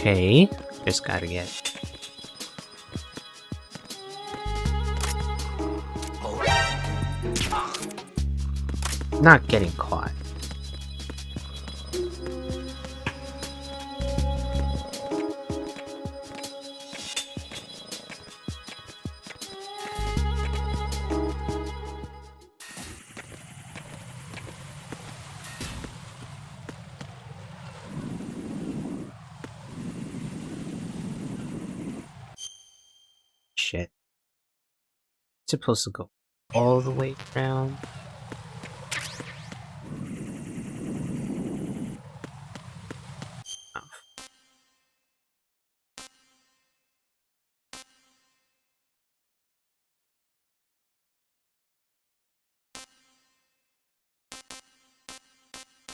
Okay, just gotta get. Not getting caught. Shit. Supposed to go all the way around.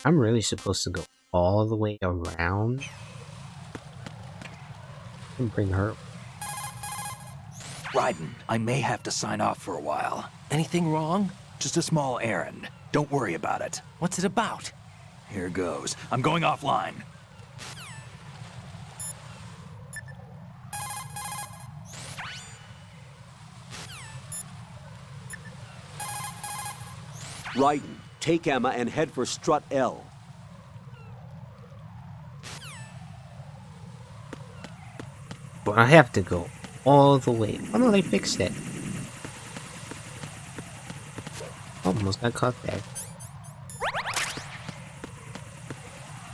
I'm really supposed to go all the way around and bring her. Raiden, I may have to sign off for a while. Anything wrong? Just a small errand. Don't worry about it. What's it about? Here goes. I'm going offline. Raiden, take Emma and head for Strut L. But I have to go all the way. Oh no, they fixed it. Almost got caught there.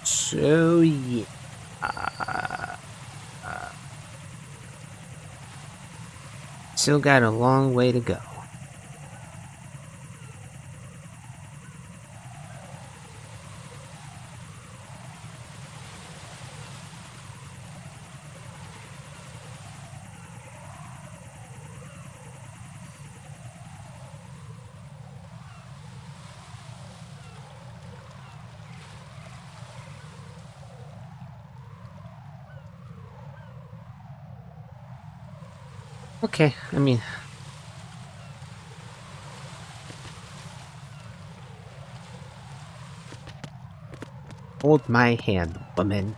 So yeah. Still got a long way to go. Okay, I mean... Hold my hand, woman.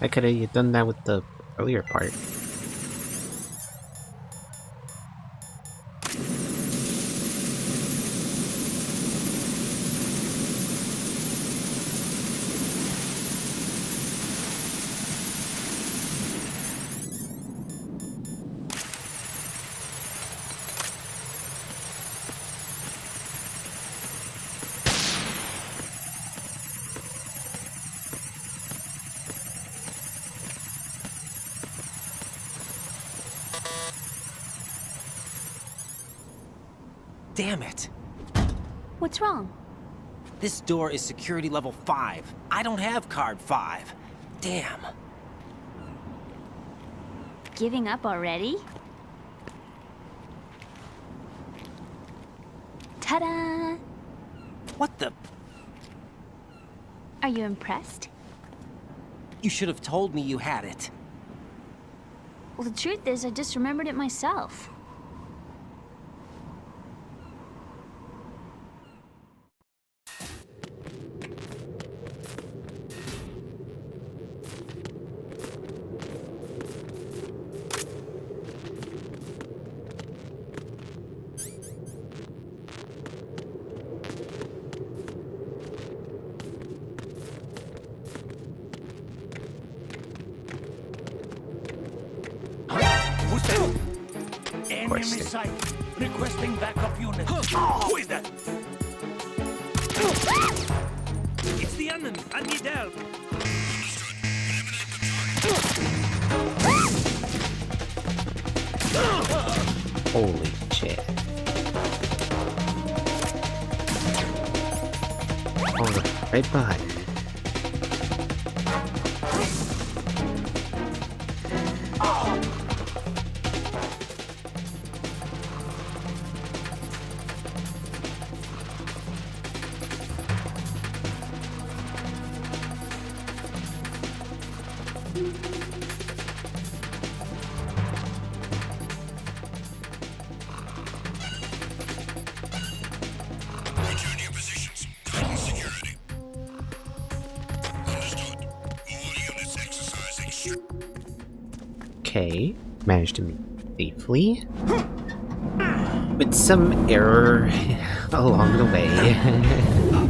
I could have done that with the earlier part. Damn it! What's wrong? This door is security level 5. I don't have card 5. Damn. Giving up already? Ta-da! What the? Are you impressed? You should have told me you had it. Well, the truth is, I just remembered it myself. Enemy sight. Requesting backup unit. Who is that? It's the Unman. I need help. Holy shit. Oh, right behind me. Return to your positions. Tighten security. Understood. All units exercising Okay, managed to meet safely. With some error along the way.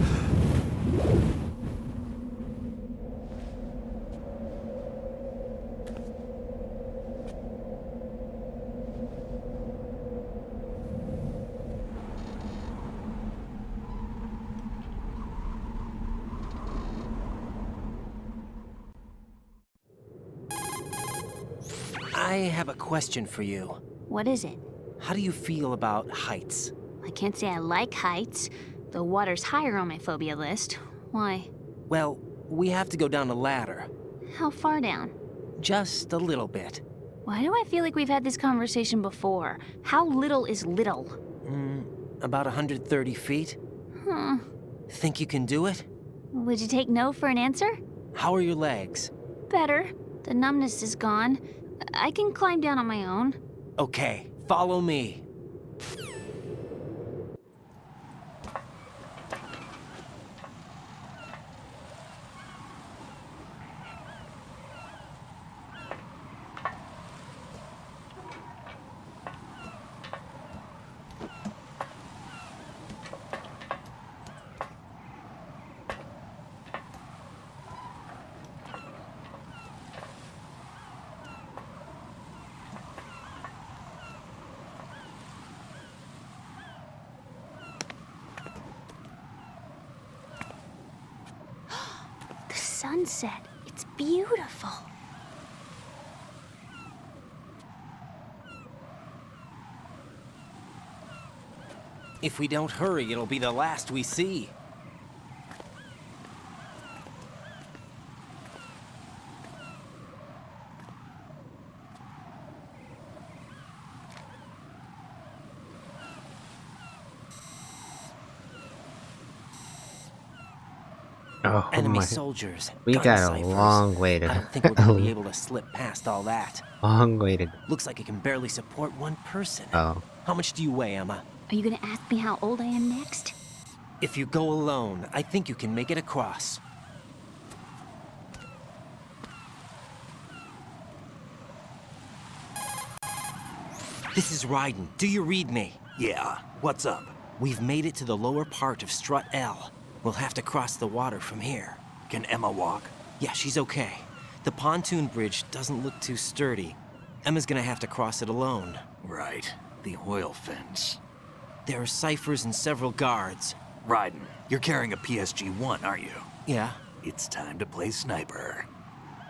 I have a question for you. What is it? How do you feel about heights? I can't say I like heights. The water's higher on my phobia list. Why? Well, we have to go down a ladder. How far down? Just a little bit. Why do I feel like we've had this conversation before? How little is little? About 130 feet. Huh. Think you can do it? Would you take no for an answer? How are your legs? Better. The numbness is gone. I can climb down on my own. Okay, follow me. The sunset. It's beautiful. If we don't hurry, it'll be the last we see. Oh Enemy my. soldiers. We gun got a ciphers. long way to I don't think we're gonna be able to slip past all that. Long way to go. Looks like it can barely support one person. Oh. How much do you weigh, Emma? Are you gonna ask me how old I am next? If you go alone, I think you can make it across. This is Raiden. Do you read me? Yeah, what's up? We've made it to the lower part of Strut L. We'll have to cross the water from here. Can Emma walk? Yeah, she's okay. The pontoon bridge doesn't look too sturdy. Emma's gonna have to cross it alone. Right. The oil fence. There are ciphers and several guards. Raiden, you're carrying a PSG-1, aren't you? Yeah, It's time to play sniper.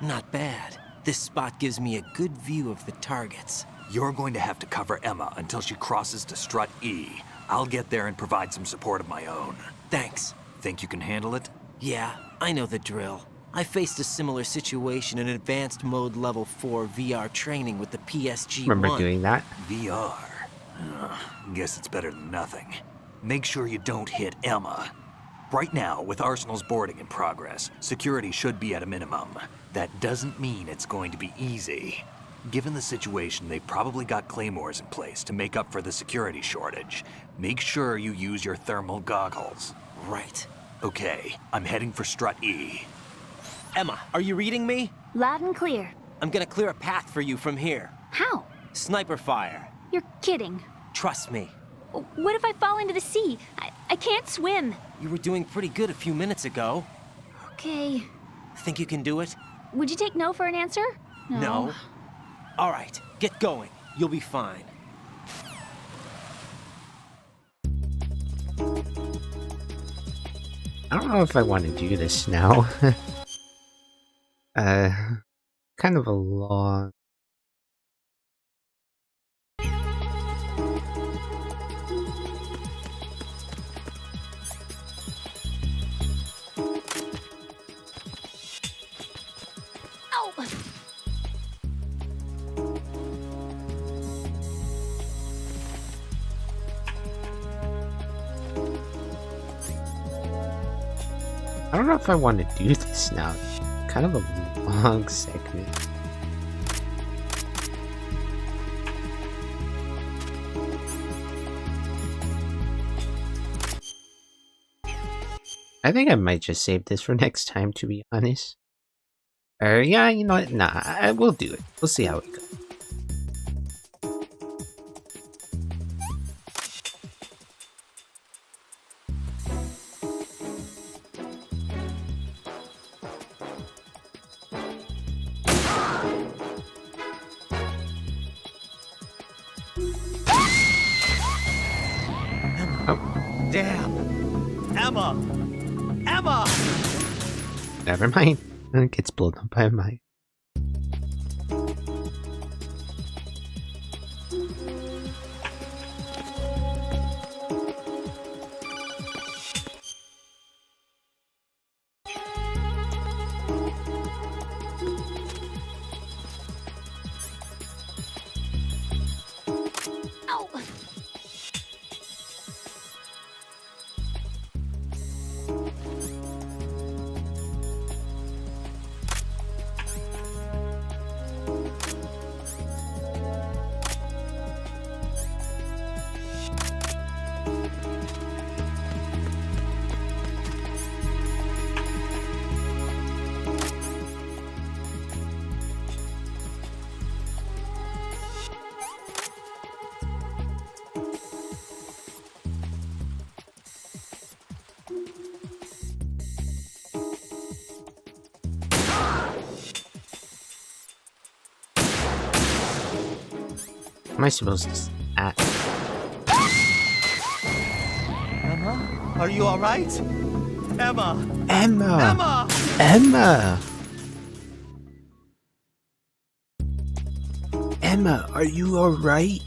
not bad. This spot gives me a good view of the targets. You're going to have to cover Emma until she crosses to Strut E. I'll get there and provide some support of my own. Thanks. Think you can handle it? Yeah, I know the drill. I faced a similar situation in advanced mode level 4 VR training with the PSG-1. Remember doing that? VR. Guess it's better than nothing. Make sure you don't hit Emma. Right now, with Arsenal's boarding in progress, security should be at a minimum. That doesn't mean it's going to be easy. Given the situation, they've probably got claymores in place to make up for the security shortage. Make sure you use your thermal goggles. Right. Okay, I'm heading for Strut E. Emma, are you reading me? Loud and clear. I'm gonna clear a path for you from here. How? Sniper fire. You're kidding. Trust me. What if I fall into the sea? I can't swim. You were doing pretty good a few minutes ago. Okay. Think you can do it? Would you take no for an answer? No. All right, get going. You'll be fine. I don't know if I want to do this now. Kind of a long... I don't know if I want to do this now. Kind of a long segment. I think I might just save this for next time, to be honest. Yeah, you know what? Nah, we'll do it. We'll see how it goes. Damn! Emma! Emma! Never mind. It gets blown up by a mine. Am I supposed to act? Emma? Are you alright? Emma! Emma! Emma! Emma! Emma, are you alright?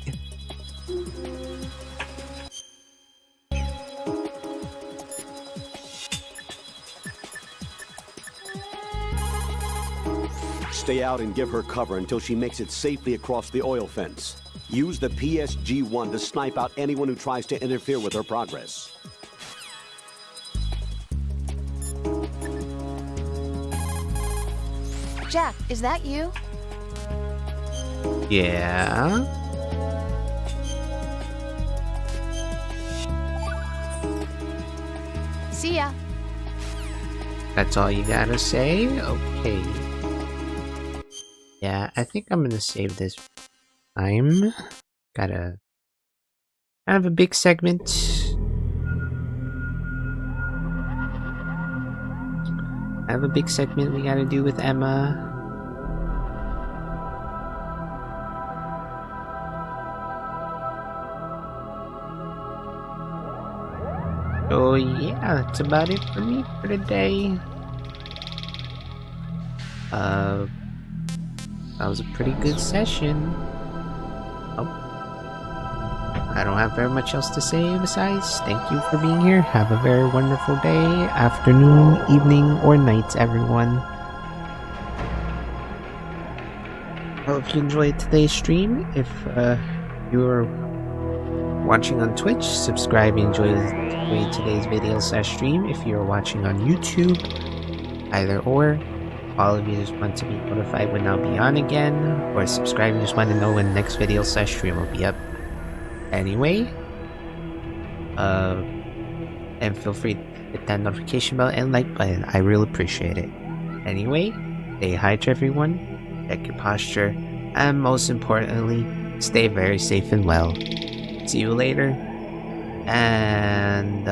Stay out and give her cover until she makes it safely across the oil fence. Use the PSG-1 to snipe out anyone who tries to interfere with her progress. Jack, is that you? Yeah? See ya. That's all you gotta say? Okay. Yeah, I think I'm gonna save this time. Gotta have a big segment. I have a big segment we gotta do with Emma. So yeah, that's about it for me for today. That was a pretty good session. Oh. I don't have very much else to say besides thank you for being here. Have a very wonderful day, afternoon, evening, or night, everyone. I hope you enjoyed today's stream. If you're watching on Twitch, subscribe and enjoy today's video / stream. If you're watching on YouTube, either or. All of you just want to be notified when I'll be on again, or subscribe and just want to know when the next video / stream will be up. Anyway, and feel free to hit that notification bell and like button. I really appreciate it. Anyway, stay hydrated, everyone. Check your posture, and most importantly, stay very safe and well. See you later, and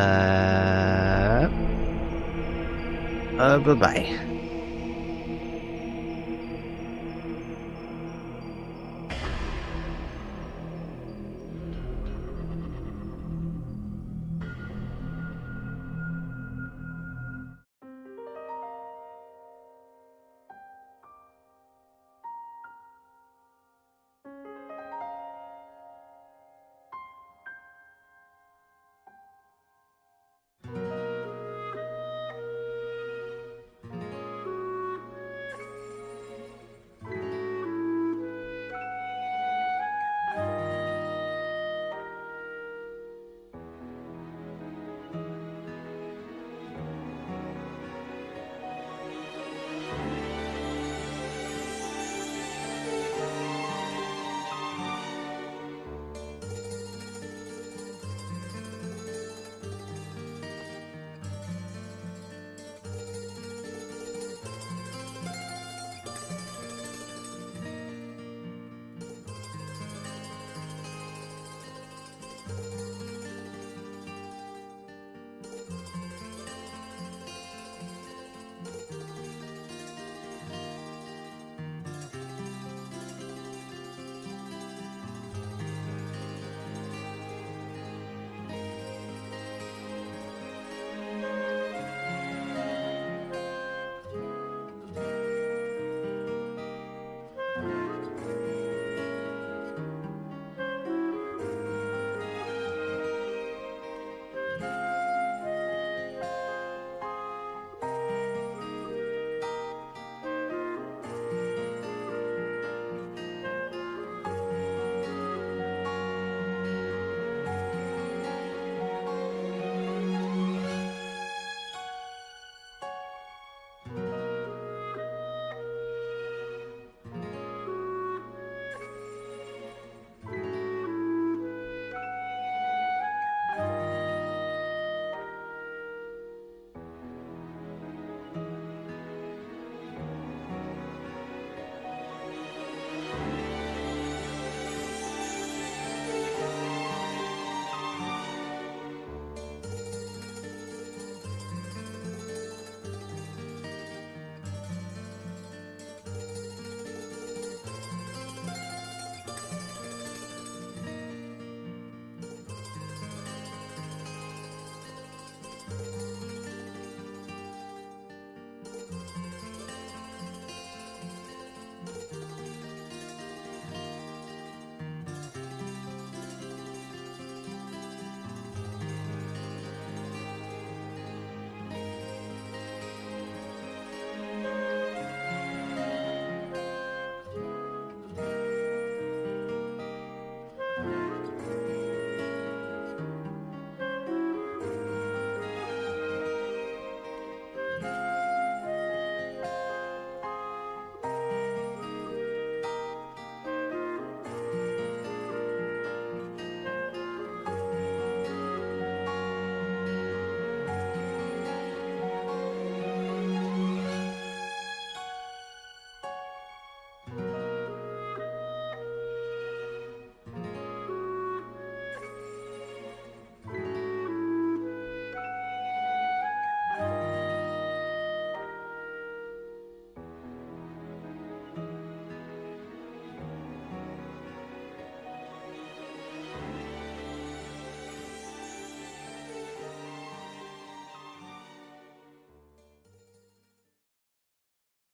bye-bye.